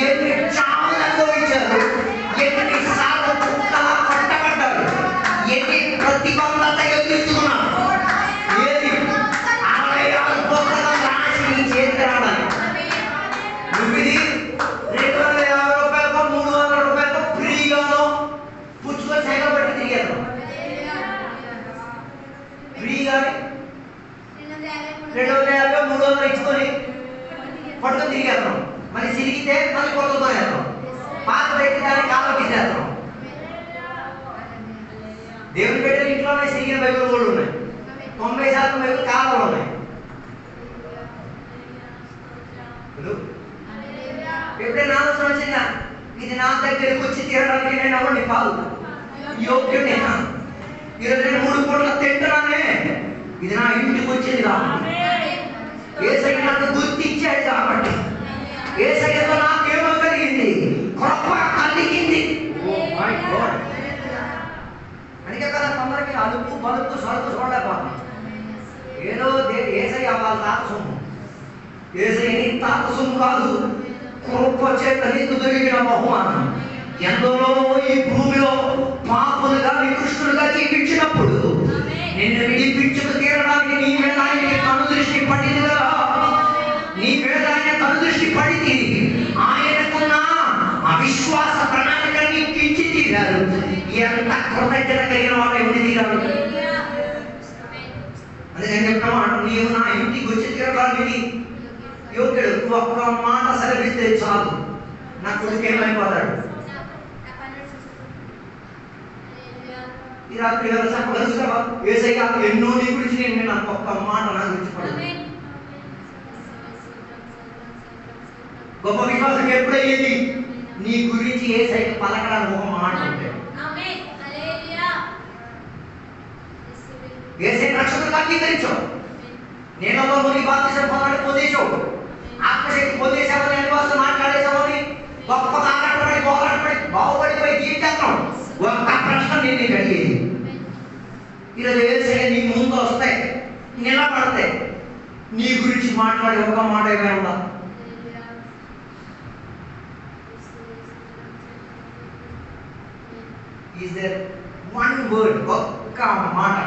S1: ఎన్ని చావులు అనుభవించారు, ఎన్నిసార్లు కుక్కలా పట్టబడ్డారు, ఎన్ని ప్రతిబంధత ఎదుర్కొన్నారు. ఏది 66 పుస్తకం రాసి నీ చేతికి రావడానికి నువ్వు ఇది 250 రూపాయలకో 300 రూపాయలకో ఫ్రీగానో పుచ్చుకొని సైకిల్ పట్టి తిరిగారు. ఫ్రీగానే 250 300 ఇచ్చుకొని పట్టుకొని తిరిగేస్తాం. మళ్ళీ సిరిగితే మళ్ళీ కొత్తతో వేస్తాం. పాత పెట్టి దాన్ని కాలం తీసేస్తాం. దేవుని బిడ్డలు ఇంట్లోనే సిరిగిన బైబిల్ కూడా ఉన్నాయి. 90% బైబిల్ కాలంలో ఉన్నాయి. ఎప్పుడైనా ఆలోచన వచ్చిందా? ఇది నా దగ్గరికి వచ్చి తీరడానికి నేను అవ్వండి కాదు, యోగ్యుడేనా? ఈరోజు నేను 3 పూటల తింటున్నానే, ఇది నా ఇంటికి వచ్చింది కాబట్టి, యేసయ్య నాకు గుర్తించాడు కాబట్టి, యేసయ్యతో నాకేమో కలిగింది, కృప కలిగింది. అందుకే కదా కొందరికి అలుపు బలుపు సరుకు చూడలేకపోతుంది. ఏదో యేసయ్య వాళ్ళ తాత సొమ్ము, యేసయ్య నీ తాత సొమ్ము కాదు, కృప చేత నీకు దొరికిన బహుమానం. ఎందరో ఈ భూమిలో పాపులుగా నికృష్టులుగా జీవించినప్పుడు నిన్ను విడిపించుకు తీరడానికి నీ మీద ఆయన కనుదృష్టి పడింది కదా. నీ మీద ఆయన కనుదృష్టి పడింది. ఆయనకున్న అవిశ్వాస ప్రణాళిక నీకు ఇచ్చి తీరారు. ఎంత కృతజ్ఞత కలిగిన వాళ్ళు ఎవరి తీరారు? అదే నేను చెప్తాను, నీవు నా ఇంటికి వచ్చి తీరడానికి యోగ్యుడు. నువ్వు ఒక్క మాట సెలవిస్తే చాలు, నా కొడుకు ఏమైపోతాడు. ఈ రాత్రి ఎవరు చెప్పగలుగుతావా? యేసయ్య ఎన్నో నీ గురించి నేను నాకు ఒక్క మాట నా గురించి పడదు. గొప్ప విశ్వాసం ఎప్పుడయ్యేది? నీ గురించి యేసయ్య పలకడానికి ఒక మాట ఉంటే. యేసయ్య రక్షకుడిగా అంగీకరించావు, నీళ్ళలో నీ బాప్తిసం పొందేశావు, ఆత్మశక్తి పొందేశావని, అనుభవం మాట్లాడేశావని, గొప్పగా ఆరాటపడి బాగుపడిపోయి జీవించేస్తాం. ఒక్క ప్రశ్న నేను నీకు అడిగేది, ఈరోజు యేసయ్య నీ ముందు వస్తే నిలబడితే నీ గురించి మాట్లాడే ఒక మాట ఏమైనా ఉందా? ఈజ్ దేర్ వన్ వర్డ్, ఒక్క మాట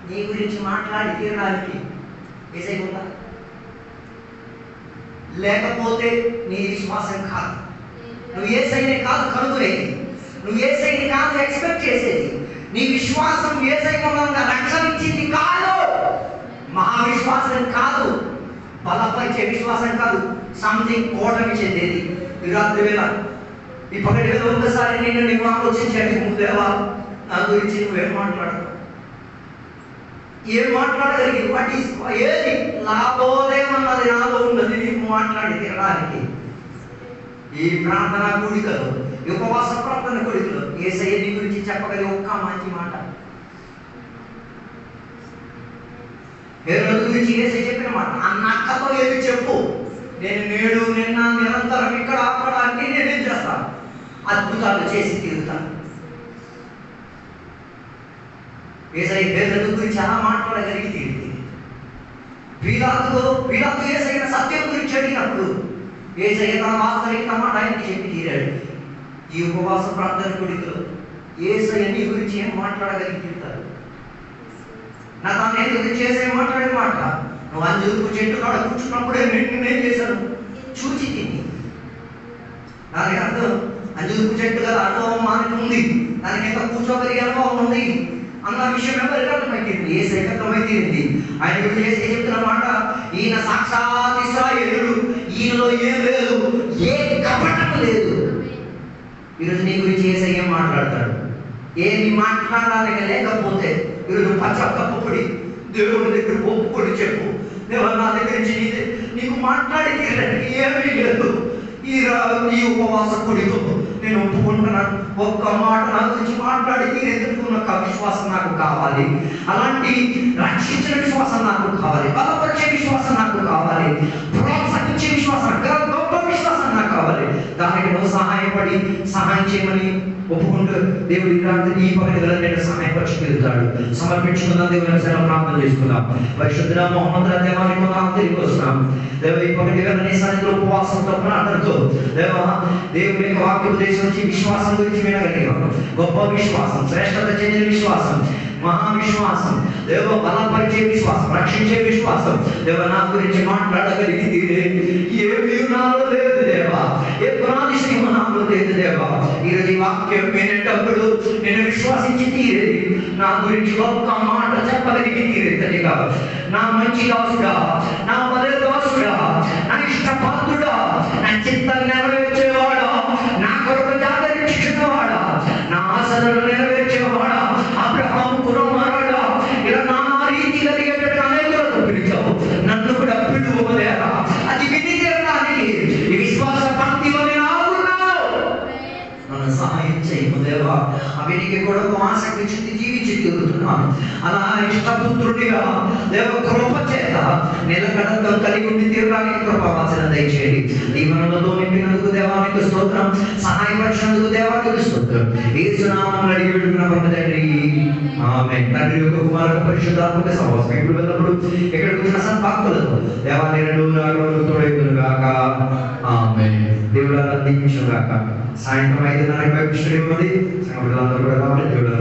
S1: నీ గురించి మాట్లాడి తీరడానికి యేసయ్య ఉందా? లేకపోతే నీ విశ్వాసం కాదు. నువ్వు యేసయ్యని కాదు కనుగొనేది, నువ్వు యేసయ్యని కాదు ఎక్స్పెక్ట్ చేసేది, నీ విశ్వాసం యేసయ్య మూలంగా రక్షణ ఇచ్చింది కాదు. సంపాదించే విశ్వాసం కాదు, సంథింగ్ ఓటమి చెందేది. ఈ రాత్రి వేళ, ఈ పగటి వేళ ఒక్కసారి నేను నీవు ఆలోచించాను, దేవా నా గురించి నువ్వేం మాట్లాడతావు, ఏం మాట్లాడగలిగి వాటి ఏది లాభోదయమన్నది నాలో ఉన్నది నీకు మాట్లాడి తినడానికి. ఈ ప్రార్థన కూడికలో, ఈ ఉపవాస ప్రార్థన కూడికలో యేసయ్య నీ గురించి చెప్పగలిగే ఒక్క మంచి మాట. హేరోదు గురించి యేసయ్య చెప్పిన మాట, అన్న అక్కతో ఏది చెప్పు, నేను నేడు నిన్న నిరంతరం ఇక్కడ అక్కడ అన్ని నేనేం చేస్తాను, అద్భుతాలు చేసి తీరుతాను. యేసయ్య హేరోదు గురించి అలా మాట్లాడగలిగి తీరింది. పీలాతు యేసయ్య సత్యం గురించి అడిగినప్పుడు యేసయ్య తన వాస్తవిక మాట ఆయనకి చెప్పి తీరాడు. ఈ ఉపవాస ప్రార్థన కూడికలో యేసయ్య నీ గురించి ఏం మాట్లాడగలిగి తీరుతారు? నా తాను ఏం గురించి యేసయ్య మాట్లాడే మాట, నువ్వు అంజూరపు చెట్టు కాడ కూర్చున్నప్పుడే నేనేం చేశాను, చూచి తిని. దానికి అర్థం అంజూరపు చెట్టు కదా అనుభవం మనకు ఉంది, దానికి ఎంత కూర్చోగలిగే అనుభవం ఉంది అన్న విషయం ఎవరికి అర్థమైంది? యేసయ్యకి అర్థమైంది. ఆయన గురించి యేసయ్య చెప్తున్న మాట, ఈయన సాక్షాత్ ఇశ్రాయేలుడు, ఈయనలో ఏం లేదు, ఏ కపటం లేదు. ఈరోజు నీ గురించి యేసయ్య ఏం మాట్లాడతాడు? ఏమి మాట్లాడడానికి లేకపోతే ఈరోజు పశ్చాత్తాపడి దేవుడి దగ్గర ఒప్పుకొని చెప్పు, దేవా నా దగ్గర నుంచి నీకు మాట్లాడి తీరడానికి ఏమీ లేదు. ఈ ఉపవాస కూడికో నేను ఒప్పుకుంటున్నాను, ఒక్క మాట నా గురించి మాట్లాడి తీరేందుకున్న విశ్వాసం నాకు కావాలి. అలాంటి రక్షించిన విశ్వాసం నాకు కావాలి, బలపరిచే విశ్వాసం నాకు కావాలి, ప్రోత్సహించే విశ్వాసం, గొప్ప విశ్వాసం నాకు కావాలి. దానికి నువ్వు సహాయం చేయమని ఒప్పుకుంటూ దేవుడి ఈ పగటి గల నేను సహాయపరచుకెళ్తాడు. సమర్పించుకున్న దేవుని సేవ ప్రార్థన చేసుకుందాం. పరిశుద్ధ మహోన్నత దేవానికి మనం తిరిగి వస్తున్నాం. దేవ ఈ పగటి గల నీ సన్నిధిలో ఉపవాసంతో ప్రార్థనతో దేవుని యొక్క వాక్యోపదేశం నుంచి విశ్వాసం గురించి వినగలిగాం. గొప్ప విశ్వాసం, శ్రేష్టత చెందిన విశ్వాసం, మహావిశ్వాసం, దేవ బలపరిచే విశ్వాసం, రక్షించే విశ్వాసం. దేవ నా గురించి మాట్లాడగలిగింది ఏమీ నాలో లేదు దేవా, ఏ పునాదిశ్రీమ నాలో లేదు దేవా. ఈరోజు ఈ వాక్యం వినేటప్పుడు నేను విశ్వాసించి తీరేది, నా గురించి ఒక్క మాట చెప్పగలిగి తీరేదిగా. నా మంచి దాసుడా, నా మొదటి దాసుడా, నా ఇష్టపాత్రుడా, నా చిత్తం నెరవేర్చేవాడా, నా కొరకు జాగరించుకున్నవాడా, నా ఆశలను నెరవేర్చేవాడా, అబ్రహాము కుమారుడా, ఇలా నా రీతి కలిగేటట్టు అనేకులతో పిలిచావు, నన్ను కూడా పిలువలేరా? అది విని తీరడానికి ఈ విశ్వాస భక్తిలోనే నన్ను సహాయం చేయము దేవా. అవినికి కూడా ఆసక్తి చెంది జీవించి తిరుగుతున్నాను. అలా ఇష్టపుత్రుడిగా దేవ కృప చేత నిలకడతో కలిగి ఉండి తీరడానికి కృపవాసన దయచేయండి. దీవెనలతో నింపినందుకు దేవానికి స్తోత్రం, సహాయపరిచినందుకు దేవానికి స్తోత్రం. యేసు నామములో అడిగి వేడుకున్న పరమ తండ్రి, ఆమేన్. తండ్రి యొక్క కుమారుడు పరిశుద్ధాత్మక సహవాసం ఇప్పుడు వెళ్ళినప్పుడు ఇక్కడ కూర్చున్న సద్భక్తులతో దేవాన్ని రెండు రాగములు తోడైదురుగాక. ఆమేన్. దేవుడు ఆనందించుగాక. సాయంత్రం 5:40 సంఘ బిడ్డలందరూ కూడా రావాలి. దేవుడు